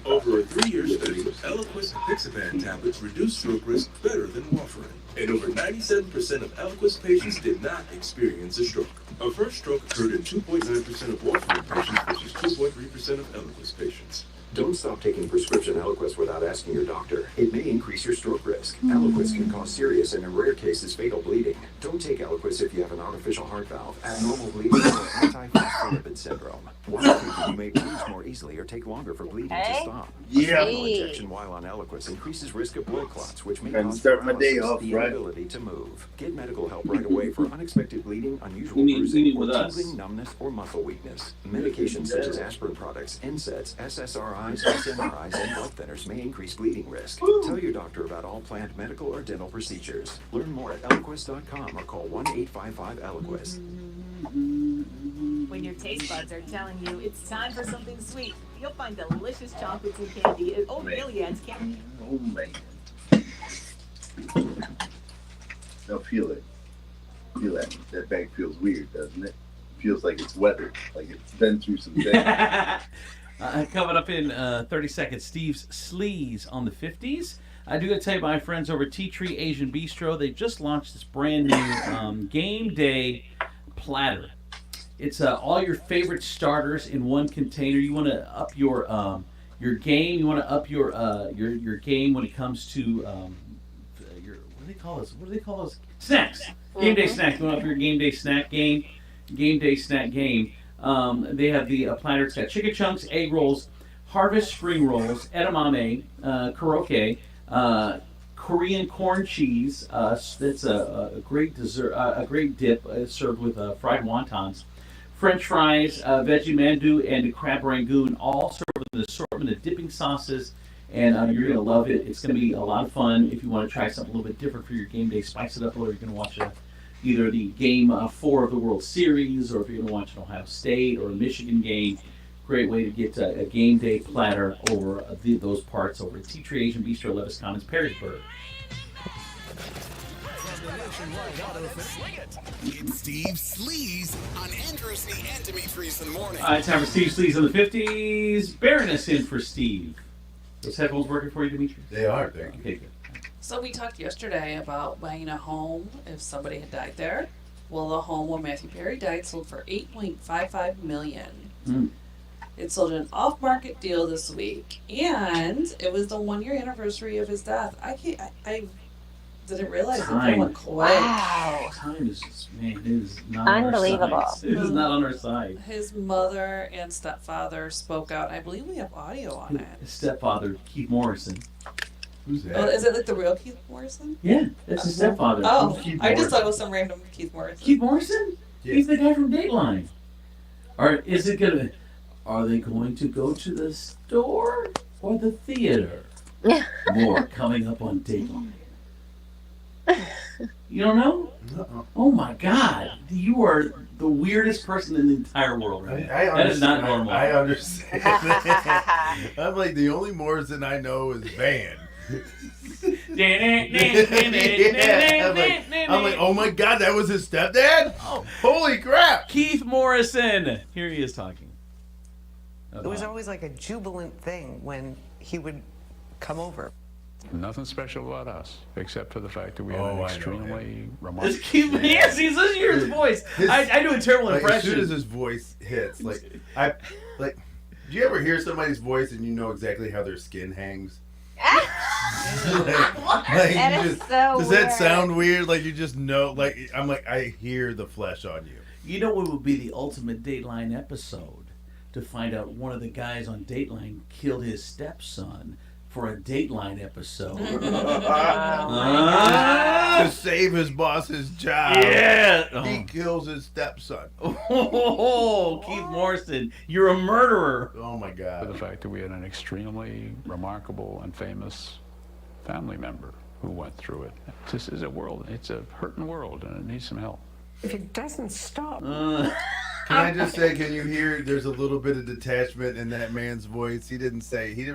Over a 3-year study, Eliquis apixaban tablets reduce stroke risk better than warfarin. And over 97% of Eliquis patients did not experience a stroke. A first stroke occurred in 2.9% of warfarin patients versus 2.3% of Eliquis patients. Don't stop taking prescription Eliquis without asking your doctor. It may increase your stroke risk. Eliquis can cause serious and in rare cases fatal bleeding. Don't take Eliquis if you have an artificial heart valve, abnormal bleeding, or antiphospholipid syndrome. One treatment you may bruise more easily or take longer for bleeding to stop. Yeah. A single injection while on Eliquis increases risk of blood clots, which may And cause start my day paralysis, off the right. inability to move. Get medical help right away for unexpected bleeding, unusual You mean bruising, or with us? tingling, numbness, or muscle weakness. Medications such as aspirin products, NSAIDs, SSRIs, SNRIs, and blood thinners may increase bleeding risk. Tell your doctor about all planned medical or dental procedures. Learn more at Eliquis.com or call 1-855-ELIQUIS. When your taste buds are telling you it's time for something sweet, you'll find delicious chocolates and candy at Old Gilead's Candy. Oh man. Now feel it. Feel that. That bag feels weird, doesn't it? Feels like it's weathered, like it's been through some things. Coming up in 30 seconds, Steve's Sleaze on the 50s. I do got to tell you, my friends over at Tea Tree Asian Bistro, they just launched this brand new game day platter. It's all your favorite starters in one container. You want to up your game. You want to up your game when it comes to your what do they call this? What do they call those? Snacks. Game day snacks. You want to up your game day snack game. Game day snack game. They have the platter. It's got chicken chunks, egg rolls, harvest spring rolls, edamame, koroke, Korean corn cheese. That's a great dessert, a great dip served with fried wontons. French fries, veggie mandu, and crab rangoon, all served with an assortment of dipping sauces, and you're going to love it. It's going to be a lot of fun if you want to try something a little bit different for your game day. Spice it up a little. You're going to watch either the game 4 of the World Series, or if you're going to watch an Ohio State or a Michigan game. Great way to get a game day platter over those parts over at Tea Tree Asian Bistro, Levis Commons, Perrysburg. It's Steve Sleaze on Andrews and Demetrius in the morning. All right, time for Steve Sleaze in the 50s. Baroness in for Steve. Those headphones working for you, Demetrius? They are, thank you. Okay, good. So we talked yesterday about buying a home if somebody had died there. Well, the home where Matthew Perry died sold for $8.55 million. Mm. It sold an off-market deal this week, and it was the 1-year anniversary of his death. I didn't realize that went quick. Wow. Time is just, man, it is not Unbelievable. On our side. It is not on our side. His mother and stepfather spoke out. I believe we have audio on it. His stepfather, Keith Morrison. Who's that? Oh, is it like the real Keith Morrison? Yeah, that's his stepfather. Oh, Who's Keith I just Morrison? thought it was some random Keith Morrison. Keith Morrison? Yeah. He's the guy from Dateline. Are they going to go to the store or the theater? More coming up on Dateline. You don't know? Uh-uh. Oh my God. You are the weirdest person in the entire world, right? That is not normal. I understand that. I'm like, the only Morrison I know is Van. I'm like, oh my God, that was his stepdad? Oh. Holy crap. Keith Morrison. Here he is talking. It was always like a jubilant thing when he would come over. Nothing special about us, except for the fact that we Oh, had I an know extremely It's remarkable... Keith. Yes, he's listening to his voice. I do a terrible Like, impression. as soon as his voice hits, do you ever hear somebody's voice and you know exactly how their skin hangs? That is so does weird. that sound weird? Like you just know, I'm like, I hear the flesh on you. You know what would be the ultimate Dateline episode? To find out one of the guys on Dateline killed his stepson for a Dateline episode. To save his boss's job. Yeah. He kills his stepson. Oh, Keith Morrison, you're a murderer. Oh my God. For the fact that we had an extremely remarkable and famous family member who went through it. This is a world, it's a hurting world, and it needs some help. If it doesn't stop. Can I just say, can you hear there's a little bit of detachment in that man's voice? He didn't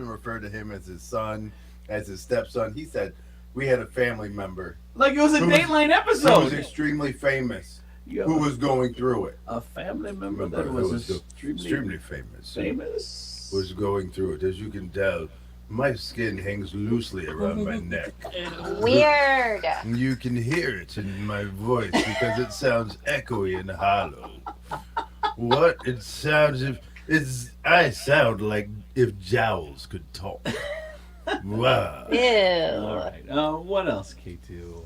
refer to him as his son, as his stepson. He said, we had a family member. Like it was a Dateline episode. Who was extremely famous. Who was going through it. A family member that was extremely famous. Famous? Was going through it. As you can tell, my skin hangs loosely around my neck. Weird. You can hear it in my voice because it sounds echoey and hollow. What? It sounds I sound like if jowls could talk. Wow. Ew. All right. What else, K2?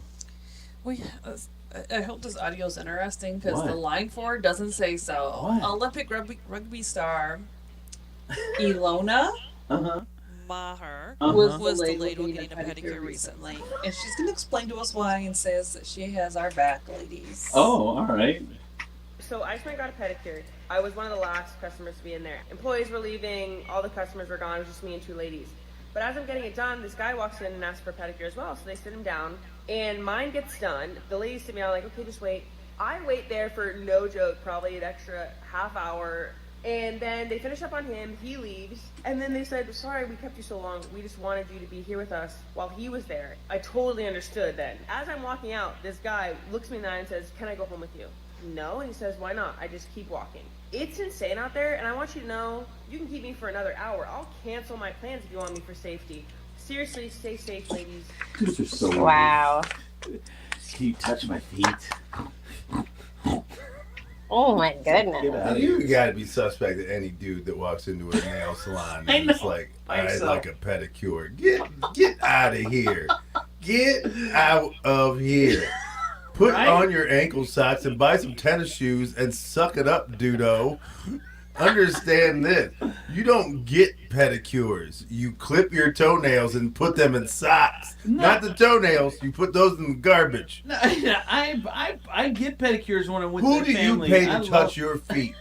I hope this audio is interesting because What? the line for it doesn't say so. What? Olympic rugby star Ilona Maher was delayed with getting a pedicure recently, and she's going to explain to us why and says that she has our back, ladies. Oh, all right. So I just went and got a pedicure. I was one of the last customers to be in there. Employees were leaving, all the customers were gone, it was just me and two ladies. But as I'm getting it done, this guy walks in and asks for a pedicure as well. So they sit him down, and mine gets done. The ladies sit me down like, okay, just wait. I wait there for, no joke, probably an extra half hour. And then they finish up on him, he leaves, and then they said, sorry, we kept you so long, we just wanted you to be here with us while he was there. I totally understood then. As I'm walking out, this guy looks me in the eye and says, can I go home with you? No, and he says, why not? I just keep walking. It's insane out there, and I want you to know, you can keep me for another hour. I'll cancel my plans if you want me for safety. Seriously, stay safe, ladies. These are so Wow. weird. Can you touch my feet? Oh my goodness. You gotta be suspect to any dude that walks into a nail salon I and it's know. like, By I'd yourself. like a pedicure. Get out of here. Get out of here. Put Right? on your ankle socks and buy some tennis shoes and suck it up, dudo. Understand this. You don't get pedicures. You clip your toenails and put them in socks. Not the toenails. You put those in the garbage. No, I get pedicures when I'm with Who the do family. you pay to I touch love- your feet?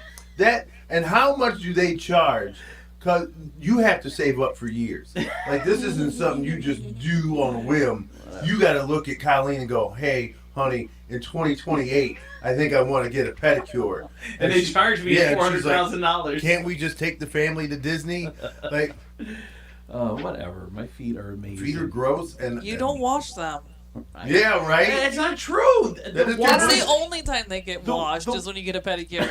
And how much do they charge? Because you have to save up for years. Like, this isn't something you just do on a whim. You got to look at Colleen and go, hey, honey, in 2028, I think I want to get a pedicure. And they charge me and she's like, $400,000. Can't we just take the family to Disney? Like, whatever. My feet are amazing. feet are gross, and You don't wash them. Yeah, right. It's not true. That is That's true. the only time they get washed is when you get a pedicure.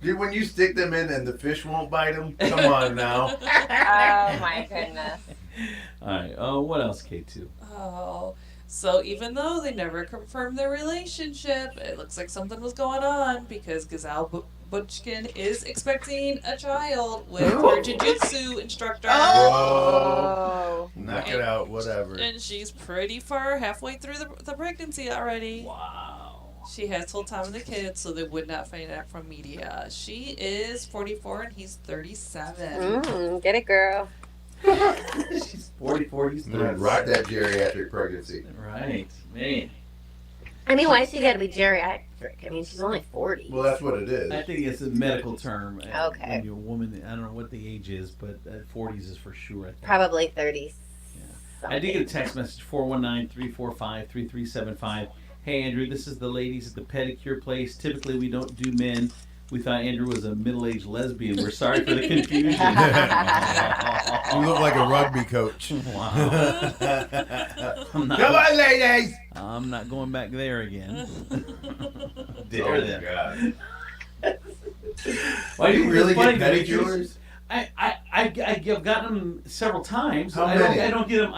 Dude, when you stick them in and the fish won't bite them, come on now. Oh my goodness. All right. What else, K2? Oh, so even though they never confirmed their relationship, it looks like something was going on because Gazelle Butchkin is expecting a child with her jiu-jitsu instructor. Oh, knock it out, whatever. And she's pretty far halfway through the pregnancy already. Wow. She has full time with the kids, so they would not find out from media. She is 44 and he's 37. Get it, girl. She's 44. He's Rock that geriatric pregnancy. Right, man. I mean, why she got to be geriatric? I mean, she's only 40. Well, that's what it is. I think it's a medical term. Okay. When you're a woman, I don't know what the age is, but 40s is for sure. I think. Probably 30. I did get a text message, 419-345-3375. Hey, Andrew, this is the ladies at the pedicure place. Typically, we don't do men. We thought Andrew was a middle-aged lesbian. We're sorry for the confusion. You look like a rugby coach. Wow. Come on, ladies! I'm not going back there again. Oh, God. Why do you really get pedicures? pedicures? I've gotten them several times. How many? I don't get them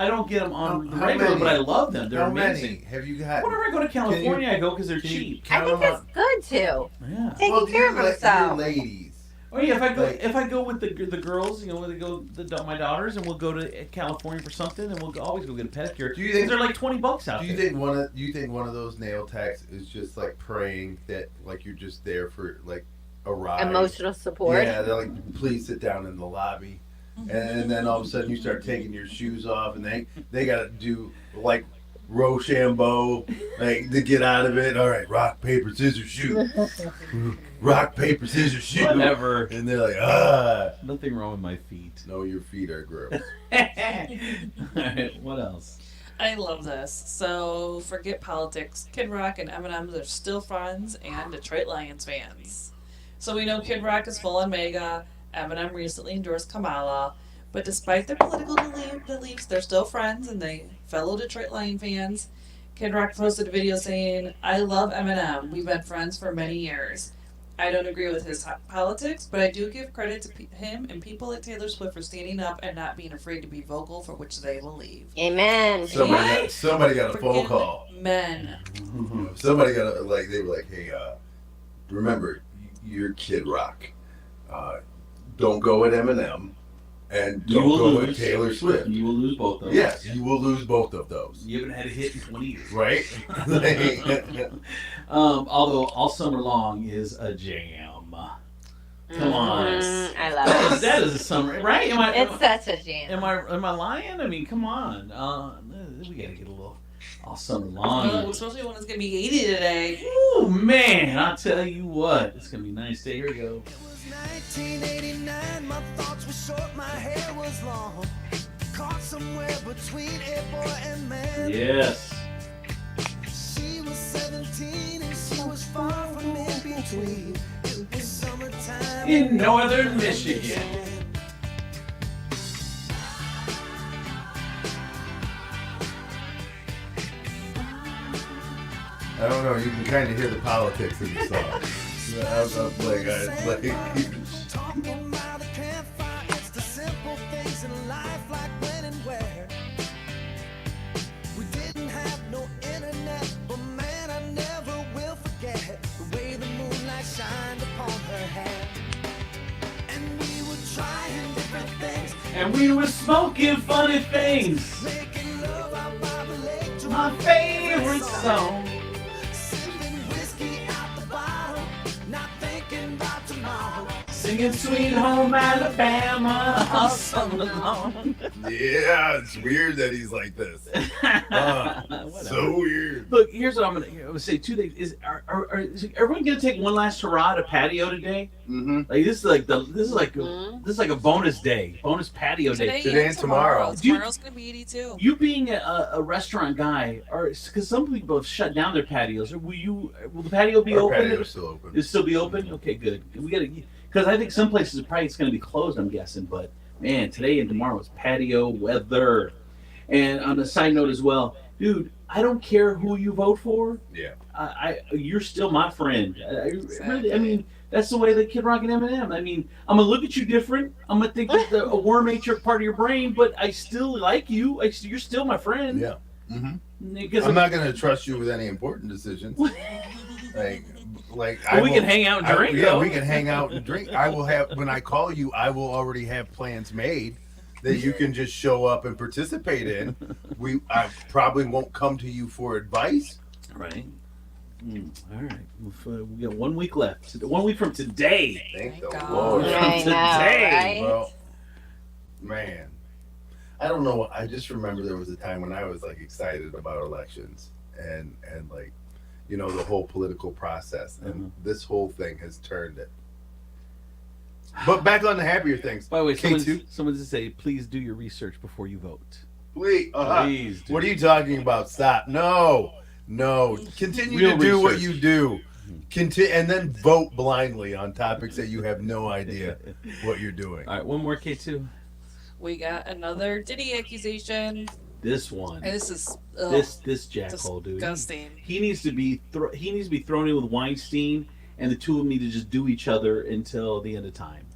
on the How regular, many? but I love them. They're How amazing. many have you got? Whenever I go to California, I go because they're cheap. I think that's good too. Yeah. Taking care of himself. Ladies. Oh yeah, if I go with the girls, when they go my daughters, and we'll go to California for something, and we'll always go get a pedicure. Do you think they're like $20 out Do you there? think one of those nail techs is just like praying that like you're just there for like a ride? Emotional support. Yeah, they're like, please sit down in the lobby, and then all of a sudden you start taking your shoes off, and they gotta do like Rochambeau, like to get out of it. All right, rock paper scissors shoot. Rock paper scissors shoot. Whatever. And they're like, ah. Nothing wrong with my feet. No, your feet are gross. Alright, what else? I love this. So forget politics. Kid Rock and Eminem are still friends and Detroit Lions fans. So we know Kid Rock is full on MAGA. Eminem recently endorsed Kamala. But despite their political beliefs, they're still friends and they fellow Detroit Lion fans. Kid Rock posted a video saying, "I love Eminem. We've been friends for many years. I don't agree with his politics, but I do give credit to him and people like Taylor Swift for standing up and not being afraid to be vocal for which they believe." Amen. Somebody got a phone call. Men. Somebody got they were like, hey, remember, you're Kid Rock. Don't go with Eminem, and don't go with Taylor Swift. You will lose both of those. Yes, you will lose both of those. You haven't had a hit in 20 years. Right? Although All Summer Long is a jam. Come on. I love it. That is a summer, right? It's such a jam. Am I lying? I mean, come on. We gotta get a little All Summer Long. Especially when it's going to be 80 today. Oh man, I'll tell you what. It's gonna be a nice day. Here we go. 1989, my thoughts were short, my hair was long. Caught somewhere between a boy and man. Yes. She was 17 and she was far from in between. It was summertime In northern Michigan. I don't know. You can kind of hear the politics in the song. Talking by the campfire, it's the simple things in life, like when and where. We didn't have no internet, but man, I never will forget the way the moonlight shined upon her hair. And we were trying different things, And we were smoking funny things. making love out by the lake to My favorite song. sipping whiskey out the bottle, not thinking about tomorrow. Singing Sweet Home Alabama. Yeah, it's weird that he's like this. So weird. Look, here's what I'm gonna say. 2 things: is everyone gonna take one last hurrah to patio today? Mm-hmm. Like this is like a bonus day, bonus patio day. Today and tomorrow. Do you- Tomorrow's gonna be 82. You being a restaurant guy, or because some people have shut down their patios, will the patio be Our open? patio's still open. It'll still be open. Okay, good. We gotta, because I think some places are probably it's gonna be closed. I'm guessing, but man, today and tomorrow is patio weather. And on a side note as well, dude, I don't care who you vote for. Yeah. You're still my friend. Really, I mean, that's the way that Kid Rock and Eminem. I mean, I'm gonna look at you different. I'm gonna think that a worm ate your part of your brain, but I still like you. You're still my friend. Yeah. Mm-hmm. Because I'm not going to trust you with any important decisions. like Well, we can hang out and drink, Yeah, though. we can hang out and drink. I will have when I call you, I will already have plans made that you can just show up and participate in. I probably won't come to you for advice. Right. All right. We got 1 week left. 1 week from today. Thank the God. Lord. From today. Well, man, I don't know. I just remember there was a time when I was like excited about elections and like, you know, the whole political process, and this whole thing has turned it. But back on the happier things. By the way, K2? someone to say, please do your research before you vote. Please do. What are you talking about? Stop. No. Continue Real to do what research. you do. And then vote blindly on topics that you have no idea what you're doing. All right, one more K2. We got another Diddy accusation. This one. And this is this jackhole, dude. Disgusting. He needs to be thrown in with Weinstein, and the two of them need to just do each other until the end of time.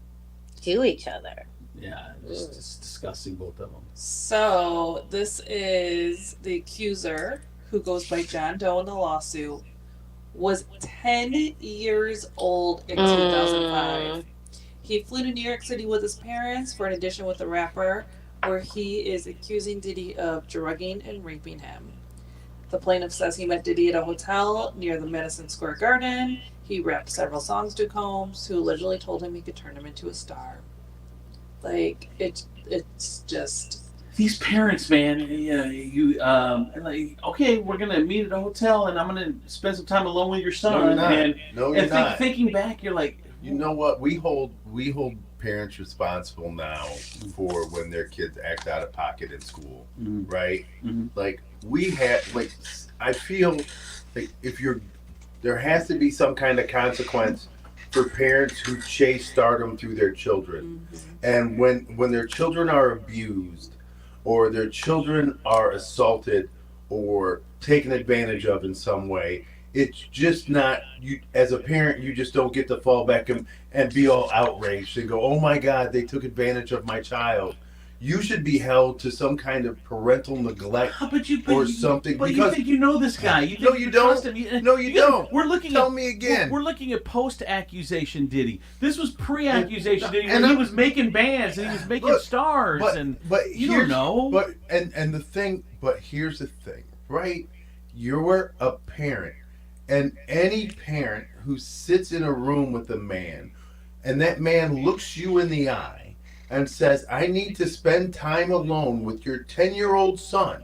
Do each other. Yeah, it's disgusting, both of them. So this is the accuser, who goes by John Doe in the lawsuit, was 10 years old in 2005. He flew to New York City with his parents for an audition with the rapper, where he is accusing Diddy of drugging and raping him. The plaintiff says he met Diddy at a hotel near the Madison Square Garden. He rapped several songs to Combs, who allegedly told him he could turn him into a star. Like, it's just... These parents, man, like, okay, we're gonna meet at a hotel, and I'm gonna spend some time alone with your son. No, you're not. And, No, you're not. Thinking back, you're like, you know what? We hold parents responsible now for when their kids act out of pocket in school, right? Like I feel like there has to be some kind of consequence for parents who chase stardom through their children, and when their children are abused, or their children are assaulted or taken advantage of in some way, it's just not, you as a parent, you just don't get to fall back and be all outraged and go, oh my God, they took advantage of my child. You should be held to some kind of parental neglect or something. But because you think you know this guy? You No, think you trust don't. him. No, you don't. We're looking. Tell me again. We're looking at post-accusation Diddy. This was pre-accusation Diddy, and when he I'm- was making bands and he was making stars, but you don't know. But here's the thing, right? You're a parent, and any parent who sits in a room with a man, and that man looks you in the eye and says, I need to spend time alone with your 10-year-old son,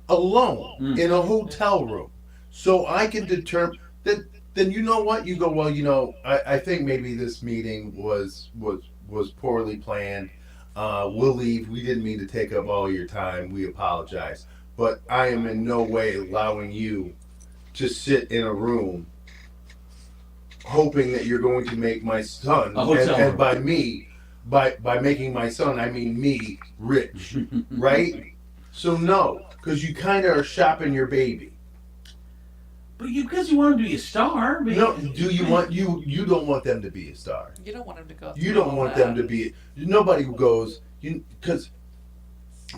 alone in a hotel room, so I can determine that. Then you know what? You go, well, you know, I think maybe this meeting was poorly planned. We'll leave. We didn't mean to take up all your time. We apologize. But I am in no way allowing you to sit in a room hoping that you're going to make my son, and by me, by making my son, I mean me, rich, right? So no, because you kind of are shopping your baby. But because you want him to be a star. But No, do you want you don't want them to be a star. You don't want him to go. You don't want them to be. Nobody goes, because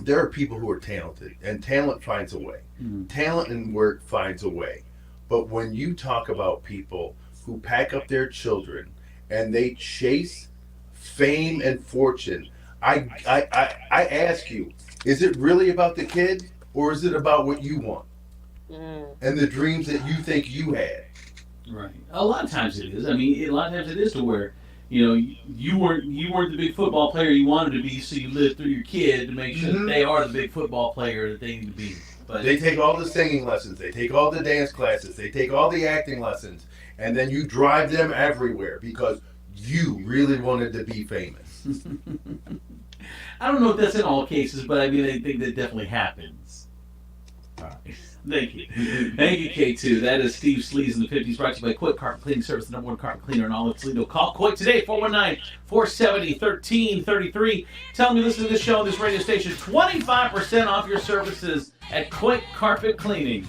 there are people who are talented, and talent finds a way. Talent and work finds a way. But when you talk about people who pack up their children and they chase fame and fortune, I ask you, is it really about the kid, or is it about what you want and the dreams that you think you had? Right. A lot of times it is. I mean, a lot of times it is to where you weren't the big football player you wanted to be, so you lived through your kid to make sure that they are the big football player that they need to be. But they take all the singing lessons, they take all the dance classes, they take all the acting lessons, and then you drive them everywhere because you really wanted to be famous. I don't know if that's in all cases, but I mean, I think that definitely happens. Thank you. Thank you, K2. That is Steve Sleaze in the 50s, brought to you by Quick Carpet Cleaning Service, the number one carpet cleaner in all of Toledo. Call Quick today, 419-470-1333. Tell them you listen to this show on this radio station. 25% off your services at Quick Carpet Cleaning.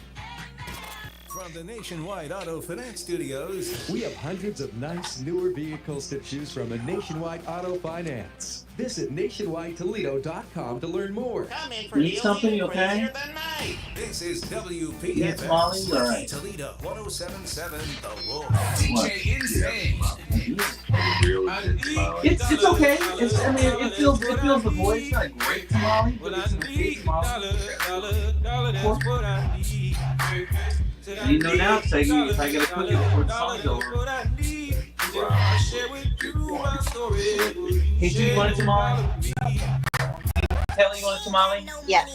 From the Nationwide Auto Finance Studios, we have hundreds of nice newer vehicles to choose from at Nationwide Auto Finance. Visit nationwidetoledo.com to learn more. Need something, you okay? This is WPFM. Yes, Molly, all right. Toledo 107.7 The Roar. DJ Insane. It's okay. It feels the voice. Like great tamale, but it's an okay tamale. And you know now, if I get a cookie before the song's over. Hey, do you want a tamale? Kelly, you want a tamale? Yes.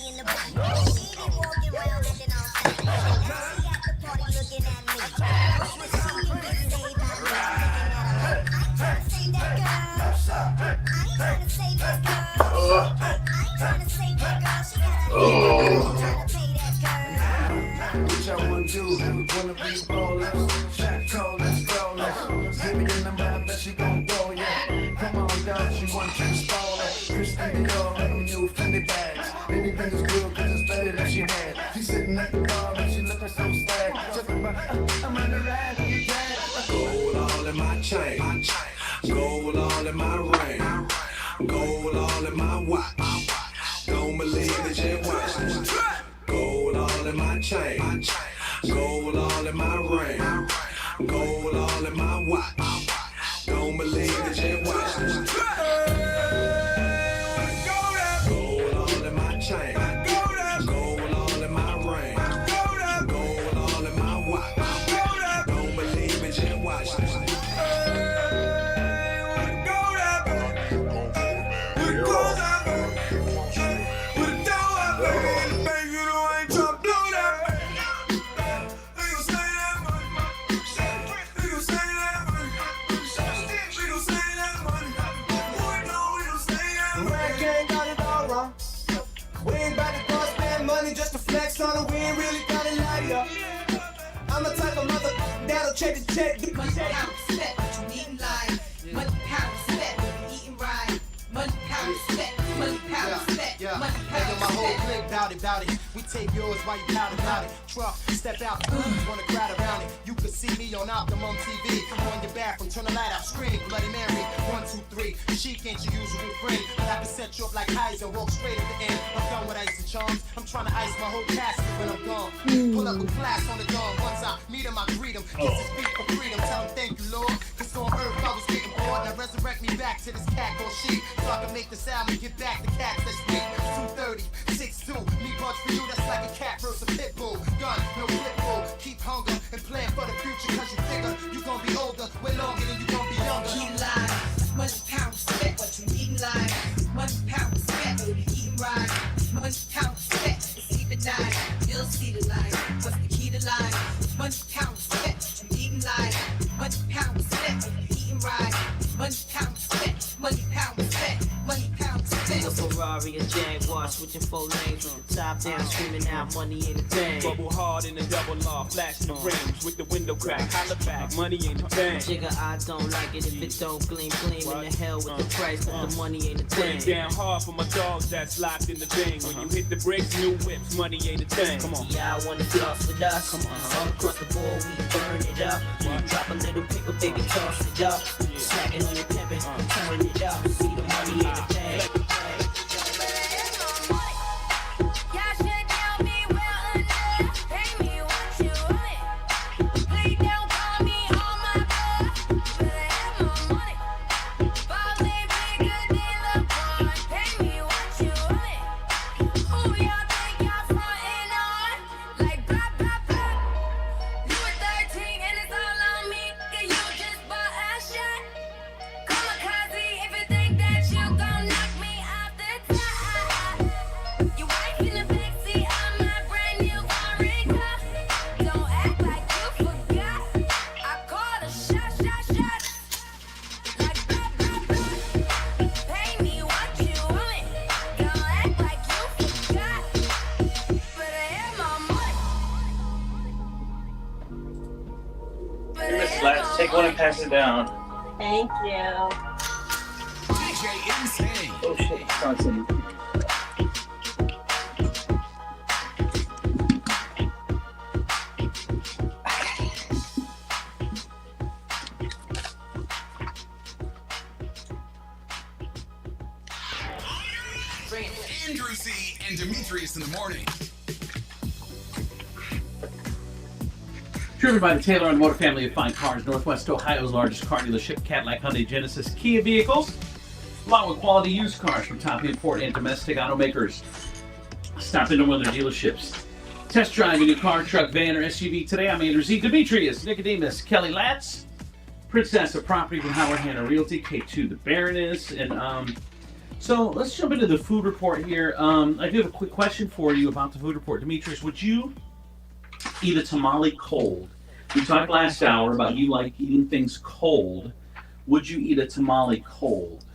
Which I want to do, wanna be ballers, shot callers, ballers. Give me the number, I bet she gon' blow, yeah. Come on down, she want you to stall it. Christian Dior, and them new Fendi bags. Anything is good, cause it's better than she had. She sitting at the bar, and she looking so sad. Just about, I'm on the ride, you drag. Gold all in my chain, gold all in my ring, gold all in my watch. Don't believe that you watch. Gold all in my chain, gold all in my ring, gold all in my watch. Don't believe that you watch. Gold all in my chain, gold all in my ring, gold all in my watch. Don't believe that you watch. I'm the type of mother that'll check the check. Money, pound, respect, what you need in life. Money, pound, respect, what you eating right. Money, pound, respect, money, pound, respect, money, pound, my whole respect. clique bout it. We take yours while you pout about it. Truck, step out, wanna crowd around it. You could see me on Optimum TV. On your bathroom, turn the light out, scream, Bloody Mary. 1, 2, 3. Chic ain't your usual friend, but I can set you up like Heiser, walk straight at the end. I'm done with ice and charms. I'm trying to ice my whole casket when I'm gone. Pull up with class on the dawn. Once I meet him, I greet him. Kiss his feet for freedom. Tell him thank you, Lord. Cause on earth I was getting bored. Now resurrect me back to this cat called sheep. So I can make this album and get back the cats that's weak. 230, 6'2. Me punch for you, that's like a cat versus a pit bull. Gun, no flip bull. Keep hunger and plan for the future. Cause you figure you gon' be older way longer than you gon' be younger. Eating live, money, pound, respect, what you eating live. Money, pound, respect, what you eating right. Money, pound, respect, sleep at night. You'll see the light. What's the key to life? Money, pound, respect, what you eating live. Money, pound, respect, what you eating right. Money, pound, respect, money, pound, respect, money, pound, respect. A Ferrari, a Jaguar, switching 4 lanes with the top down, screaming out money ain't a thing. Bubble hard in the double law, flashing the rims with the window crack. Holla back, money ain't a thing. Jigga, I don't like it if it don't gleam. In the hell with the price, but the money ain't a Put it thing. down hard for my dogs that's locked in the thing. When you hit the brakes, new whips, money ain't a thing. Come on. Y'all wanna floss with us? Come on. All across the board, we burn it up. Drop a little paper, baby, toss it up. Smacking on your pimpin', turn it up. See the money ain't a thing. Come pass it down. Thank you. DJ Insane. Oh shit, constantly. Andrew C. and Demetrius in the morning. Driven by the Taylor and Motor family of fine cars, Northwest Ohio's largest car dealership, Cadillac, Hyundai, Genesis, Kia vehicles, along with quality used cars from top import and domestic automakers. Stop into one of their dealerships. Test drive a new car, truck, van, or SUV today. I'm Andrew Z. Demetrius, Nicodemus, Kelly Latz, Princess of Property from Howard Hanna Realty, K2 the Baroness, and so let's jump into the food report here. I do have a quick question for you about the food report. Demetrius, would you eat a tamale cold? We talked last hour about you like eating things cold. Would you eat a tamale cold?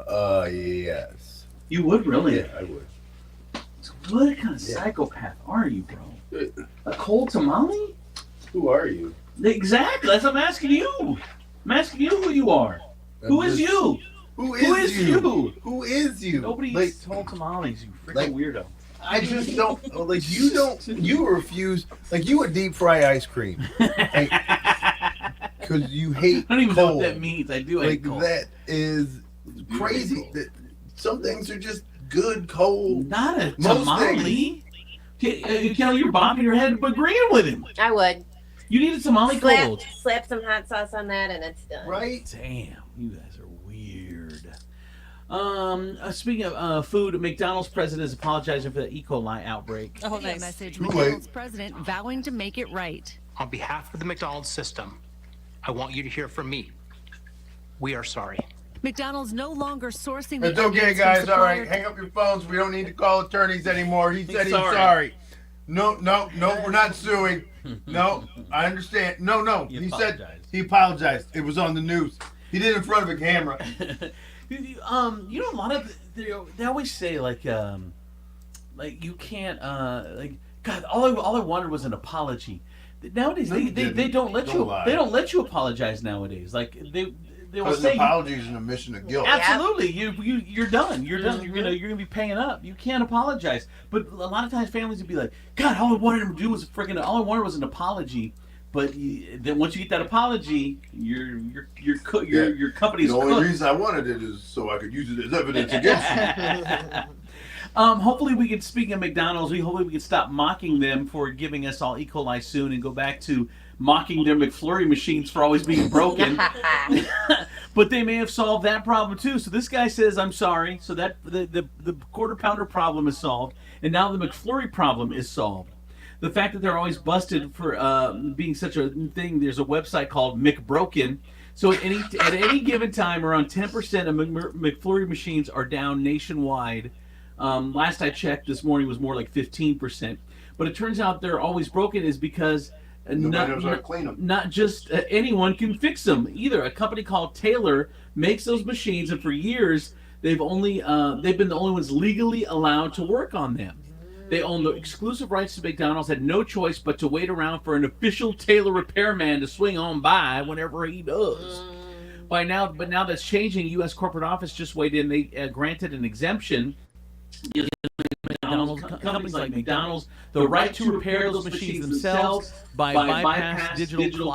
Yes. You would, really? Yeah, I would. So what kind of psychopath are you, bro? A cold tamale? Who are you? Exactly. That's what I'm asking you. I'm asking you who you are. Who is you? Who is you? Who is you? Nobody eats cold tamales, you freaking weirdo. I just don't like you. You refuse. Like you would deep fry ice cream because you hate. I don't even cold. know what that means. I do like hate cold. that is crazy. That some things are just good cold. Not a Most tamale. Kelly, you're bopping your head but agreeing with him. I would. You need a tamale cold. Slap some hot sauce on that and it's done. Right? Damn, you guys are weird. Speaking of food, McDonald's president is apologizing for the E. coli outbreak. Oh, nice. Message, McDonald's president vowing to make it right. On behalf of the McDonald's system, I want you to hear from me. We are sorry. McDonald's no longer sourcing. It's okay, guys. All right, hang up your phones. We don't need to call attorneys anymore. He said he's sorry. No, we're not suing. No, I understand. No. He said he apologized. It was on the news. He did it in front of a camera. You know, a lot of they always say like you can't like God. All I wanted was an apology. Nowadays they don't let you. They don't let you apologize nowadays. Like they will say an apology is an admission of guilt. Absolutely, you're done. You're done. You're gonna be paying up. You can't apologize. But a lot of times families would be like, God, all I wanted him to do was all I wanted was an apology. But then once you get that apology, your company's the only reason I wanted it is so I could use it as evidence against you. Hopefully we can, speaking of McDonald's, hopefully we can stop mocking them for giving us all E. coli soon and go back to mocking their McFlurry machines for always being broken. But they may have solved that problem too. So this guy says, I'm sorry. So that the quarter pounder problem is solved. And now the McFlurry problem is solved. The fact that they're always busted for being such a thing, there's a website called McBroken. So at any given time, around 10% of McFlurry machines are down nationwide. Last I checked this morning was more like 15%. But it turns out they're always broken is because not just anyone can fix them either. A company called Taylor makes those machines, and for years they've been the only ones legally allowed to work on them. They own the exclusive rights to McDonald's, had no choice but to wait around for an official Taylor repairman to swing on by whenever he does. But now that's changing. U.S. corporate office just weighed in. They granted an exemption. Companies like McDonald's the right to repair those machines themselves by bypassing digital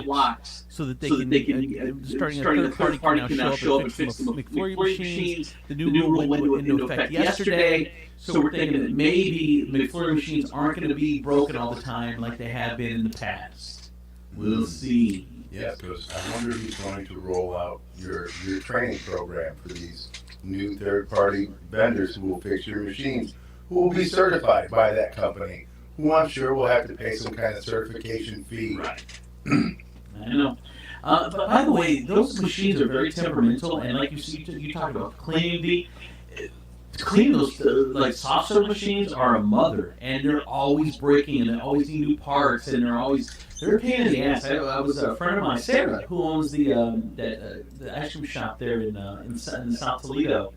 locks, so that they can starting a third party can now show up and fix the McFlurry machines. The new rule went into effect yesterday, so we're thinking that maybe McFlurry machines aren't going to be broken all the time like they have been in the past. We'll see. Yeah, because I wonder who's going to roll out your training program for these new third-party vendors who will fix your machines, who will be certified by that company, who I'm sure will have to pay some kind of certification fee. Right. I know. But by the way, those machines are very temperamental, and like you talked about cleaning those like soft serve machines are a mother, and they're always breaking, and they always need new parts, and they're a pain in the ass. I was a friend of mine, Sarah, who owns the ice cream shop there in South Toledo.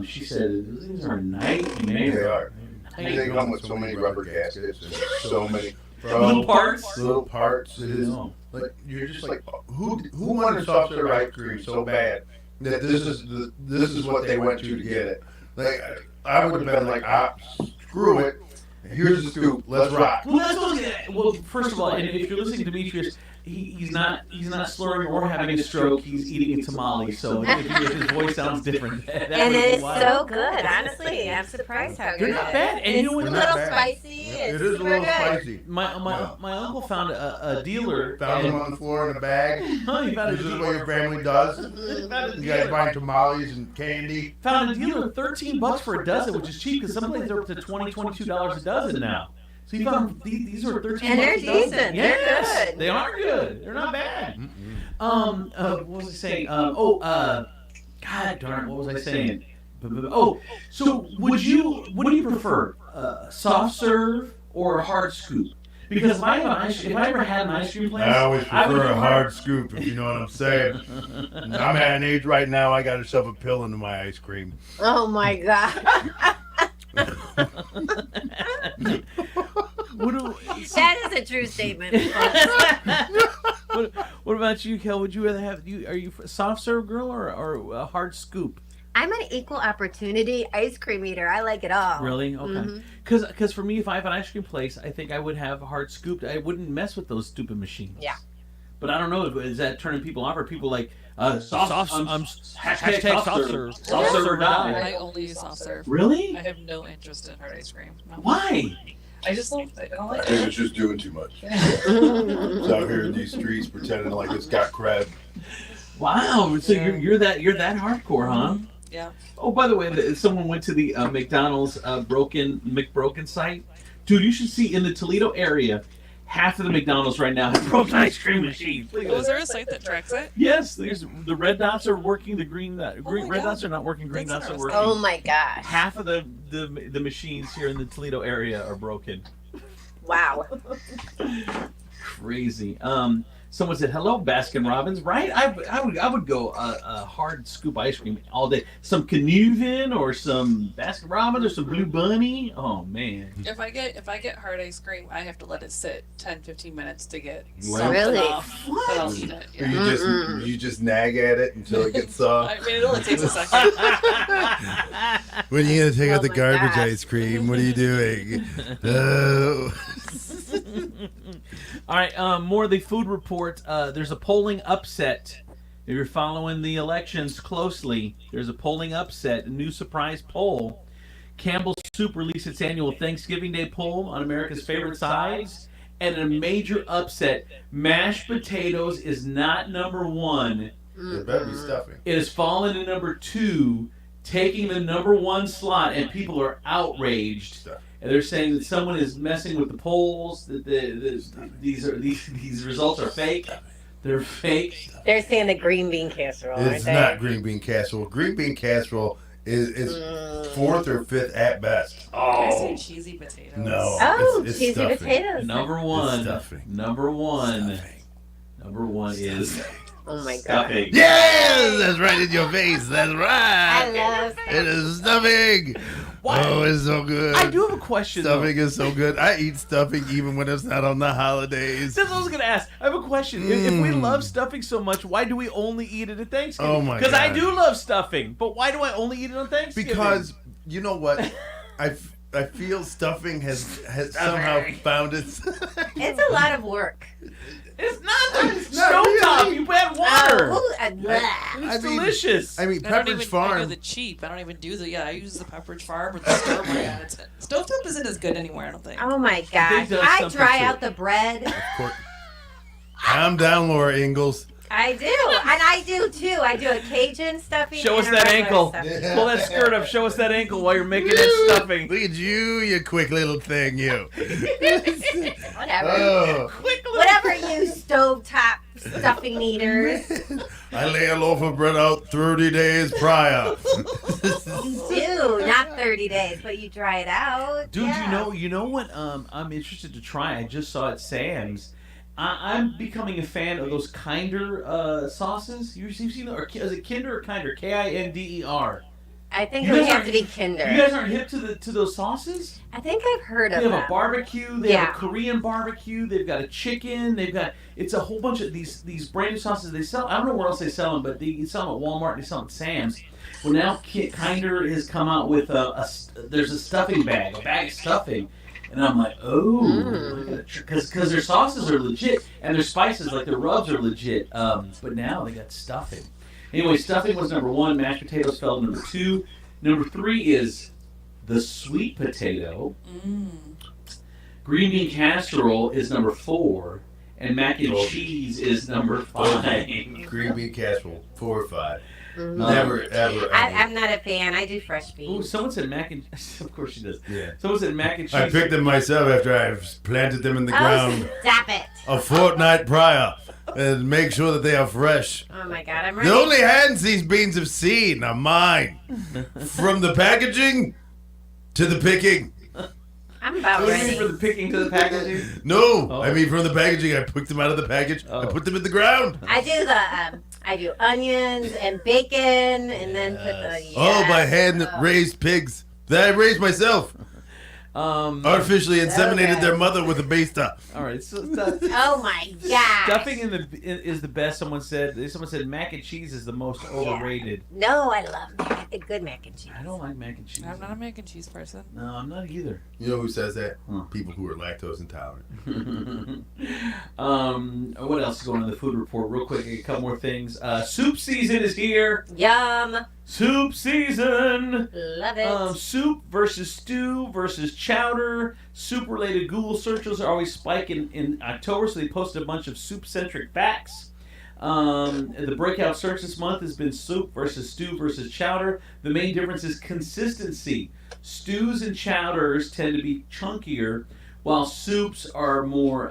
She said these are a nightmare. They are. They come with so many rubber gaskets and so many. Bro, parts. Little parts. It is like you're just like, who wanted soft serve ice cream so bad that this is what they went to get it. Like I would have been like, screw it. Here's the scoop. Let's rock. Well, that's what well, first of all, and if you're listening to Demetrius, he's not slurring or having a stroke. He's eating a tamale, so if his voice sounds different. And it's so good, honestly. I'm surprised how good They're not bad. And you know what? It's a little spicy. It is a little spicy. My uncle found a dealer. Found them on the floor in a bag. This is what your family does. You guys buying tamales and candy. Found a dealer $13 for a dozen, which is cheap because some places are up to $20, $22 a dozen now. So you found these are $13. And they're decent. Yes, They're good. they are good. They're not bad. What was I saying? God darn it, what was I saying? Oh, so what do you prefer? Soft serve or a hard scoop? Because if I ever had an ice cream place, I always prefer a hard scoop, if you know what I'm saying. I'm at an age right now, I got to shove a pill into my ice cream. Oh my God. That is a true statement. What about you, Kel? Would you rather are you a soft serve girl or a hard scoop? I'm an equal opportunity ice cream eater. I like it all. Really? Okay. Because for me, if I have an ice cream place, I think I would have a hard scoop. I wouldn't mess with those stupid machines. Yeah. But I don't know. Is that turning people off? Or people like soft serve? Soft serve or die. I only use soft serve. Really? I have no interest in hard ice cream. No. Why? I just don't like I think it's just doing too much. It's out here in these streets pretending like it's got cred. Wow. So you're that hardcore, huh? Yeah. Oh, by the way, someone went to the McDonald's McBroken site. Dude, you should see in the Toledo area, half of the McDonald's right now have broken ice cream machines. Was there a site that tracks it? Yes, the red dots are working. The red dots are not working. Green dots are working. Oh my gosh. Half of the machines here in the Toledo area are broken. Wow. Crazy. Someone said, "Hello, Baskin Robbins." Right? I would go a hard scoop ice cream all day. Some Canuvin or some Baskin Robbins or some Blue Bunny. Oh man. If I get hard ice cream, I have to let it sit 10-15 minutes to get Really? off. Then I'll eat it. Or you just nag at it until it gets soft. I mean, it only takes a second. When are you gonna take out the garbage ice cream? What are you doing? Oh. All right, more of the food report. There's a polling upset. If you're following the elections closely, there's a polling upset, a new surprise poll. Campbell's Soup released its annual Thanksgiving Day poll on America's favorite sides, and a major upset. Mashed potatoes is not number one. It better be stuffing. It has fallen to number 2, taking the number 1 slot, and people are outraged. And they're saying that someone is messing with the polls. That these results are fake. They're fake. They're saying the green bean casserole, aren't It's they? not green bean casserole. Green bean casserole is 4th or 5th at best. I say cheesy potatoes. No. Oh, it's cheesy stuffing. potatoes. Number 1. It's stuffing. Number 1. Number 1 is Oh my god. stuffing. Yes, that's right in your face. That's right. I love It is stuffing. Why? Oh, it's so good. I do have a question. Stuffing is so good. I eat stuffing even when it's not on the holidays. That's what I was going to ask. I have a question. If we love stuffing so much, why do we only eat it at Thanksgiving? Oh my Because I God. do love stuffing, but why do I only eat it on Thanksgiving? Because you know what, I feel stuffing has somehow found its. It's a lot of work. It's not. It's not stovetop. really. You add water. It's delicious. I mean, I don't Pepperidge even I Farm. go the cheap. I don't even do the I use the Pepperidge Farm or the stir fry. Stovetop isn't as good anymore. I don't think. Oh my gosh. does I something dry to out it. the bread. Calm down, Laura Ingalls. I do. And I do too. I do a Cajun stuffing. Show us and a that regular ankle. stuffing. Pull that skirt up. Show us that ankle while you're making that stuffing. Look at you quick little thing, you. Whatever. Oh. Whatever you stovetop stuffing eaters. I lay a loaf of bread out 30 days prior. You do. Not 30 days, but you dry it out. Dude, Yeah. you know what I'm interested to try? I just saw at Sam's. I'm becoming a fan of those Kinder sauces. You've seen, or is it Kinder or Kinder? Kinder. I I think You it would guys have to be Kinder. You guys aren't hip to those sauces? I think I've heard of They have them. a barbecue. They Yeah. have a Korean barbecue. They've got a chicken. They've got it's a whole bunch of these brand new sauces they sell. I don't know where else they sell them, but they sell them at Walmart. They sell them at Sam's. Well, now Kinder has come out with there's a stuffing bag, a bag of stuffing. And I'm like, because their sauces are legit and their spices, like their rubs, are legit. But now they got stuffing. Anyway, stuffing was number 1. Mashed potatoes fell to number 2. Number 3 is the sweet potato. Green bean casserole is number 4, and mac and cheese is number 5. Green bean casserole, 4 or 5. Mhm. Never, ever. I'm not a fan. I do fresh beans. Ooh, someone said mac and of course she does. Yeah. Someone said mac and cheese. I picked them myself after I've planted them in the Oh, ground stop it. a fortnight prior, and make sure that they are fresh. Oh my God, I'm ready. The only hands these beans have seen are mine. From the packaging to the picking. I'm about What do you mean ready. for the picking to the packaging? No, Oh. I mean from the packaging. I picked them out of the package. I put them in the ground. I do onions and bacon, and then put the Oh, by hand raised pigs that I raised myself. Artificially inseminated their mother with a basta. All right, so Oh my God. stuffing is the best. Someone said mac and cheese is the most overrated. No, I love good mac and cheese. I don't like mac and cheese. I'm not a mac and cheese person. No, I'm not either. You know who says that? People who are lactose intolerant. What else is going on in the food report? Real quick, a couple more things. Soup season is here. Yum. Soup season. Love it. Soup versus stew versus chowder. Soup-related Google searches are always spiking in October, so they posted a bunch of soup-centric facts. The breakout search this month has been soup versus stew versus chowder. The main difference is consistency. Stews and chowders tend to be chunkier, while soups are more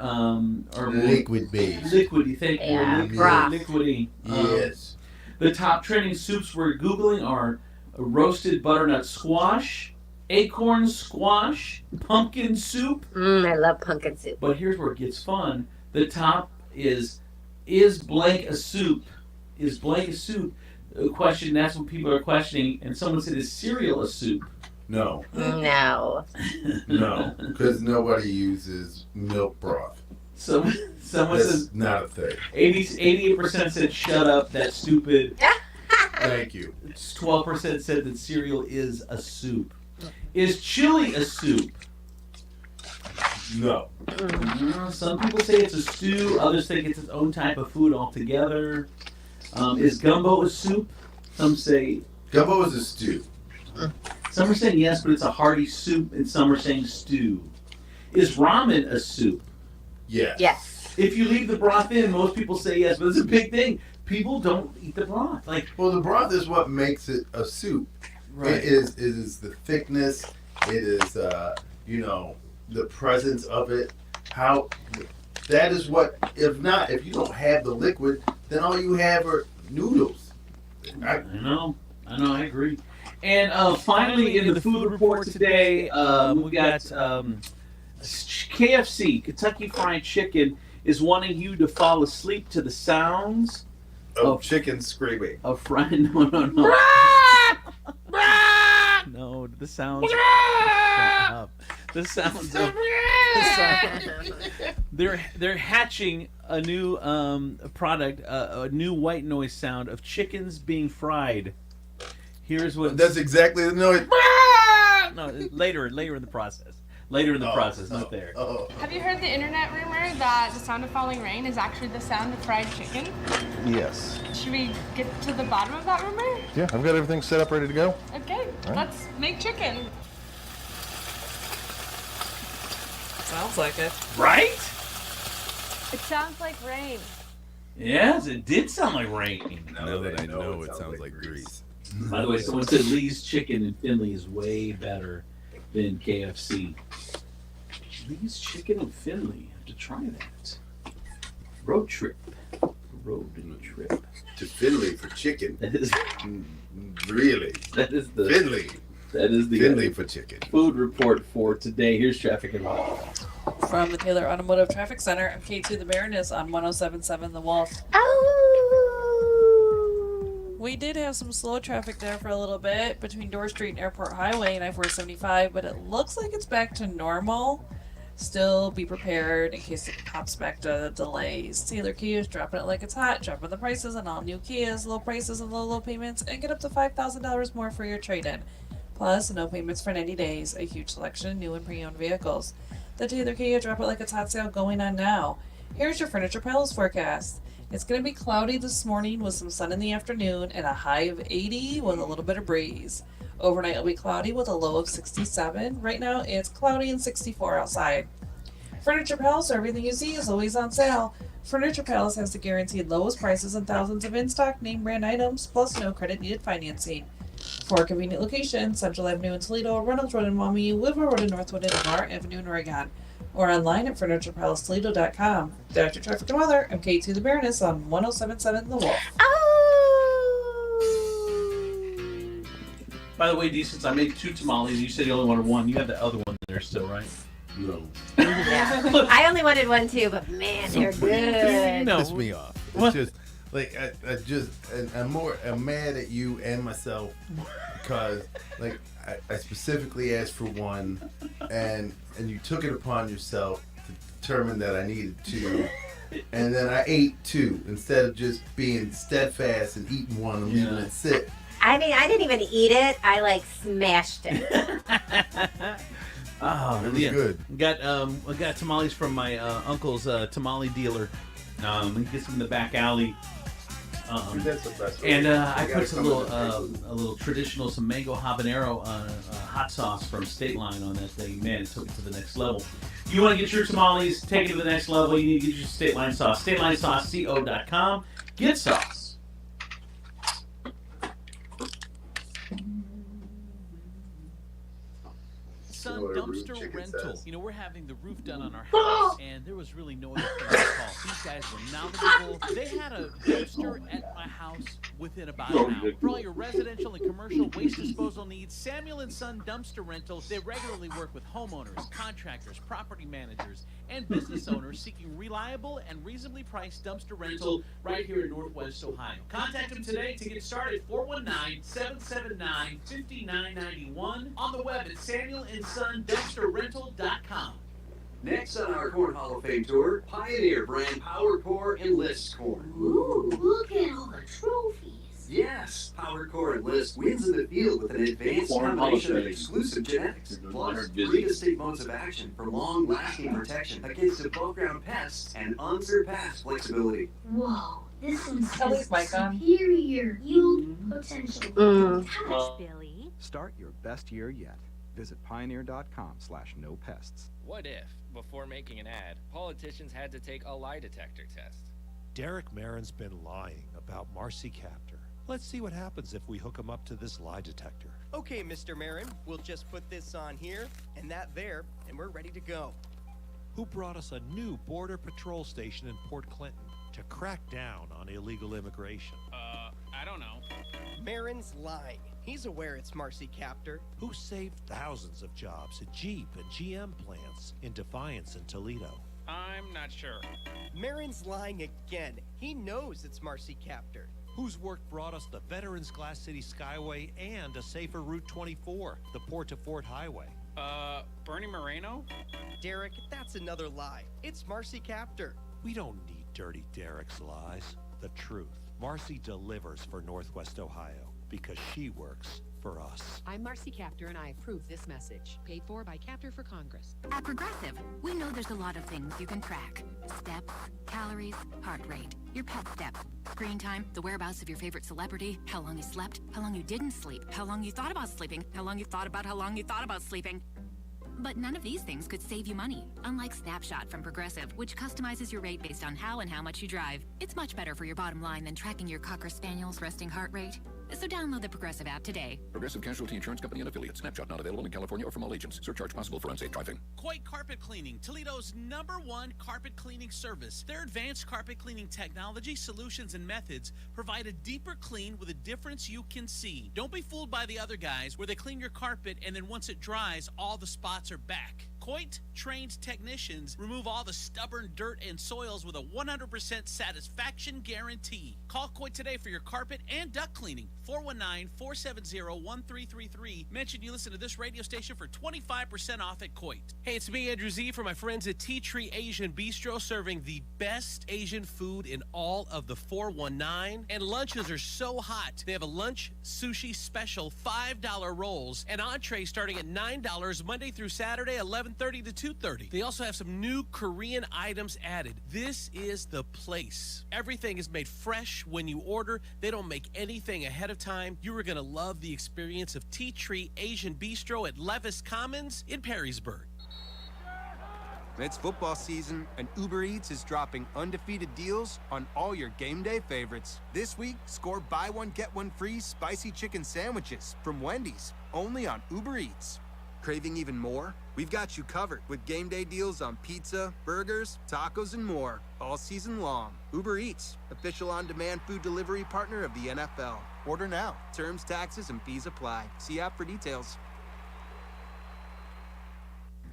liquid-based. Liquidy, thank you. Yeah, Liquid- broth. Liquidy. Yes. The top trending soups we're Googling are roasted butternut squash, acorn squash, pumpkin soup. I love pumpkin soup. But here's where it gets fun. The top is blank a soup? Is blank a soup? A question, that's what people are questioning. And someone said, is cereal a soup? No. No. No. Because nobody uses milk broth. Someone That's says, not a thing. 88% said, shut up, that's stupid. Thank you. 12% said that cereal is a soup. Is chili a soup? No. Some people say it's a stew. Others think it's its own type of food altogether. Is gumbo a soup? Some say Gumbo is a stew. Some are saying yes, but it's a hearty soup, and some are saying stew. Is ramen a soup? Yes. Yes. If you leave the broth in, most people say yes, but it's a big thing. People don't eat the broth. Like, well, the broth is what makes it a soup. Right. It is the thickness. It is the presence of it. How that is what. If you don't have the liquid, then all you have are noodles. I know, I agree. And finally, in the food report today, we got KFC, Kentucky Fried Chicken, is wanting you to fall asleep to the sounds of chicken screaming. Of fried, no. No, the sounds. Shut up. The sounds of. They're hatching a new product, a new white noise sound of chickens being fried. Here's what. That's exactly the noise. No, later in the process. Later in the process, not there. Have you heard the internet rumor that the sound of falling rain is actually the sound of fried chicken? Yes. Should we get to the bottom of that rumor? Yeah, I've got everything set up, ready to go. Okay, All right. let's make chicken. Sounds like it. Right? It sounds like rain. Yes, it did sound like rain. Now that I know, it sounds like grease. By the way, someone said Lee's Chicken in Findlay is way better than KFC. Lee's Chicken in Findlay. Have to try that. Road trip. To Findlay for chicken. That is really. That is the Findlay. That is the Findlay for chicken. Food report for today. Here's traffic and weather. From the Taylor Automotive Traffic Center, I'm K2 the Baroness on 107.7 The Wolf. We did have some slow traffic there for a little bit between Dorr Street and Airport Highway and I-475, but it looks like it's back to normal. Still be prepared in case it pops back to delays. Taylor Kia is dropping it like it's hot, dropping the prices on all new Kias, low prices and low payments, and get up to $5,000 more for your trade-in. Plus, no payments for 90 days, a huge selection of new and pre-owned vehicles. The Taylor Kia Drop It Like It's Hot sale going on now. Here's your Furniture Palace forecast. It's going to be cloudy this morning with some sun in the afternoon and a high of 80 with a little bit of breeze. Overnight it'll be cloudy with a low of 67. Right now it's cloudy and 64 outside. Furniture Palace, everything you see is always on sale. Furniture Palace has the guaranteed lowest prices and thousands of in-stock name brand items, plus no credit needed financing. For convenient locations, Central Avenue in Toledo, Reynolds Road in Maumee, Woodville Road in Northwood, and Lamar Avenue in Oregon. Or online at FurniturePalaceToledo.com. After traffic and weather, I'm K2 the Baroness on 107.7 The Wolf. By the way, D, since I made 2 tamales, you said you only wanted 1. You have the other one there still, right? No. Yeah. I only wanted 1 too, but man, they're good. Piss me off. It's just like I'm mad at you and myself because like I specifically asked for 1, and you took it upon yourself to determine that I needed 2, and then I ate 2 instead of just being steadfast and eating 1 and leaving it sit. I mean, I didn't even eat it. I like smashed it. Oh, it was good. I got tamales from my uncle's tamale dealer. He gets them in the back alley. That's the best. And I put some little traditional, some mango habanero hot sauce from State Line on that thing. Man, it took it to the next level. If you want to get your tamales, take it to the next level, you need to get your State Line sauce. StateLineSauceCO.com. Get sauce. Sun Dumpster Rental. You know, we're having the roof done on our house, and there was really no other thing to call. These guys were knowledgeable. They had a dumpster at my house within about an hour. For all your residential and commercial waste disposal needs, Samuel and Son Dumpster Rental. They regularly work with homeowners, contractors, property managers, and business owners seeking reliable and reasonably priced dumpster rental right here in Northwest Ohio. Contact them today to get started. 419-779-5991 on the web at SamuelandSonDumpsterRental.com. Next on our Corn Hall of Fame tour, Pioneer brand Power Core Enlist corn. Ooh, look at all the trophies. Yes, Power Core Enlist wins in the field with an advanced combination of exclusive genetics, plus 3 distinct modes of action for long-lasting protection against above-ground pests and unsurpassed flexibility. Whoa, this one's Ellie's mic on. superior yield potential. Gosh, Billy. Start your best year yet. Visit pioneer.com/no-pests. What if, before making an ad, politicians had to take a lie detector test? Derek Marin's been lying about Marcy Captor. Let's see what happens if we hook him up to this lie detector. Okay, Mr. Marin, we'll just put this on here and that there, and we're ready to go. Who brought us a new border patrol station in Port Clinton to crack down on illegal immigration? I don't know. Marin's lying. He's aware it's Marcy Captor. Who saved thousands of jobs at Jeep and GM plants in Defiance and Toledo? I'm not sure. Marin's lying again. He knows it's Marcy Captor. Whose work brought us the Veterans Glass City Skyway and a safer Route 24, the Port to Fort Highway? Bernie Moreno? Derek, that's another lie. It's Marcy Captor. We don't need Dirty Derek's lies. The truth. Marcy delivers for Northwest Ohio because she works for us. I'm Marcy Captor, and I approve this message. Paid for by Captor for Congress. At Progressive, we know there's a lot of things you can track. Steps, calories, heart rate, your pet steps, screen time, the whereabouts of your favorite celebrity, how long you slept, how long you didn't sleep, how long you thought about sleeping, how long you thought about sleeping. But none of these things could save you money. Unlike Snapshot from Progressive, which customizes your rate based on how and how much you drive. It's much better for your bottom line than tracking your Cocker Spaniel's resting heart rate. So download the Progressive app today. Progressive Casualty Insurance Company and Affiliates. Snapshot not available in California or from all agents. Surcharge possible for unsafe driving. Coit Carpet Cleaning, Toledo's #1 carpet cleaning service. Their advanced carpet cleaning technology, solutions, and methods provide a deeper clean with a difference you can see. Don't be fooled by the other guys where they clean your carpet and then once it dries, all the spots are back. Coit-trained technicians remove all the stubborn dirt and soils with a 100% satisfaction guarantee. Call Coit today for your carpet and duct cleaning. 419-470-1333. Mention you listen to this radio station for 25% off at Coit. Hey, it's me, Andrew Z, from my friends at Tea Tree Asian Bistro, serving the best Asian food in all of the 419. And lunches are so hot. They have a lunch sushi special, $5 rolls, and entrees starting at $9 Monday through Saturday, 11:30 to 2:30. They also have some new Korean items added. This is the place. Everything is made fresh when you order. They don't make anything ahead of time. You are going to love the experience of Tea Tree Asian Bistro at Levis Commons in Perrysburg. It's football season, and Uber Eats is dropping undefeated deals on all your game day favorites. This week, score buy one, get one free spicy chicken sandwiches from Wendy's, only on Uber Eats. Craving even more? We've got you covered with game day deals on pizza, burgers, tacos, and more, all season long. Uber Eats, official on-demand food delivery partner of the NFL. Order now. Terms, taxes, and fees apply. See app for details.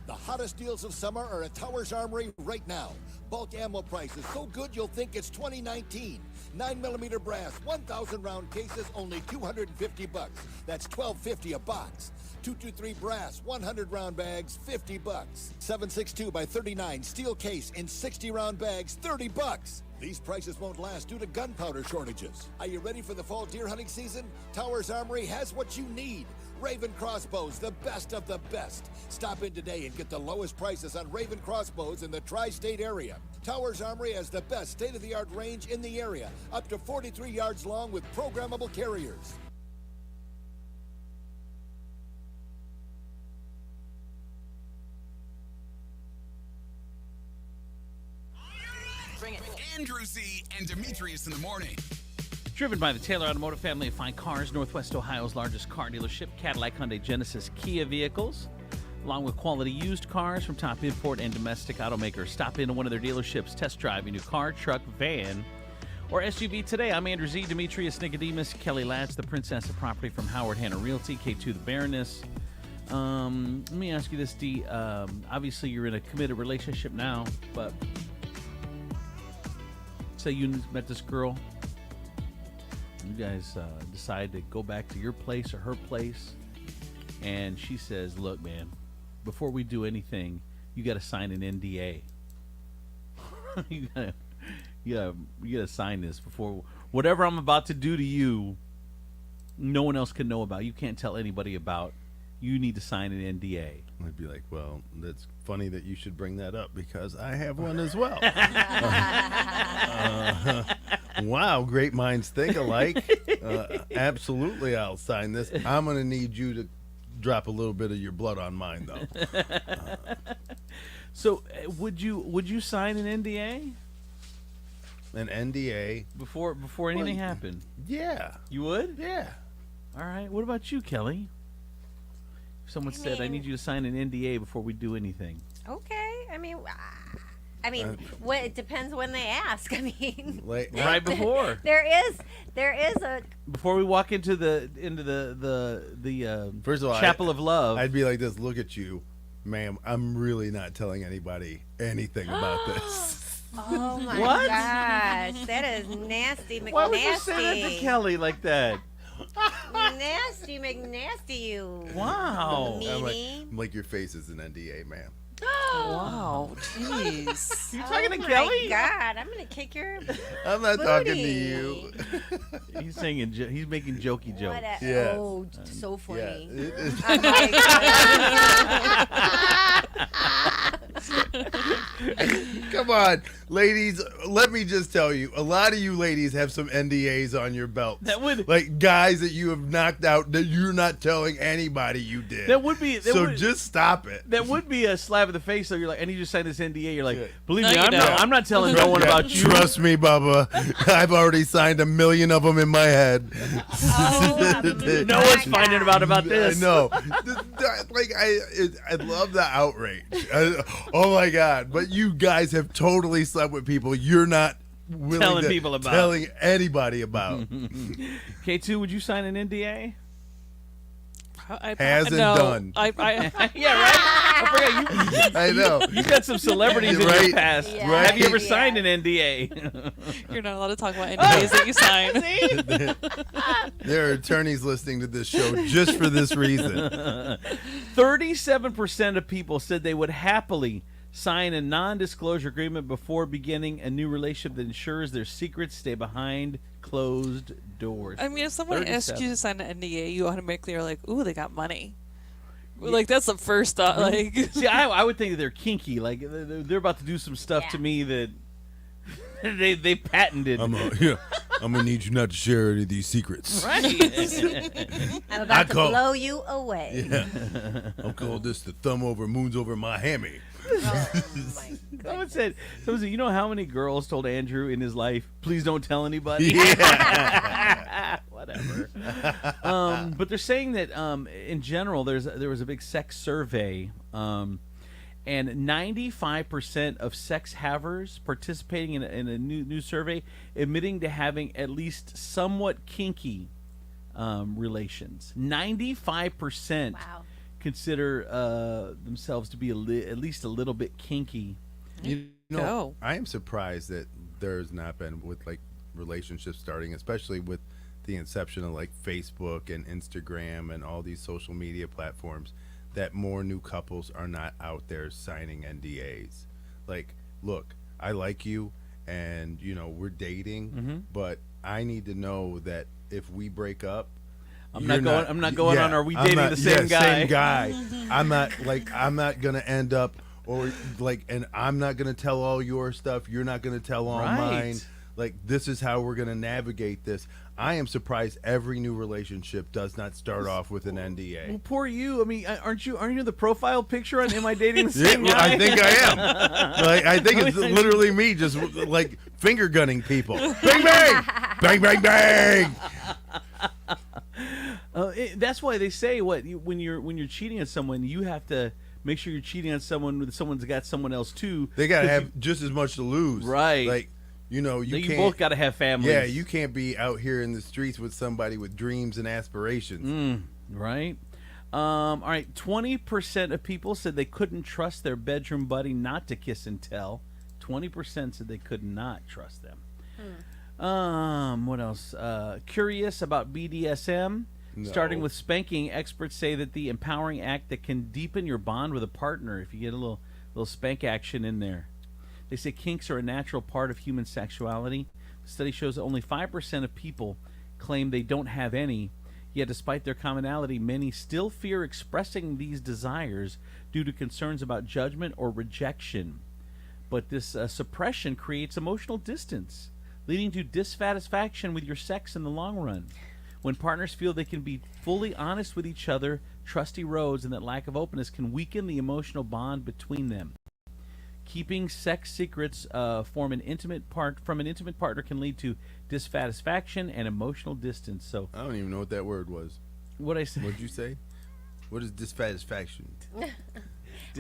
The hottest deals of summer are at Towers Armory right now. Bulk ammo prices so good you'll think it's 2019. 9mm brass, 1,000 round cases, only $250. That's $12.50 a box. 223 brass, 100 round bags, $50. 762 by 39 steel case in 60 round bags, $30. These prices won't last due to gunpowder shortages. Are you ready for the fall deer hunting season? Towers Armory has what you need. Raven crossbows, the best of the best. Stop in today and get the lowest prices on Raven crossbows in the tri-state area. Towers Armory has the best state-of-the-art range in the area, up to 43 yards long with programmable carriers. Bring it. Andrew Z and Demetrius in the morning. Driven by the Taylor Automotive family of fine cars, Northwest Ohio's largest car dealership, Cadillac, Hyundai, Genesis, Kia vehicles, along with quality used cars from top import and domestic automakers. Stop into one of their dealerships, test drive a new car, truck, van, or SUV today. I'm Andrew Z, Demetrius Nicodemus, Kelly Latz, the Princess of Property from Howard Hanna Realty, K2 the Baroness. Let me ask you this, D. Obviously, you're in a committed relationship now, but say you met this girl. You guys decide to go back to your place or her place, and she says, look, man, before we do anything, you got to sign an NDA. you gotta sign this before whatever I'm about to do to you, no one else can know about. You can't tell anybody about. You need to sign an NDA. I'd be like, well, that's funny that you should bring that up because I have one as well. Wow, great minds think alike. Absolutely, I'll sign this. I'm going to need you to drop a little bit of your blood on mine, though. So, would you sign an NDA? An NDA before anything happened? Yeah, you would. Yeah. All right. What about you, Kelly? If someone said, "I need you to sign an NDA before we do anything." Okay. I mean, what? It depends when they ask. I mean, right before. There is a. Before we walk into the first of all, chapel of love, I'd be like this. Look at you, ma'am. I'm really not telling anybody anything about this. Oh my What? gosh, that is nasty, McNasty. Why would you say that to Kelly like that? Nasty, McNasty, you. Wow. Meanie. I'm like your face is an NDA, ma'am. Wow, jeez. You talking to Oh Kelly? my God, I'm gonna kick your. I'm not talking to you. He's saying he's making jokey jokes. Yes. Oh, so funny. Yeah. Oh my God. Come on, ladies. Let me just tell you, a lot of you ladies have some NDAs on your belt. That would like guys that you have knocked out that you're not telling anybody you did. That would be. Just stop it. That would be a slap in the face. So you're like, I need you to sign this NDA. You're like, believe No, me, you don't. I'm not telling no one about you. Trust me, Bubba. I've already signed 1 million of them in my head. No one's finding out about this. I know. Like I love the outrage. Oh my God! But you guys have totally slept with people you're not willing Telling to people about. telling anybody about. K2, would you sign an NDA? Has and done. I Yeah, right. I know. You've got some celebrities in Right. your past. Yeah. Have you ever Yeah. signed an NDA? You're not allowed to talk about NDAs that you sign. There are attorneys listening to this show just for this reason. 37% of people said they would happily sign a non-disclosure agreement before beginning a new relationship that ensures their secrets stay behind closed doors. I mean, if someone asks 37. you to sign an NDA, you automatically are like, ooh, they got money. Like, that's the first thought. Like, See, I would think that they're kinky. Like, they're about to do some stuff to me that they patented. I'm gonna need you not to share any of these secrets. Right. I'm about to blow you away. Yeah. I'll call this the thumb over moons over my hammy. Someone said, you know how many girls told Andrew in his life, please don't tell anybody? Yeah. Whatever. But they're saying that in general, there was a big sex survey, and 95% of sex havers participating in a new survey admitting to having at least somewhat kinky relations. 95%. Wow. Consider themselves to be at least a little bit kinky. You know, I am surprised that there's not been with like relationships starting, especially with the inception of like Facebook and Instagram and all these social media platforms, that more new couples are not out there signing NDAs. Like, look, I like you and we're dating, but I need to know that if we break up, I'm not going on. Are we dating the same guy? Same guy. I'm not gonna end up and I'm not gonna tell all your stuff. You're not gonna tell all mine. Like, this is how we're gonna navigate this. I am surprised every new relationship does not start off with an NDA. Well, poor you. I mean, aren't you the profile picture on Am I Dating the Same Guy? I think I am. Like, I think it's literally me just like finger gunning people. Bang bang, bang bang bang. That's why they say when you're cheating on someone, you have to make sure you're cheating on someone when someone's got someone else too. They gotta have just as much to lose, right? Like, you can't, both gotta have families. Yeah, you can't be out here in the streets with somebody with dreams and aspirations, right? All right, 20% of people said they couldn't trust their bedroom buddy not to kiss and tell. 20% said they could not trust them. What else? Curious about BDSM. No. Starting with spanking, experts say that the empowering act that can deepen your bond with a partner if you get a little spank action in there. They say kinks are a natural part of human sexuality. The study shows that only 5% of people claim they don't have any, yet despite their commonality, many still fear expressing these desires due to concerns about judgment or rejection. But this suppression creates emotional distance, leading to dissatisfaction with your sex in the long run. When partners feel they can be fully honest with each other, trust erodes, and that lack of openness can weaken the emotional bond between them. Keeping sex secrets from an intimate partner can lead to dissatisfaction and emotional distance. So I don't even know what that word was. What'd I say? What'd you say? What is dissatisfaction?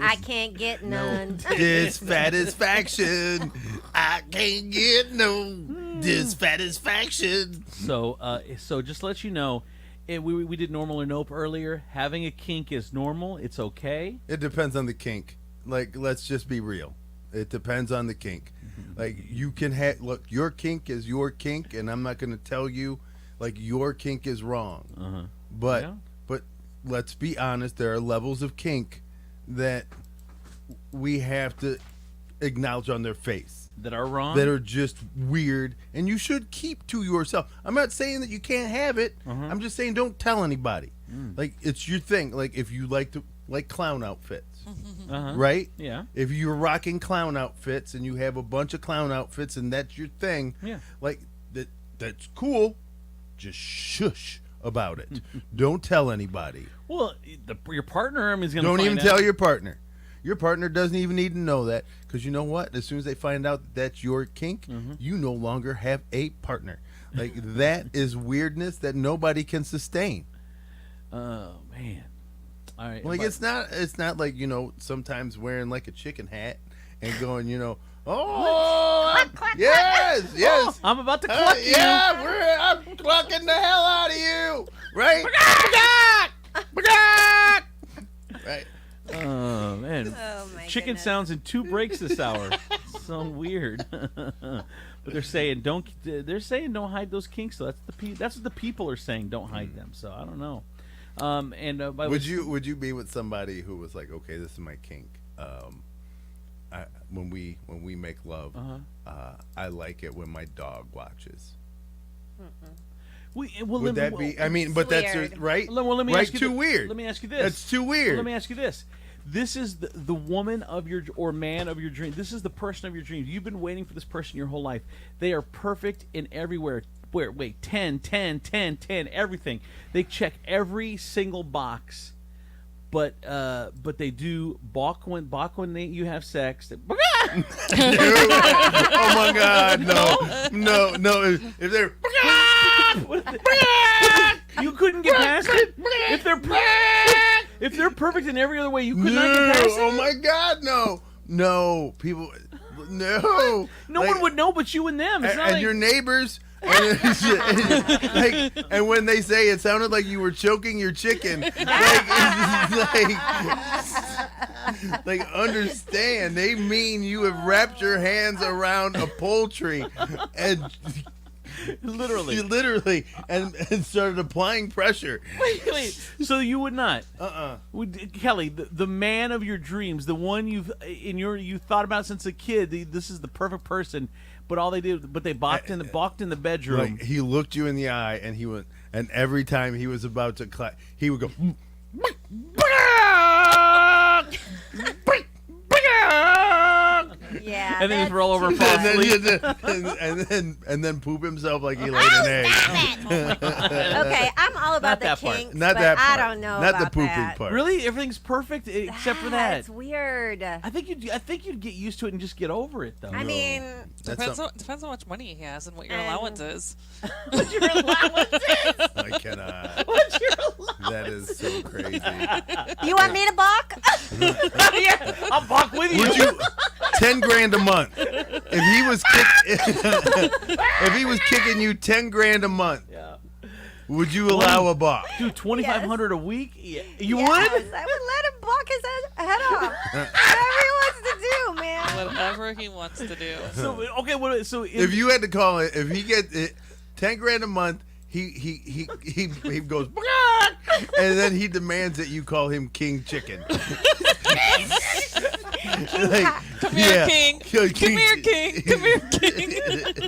I can't get none. Dissatisfaction. I can't get no dissatisfaction. So just to let you know, we did normal or nope earlier. Having a kink is normal. It's okay. It depends on the kink. Like, let's just be real. It depends on the kink. Like, you can look, your kink is your kink, and I'm not going to tell you, like, your kink is wrong. But let's be honest, there are levels of kink that we have to acknowledge on their face. That are wrong? That are just weird, and you should keep to yourself. I'm not saying that you can't have it. I'm just saying don't tell anybody. Like, it's your thing. Like, if you like clown outfits, right? Yeah. If you're rocking clown outfits and you have a bunch of clown outfits and that's your thing, like that's cool. Just shush about it. Don't tell anybody. Well, your partner is going to Don't even tell your partner. Your partner doesn't even need to know that, because you know what? As soon as they find out that that's your kink, you no longer have a partner. Like, that is weirdness that nobody can sustain. Oh man. All right. Like, it's not like, sometimes wearing like a chicken hat and going, oh, yes. Oh, I'm about to cluck you. Yeah, I'm clucking the hell out of you, right? Right. Oh man. chicken goodness. sounds in 2 breaks this hour. So weird. But they're saying don't hide those kinks. So that's what the people are saying. Don't hide them. So I don't know. Would you be with somebody who was like, okay, this is my kink? When we make love, I like it when my dog watches. Would that be? I mean, but that's weird. right. Well, let me right? ask you Too weird. Let me ask you this. That's too weird. Let me ask you this. This is the woman of your or man of your dream. This is the person of your dreams. You've been waiting for this person your whole life. They are perfect in everywhere. Wait, 10, everything. They check every single box. But they do balk when you have sex. Oh my God, no. If they're you couldn't get past it. If they're perfect in every other way, you could not get past it. Oh my God, no. People, no. No one would know but you and them. It's not and like your neighbors. And when they say it sounded like you were choking your chicken, like understand, they mean you have wrapped your hands around a poultry and literally and started applying pressure. Wait. So you would not? Kelly, the man of your dreams, the one you thought about since a kid. This is the perfect person. But they balked in the bedroom. Like, he looked you in the eye, and he went, and every time he was about to clap, he would go. Yeah. And then just roll over and fall asleep. and then poop himself like he laid an egg. Okay, I'm all about the kinks, Not but that part. I don't know Not about the pooping that. part. Really, everything's perfect except for that. That's weird. I think you'd get used to it and just get over it, though. I mean, depends how much money he has and what your allowance is. What your allowance is? I cannot. What's your allowance? That is so crazy. You want me to balk? Yeah, I'll balk with you. Would you? $10,000 a month. If he was kicking you $10,000 a month, would you allow a balk? Dude, $2,500 a week? Yeah. You Yes, would? I would let him balk his head off. Whatever he wants to do, man. Whatever he wants to do. So okay, so if you had to call it, if he gets $10,000 a month, he goes, and then he demands that you call him King Chicken. Come here, King. Come here, King. Come here, King.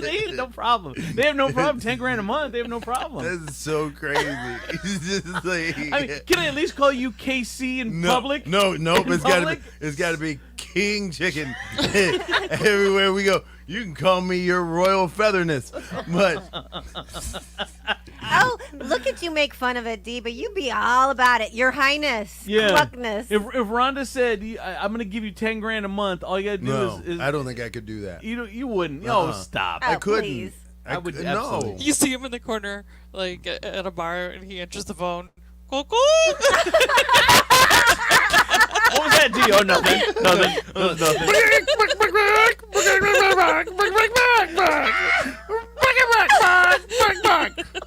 They have no problem. They have no problem. $10,000 a month. They have no problem. That's so crazy. I mean, can I at least call you KC in public? No. It's got to be King Chicken. Everywhere we go, you can call me your royal featherness, but. Oh, look at you make fun of it, D, but you be all about it. Your Highness. Yeah. Cluckness. If Rhonda said, I'm going to give you $10,000 a month, all you got to do is I don't think I could do that. You wouldn't. Oh, stop. I couldn't. Please. I would no. absolutely. You see him in the corner, like at a bar, and he answers the phone. Cuckoo! What was that, D? Oh, nothing.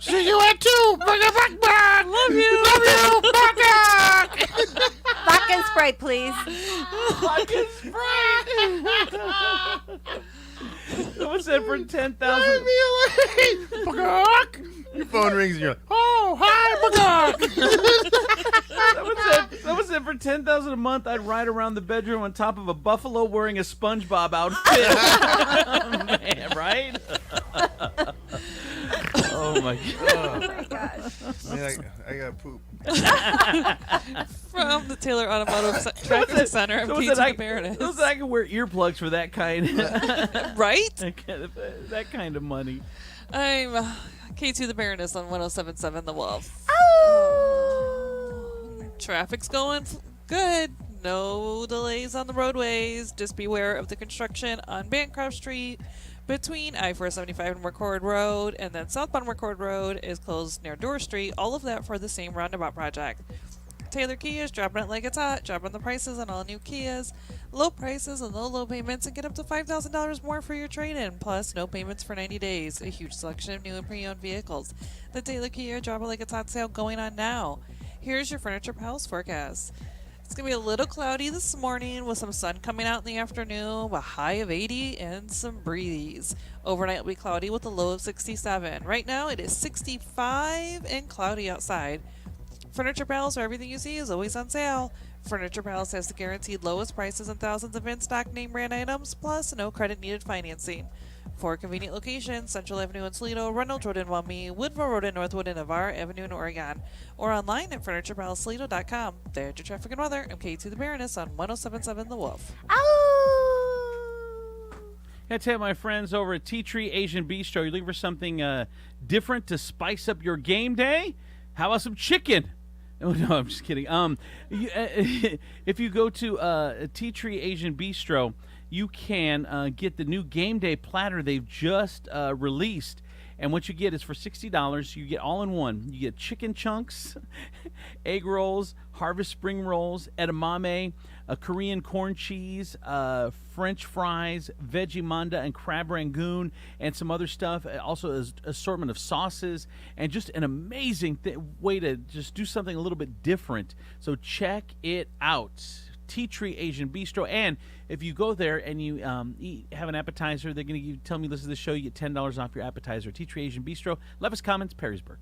See you at 2. Love you. Vodka Sprite, please. Fucking Sprite. Someone said for 10,000. Your phone rings and you're like, oh, hi, Someone said for 10,000 a month, I'd ride around the bedroom on top of a buffalo wearing a SpongeBob outfit. Man, right? Oh my gosh. Man, I got poop. From the Taylor Automotive Traffic Center, I'm Keith the Baroness. Looks like I can wear earplugs for that kind. Right? That kind of money. I'm K2 the Baroness on 107.7 The Wolf. Oh! Traffic's going good. No delays on the roadways. Just beware of the construction on Bancroft Street between I-475 and McCord Road, and then southbound McCord Road is closed near Dorr Street. All of that for the same roundabout project. Taylor Kia is dropping it like it's hot, dropping the prices on all new Kias. Low prices and low payments, and get up to $5,000 more for your trade-in, plus no payments for 90 days. A huge selection of new and pre-owned vehicles. The Taylor Kia Drop It Like It's Hot sale going on now. Here's your Furniture Pals forecast. It's going to be a little cloudy this morning with some sun coming out in the afternoon, a high of 80 and some breeze. Overnight will be cloudy with a low of 67. Right now it is 65 and cloudy outside. Furniture Palace, where everything you see is always on sale. Furniture Palace has the guaranteed lowest prices and thousands of in-stock name brand items, plus no credit needed financing. For convenient locations, Central Avenue in Toledo, Reynolds Road in Wummy, Woodville Road in Northwood, and Navarre Avenue in Oregon. Or online at FurniturePalaceToledo.com. There's your traffic and weather. I'm Katie the Baroness on 107.7 The Wolf. I tell you, my friends over at Tea Tree Asian Bistro, you're looking for something different to spice up your game day? How about some chicken? Oh, no, I'm just kidding. If you go to Tea Tree Asian Bistro, you can get the new game day platter they've just released. And what you get is for $60, you get all in one. You get chicken chunks, egg rolls, harvest spring rolls, edamame, a Korean corn cheese, French fries, veggie manda, and crab rangoon, and some other stuff. Also, an assortment of sauces, and just an amazing way to just do something a little bit different. So check it out. Tea Tree Asian Bistro. And if you go there and you have an appetizer, they're going to tell me listen to the show, you get $10 off your appetizer. Tea Tree Asian Bistro. Levis Commons, Perrysburg.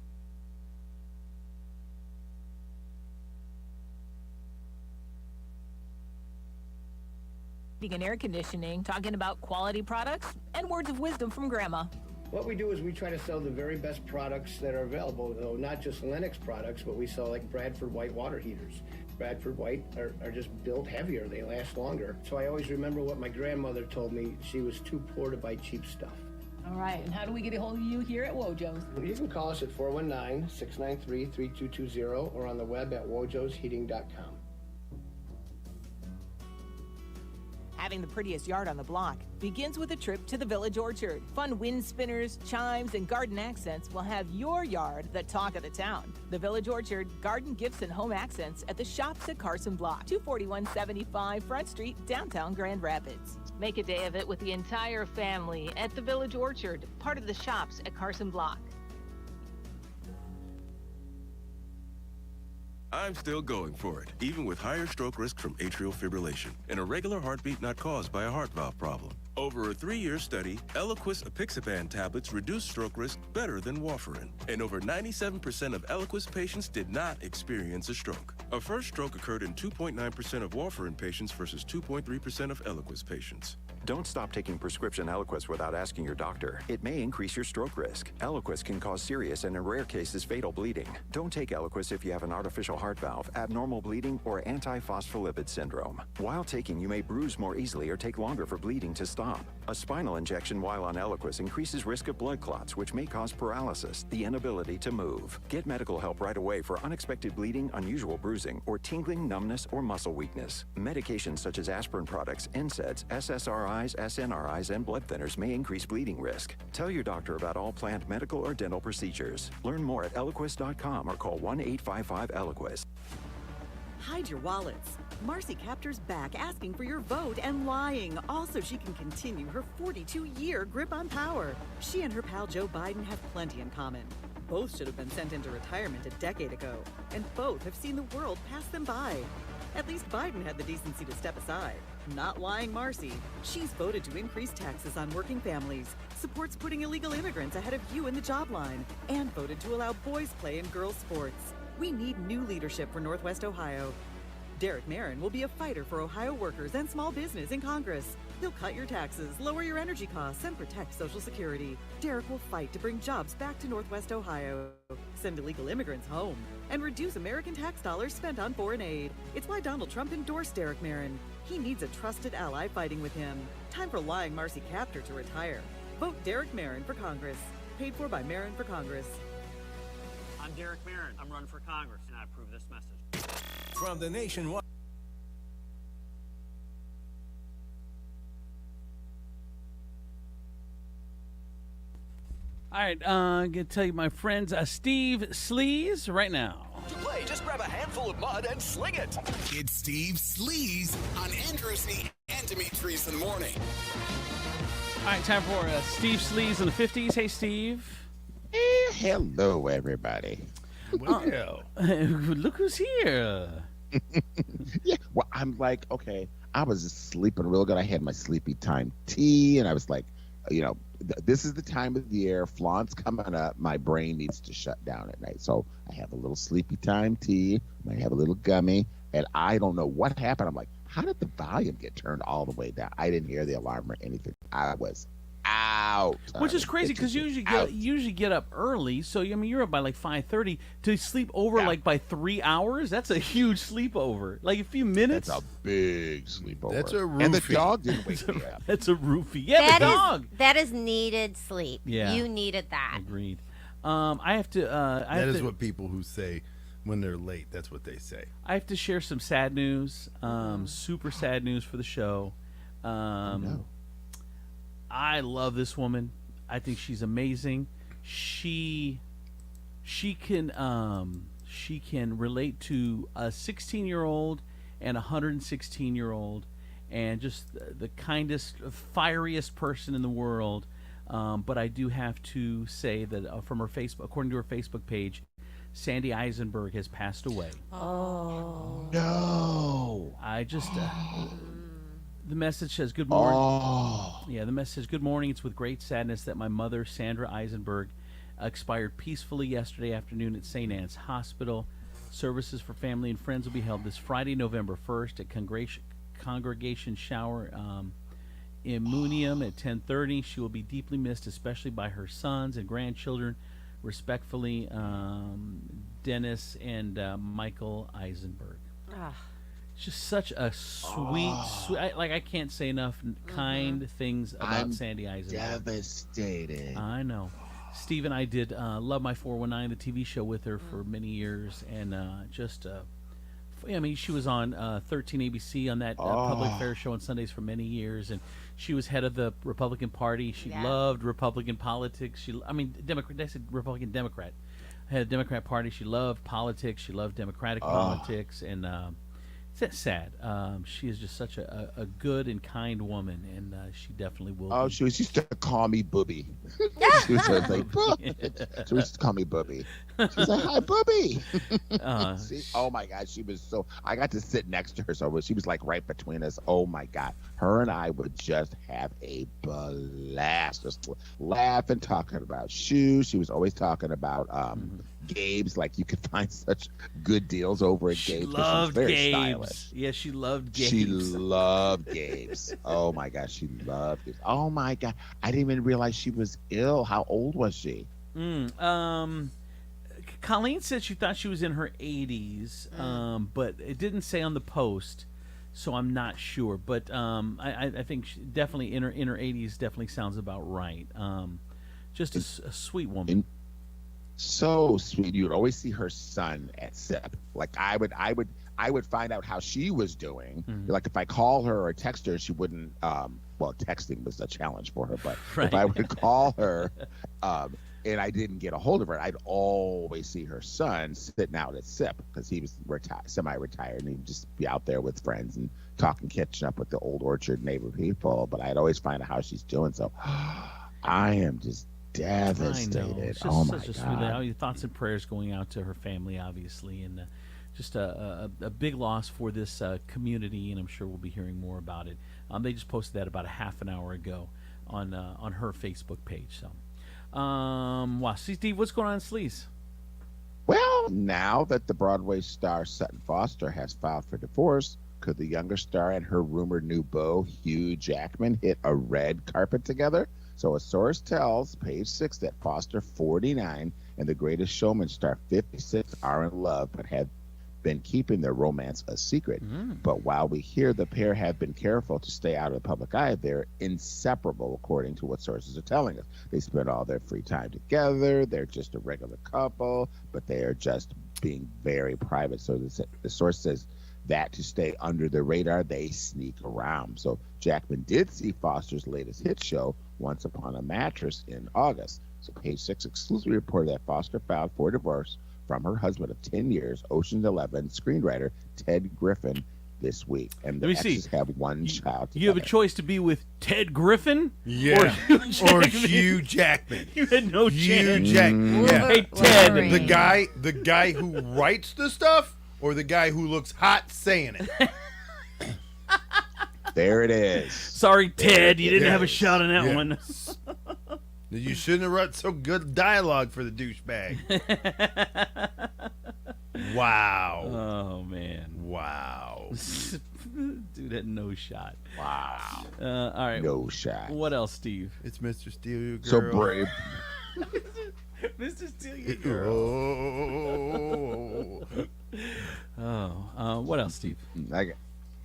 And air conditioning, talking about quality products and words of wisdom from Grandma. What we do is we try to sell the very best products that are available, though not just Lennox products, but we sell like Bradford White water heaters. Bradford White are just built heavier, they last longer. So I always remember what my grandmother told me, she was too poor to buy cheap stuff. All right, and how do we get a hold of you here at Wojo's? You can call us at 419-693-3220 or on the web at wojosheating.com. Having the prettiest yard on the block begins with a trip to the Village Orchard. Fun wind spinners, chimes, and garden accents will have your yard the talk of the town. The Village Orchard, garden gifts and home accents at the Shops at Carson Block, 24175 Front Street, downtown Grand Rapids. Make a day of it with the entire family at the Village Orchard, part of the Shops at Carson Block. I'm still going for it, even with higher stroke risk from atrial fibrillation, and a regular heartbeat not caused by a heart valve problem. Over a 3-year study, Eliquis apixaban tablets reduce stroke risk better than warfarin, and over 97% of Eliquis patients did not experience a stroke. A first stroke occurred in 2.9% of warfarin patients versus 2.3% of Eliquis patients. Don't stop taking prescription Eliquis without asking your doctor. It may increase your stroke risk. Eliquis can cause serious and in rare cases fatal bleeding. Don't take Eliquis if you have an artificial heart valve, abnormal bleeding, or antiphospholipid syndrome. While taking, you may bruise more easily or take longer for bleeding to stop. A spinal injection while on Eliquis increases risk of blood clots, which may cause paralysis, the inability to move. Get medical help right away for unexpected bleeding, unusual bruising, or tingling, numbness, or muscle weakness. Medications such as aspirin products, NSAIDs, SSRIs, SNRIs, and blood thinners may increase bleeding risk. Tell your doctor about all planned medical or dental procedures. Learn more at Eliquis.com or call 1-855-ELIQUIS. Hide your wallets. Marcy Captor's back asking for your vote and lying, all so she can continue her 42-year grip on power. She and her pal Joe Biden have plenty in common. Both should have been sent into retirement a decade ago, and both have seen the world pass them by. At least Biden had the decency to step aside. Not lying Marcy. She's voted to increase taxes on working families, supports putting illegal immigrants ahead of you in the job line, and voted to allow boys play in girls' sports. We need new leadership for Northwest Ohio. Derek Marin will be a fighter for Ohio workers and small business in Congress. He'll cut your taxes, lower your energy costs, and protect Social Security. Derek will fight to bring jobs back to Northwest Ohio, send illegal immigrants home, and reduce American tax dollars spent on foreign aid. It's why Donald Trump endorsed Derek Marin. He needs a trusted ally fighting with him. Time for lying Marcy Captor to retire. Vote Derek Marin for Congress. Paid for by Marin for Congress. I'm Derek Marin. I'm running for Congress, and I approve this message. From the nationwide. All right, I'm going to tell you, my friends, Steve Sleaze right now. To play, just grab a handful of mud and sling it. It's Steve Sleaze on Andrewsy and Demetrius in the morning. All right, time for Steve Sleaze in the 50s. Hey, Steve. Hello, everybody. Look who's here. Yeah. Well, I'm like, okay, I was just sleeping real good. I had my sleepy time tea, and I was like, this is the time of the year. Flaunt's coming up. My brain needs to shut down at night. So I have a little sleepy time tea. Might have a little gummy. And I don't know what happened. I'm like, how did the volume get turned all the way down? I didn't hear the alarm or anything. I was out. Which is crazy because you usually get up early. So, I mean, you're up by like 5:30 to sleep over like by 3 hours. That's a huge sleepover. Like a few minutes. That's a big sleepover. That's a roofie. And the dog didn't wake me up. That's a roofie. Yeah, the dog. That is needed sleep. Yeah. You needed that. Agreed. I have to. That is what people who say when they're late. That's what they say. I have to share some sad news. Super sad news for the show. I love this woman. I think she's amazing. She can relate to a 16-year-old and a 116-year-old, and just the kindest, fieriest person in the world. But I do have to say that from her Facebook, according to her Facebook page, Sandy Eisenberg has passed away. Oh no! I just. The message says, "Good morning." Oh. Yeah, the message says, "Good morning. It's with great sadness that my mother, Sandra Eisenberg, expired peacefully yesterday afternoon at St. Anne's Hospital. Services for family and friends will be held this Friday, November 1st at Congregation Shower in Munium at 10:30. She will be deeply missed, especially by her sons and grandchildren. Respectfully, Dennis and Michael Eisenberg." Just such a sweet, I can't say enough kind things about I'm Sandy Eisenberg. Devastated. I know. Steve and I did Love My 419, the TV show, with her for many years, and I mean, she was on 13 ABC on that public affairs show on Sundays for many years, and she was head of the Republican Party. She loved Republican politics. Democrat. I said Republican Democrat. Had a Democrat Party. She loved politics. She loved Democratic politics, and it's sad. She is just such a good and kind woman, and she definitely will. Oh, she used to call me Booby. She was like, she used to call me Booby. She's like, "Hi, Booby." See? Oh my God, she was so. I got to sit next to her, so she was like right between us. Oh my God, her and I would just have a blast, just laughing, talking about shoes. She was always talking about Gabe's. Like, you could find such good deals over at Gabe's. She loved very Gabe's. stylish. Yeah, she loved Gabe's. She loved Gabe's. Oh my gosh, she loved Gabe's. Oh my God, I didn't even realize she was ill. How old was she? Colleen said she thought she was in her 80s, but it didn't say on the post, so I'm not sure. But I think she definitely in her 80s definitely sounds about right. Just a sweet woman. So sweet. You'd always see her son at SIP. Like, I would find out how she was doing. Like, if I call her or text her, she wouldn't. Well, texting was a challenge for her, but if I would call her and I didn't get a hold of her, I'd always see her son sitting out at SIP because he was semi-retired, and he'd just be out there with friends and talking, catching up with the Old Orchard neighbor people. But I'd always find out how she's doing. So I am just devastated. Oh my God! Your thoughts and prayers going out to her family, obviously, and just a big loss for this community. And I'm sure we'll be hearing more about it. They just posted that about a half an hour ago on her Facebook page. So, wow, Steve, what's going on in Sleaze? Well, now that the Broadway star Sutton Foster has filed for divorce, could the younger star and her rumored new beau, Hugh Jackman, hit a red carpet together? So a source tells Page 6 that Foster, 49, and The Greatest Showman star, 56, are in love but have been keeping their romance a secret. But while we hear the pair have been careful to stay out of the public eye, they're inseparable, according to what sources are telling us. They spend all their free time together. They're just a regular couple, but they are just being very private. So the source says that to stay under the radar, they sneak around. So Jackman did see Foster's latest hit show, Once Upon a Mattress, in August. So Page 6 exclusively reported that Foster filed for divorce from her husband of 10 years, Ocean's 11 screenwriter Ted Griffin, this week. And the exes have one child together. You have a choice to be with Ted Griffin or Hugh Jackman. You had no chance. Hugh Jackman. Hey, Ted. The guy who writes the stuff or the guy who looks hot saying it? There it is. Sorry, Ted, you didn't have a shot on that Yeah. one. You shouldn't have wrote so good dialogue for the douchebag. Wow. Oh, man. Wow. Dude had no shot. Wow. All right. No shot. What else, Steve? It's Mr. Steal Your Girl. So brave. Mr. Steal Your Girl. What else, Steve?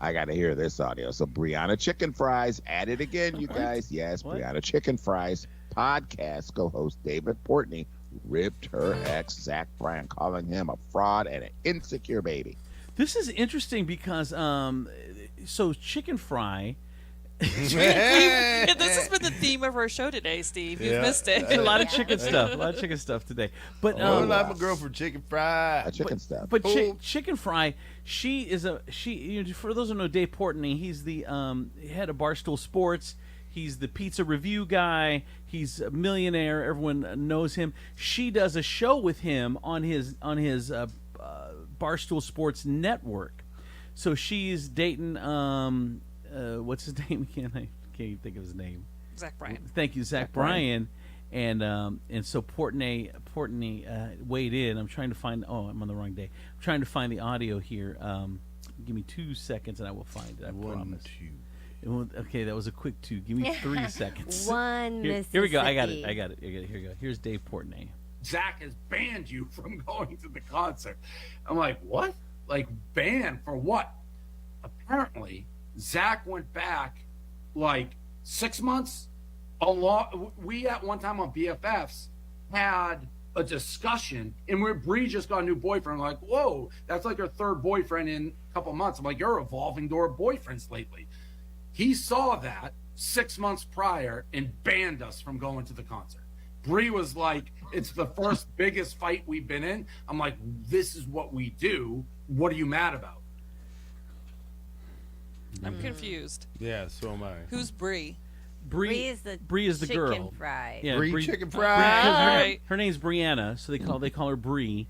I got to hear this audio. So Brianna Chicken Fries at it again, you guys. Yes, What? Brianna Chicken Fries podcast co-host David Portney ripped her ex Zach Bryan, calling him a fraud and an insecure baby. This is interesting because so Chicken Fry. This has been the theme of our show today, Steve. You've missed it. A lot of chicken stuff. A lot of chicken stuff today. But I'm a girl for Chicken Fry. Chicken stuff. But Chicken Fry, she for those who know Dave Portney, he's the head of Barstool Sports. He's the pizza review guy. He's a millionaire. Everyone knows him. She does a show with him on his Barstool Sports network. So she's dating what's his name again? I can't even think of his name. Zach Bryan. Thank you, Zach Bryan. And so Portney weighed in. I'm trying to find. Oh, I'm on the wrong day. I'm trying to find the audio here. Give me 2 seconds and I will find it. I promise. Okay, that was a quick 2. Give me 3 seconds. Here we go. I got it. Here we go. Here's Dave Portney. Zach has banned you from going to the concert. I'm like, what? Like, banned for what? Apparently, Zach went back like 6 months. We at one time on BFFs had a discussion, and where Bree just got a new boyfriend. I'm like, whoa, that's like her third boyfriend in a couple months. I'm like, you're evolving door boyfriends lately. He saw that 6 months prior and banned us from going to the concert. Bree was like, it's the first biggest fight we've been in. I'm like, this is what we do. What are you mad about? I'm confused. Yeah, so am I. Who's Bree? Bree is the girl. chicken fry. Yeah, Bree Chicken Fry. Her name's Brianna, so they call her Bree.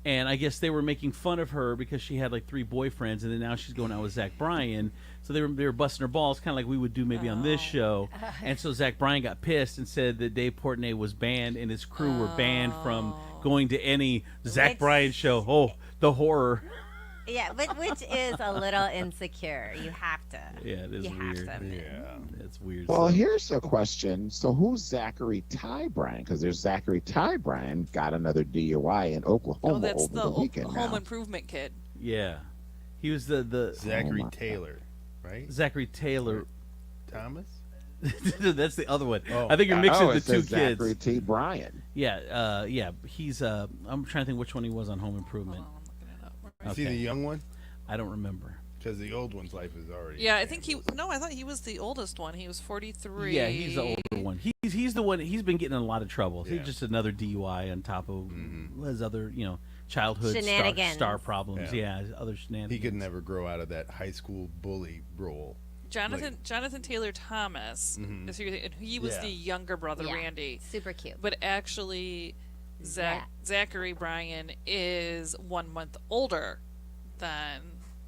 And I guess they were making fun of her because she had like 3 boyfriends, and then now she's going out with Zach Bryan. So they were busting her balls, kind of like we would do maybe on this show. And so Zach Bryan got pissed and said that Dave Portney was banned and his crew were banned from going to any Zach Bryan show. Oh, the horror. Yeah, which is a little insecure. You have to. Yeah, it is you weird. Have to admit. Yeah, it's weird. Well, stuff. here's a question. So who's Zachary Ty Bryan? Because there's Zachary Ty Bryan got another DUI in Oklahoma That's over the the weekend home now. improvement kid. Yeah, he was the Zachary Taylor, right? Zachary Taylor Thomas. That's the other one. Oh. I think you're mixing it the two says kids. Zachary T. Bryan. Yeah, he's. I'm trying to think which one he was on Home Improvement. Is he the young one? I don't remember. Because the old one's life is already. Yeah, I think I thought he was the oldest one. He was 43. Yeah, he's the older one. He's the one. He's been getting in a lot of trouble. Yeah. He's just another DUI on top of his other, childhood star problems. Yeah, other shenanigans. He could never grow out of that high school bully role. Jonathan Taylor Thomas is who and he was the younger brother, Randy. Super cute. But actually, Zachary Bryan is 1 month older than,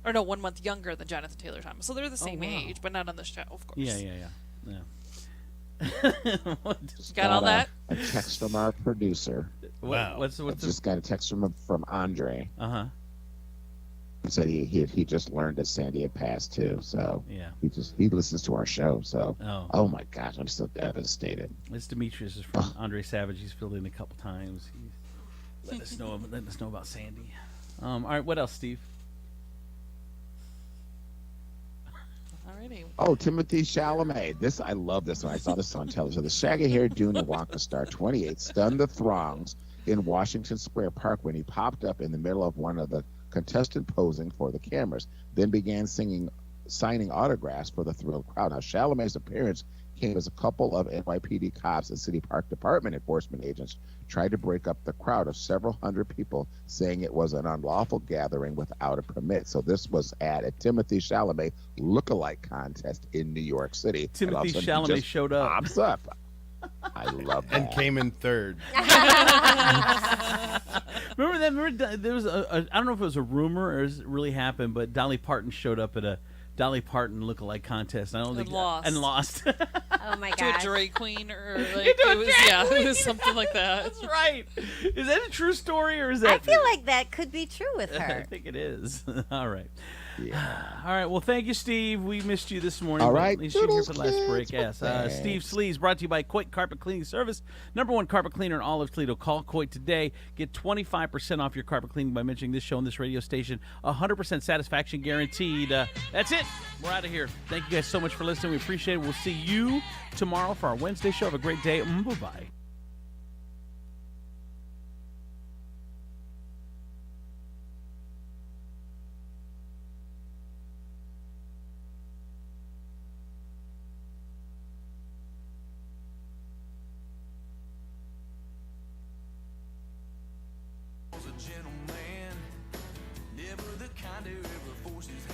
or no, 1 month younger than Jonathan Taylor Thomas. So they're the same age, but not on the show, of course. Yeah. Got all that? A text from our producer. Wow. What's I just got a text from Andre. He said he just learned that Sandy had passed too. So yeah, he listens to our show. So oh my gosh, I'm so devastated. This Demetrius is from Andre Savage. He's filled in a couple times. He's let us know about Sandy. All right, what else, Steve? Alrighty. Oh, Timothy Chalamet. I love this one. I saw this on television. The shaggy-haired Dune and Wonka star, 28, stunned the throngs in Washington Square Park when he popped up in the middle of one of the contestants posing for the cameras, then began signing autographs for the thrilled crowd. Now, Chalamet's appearance came as a couple of NYPD cops and City Park Department enforcement agents tried to break up the crowd of several hundred people, saying it was an unlawful gathering without a permit. So this was at a Timothy Chalamet lookalike contest in New York City. Timothy Chalamet showed up. Pops up. I love that. And came in third. Remember that? Remember there was I don't know if it was a rumor or it really happened, but Dolly Parton showed up at a Dolly Parton lookalike contest. I don't think lost. lost. Oh my To a gosh. drag queen or like Into a it was drag queen. it was something like that. That's right. Is that a true story or is that? I feel like that could be true with I her. think it is. All right. Yeah. All right. Well, thank you, Steve. We missed you this morning. All but right. At least you're here for the last Toodles, break. kids. Yes. Steve Sleaze, brought to you by Coit Carpet Cleaning Service. #1 carpet cleaner in all of Toledo. Call Coit today. Get 25% off your carpet cleaning by mentioning this show on this radio station. 100% satisfaction guaranteed. That's it. We're out of here. Thank you guys so much for listening. We appreciate it. We'll see you tomorrow for our Wednesday show. Have a great day. Bye-bye. Was a gentleman, never the kind who ever forced his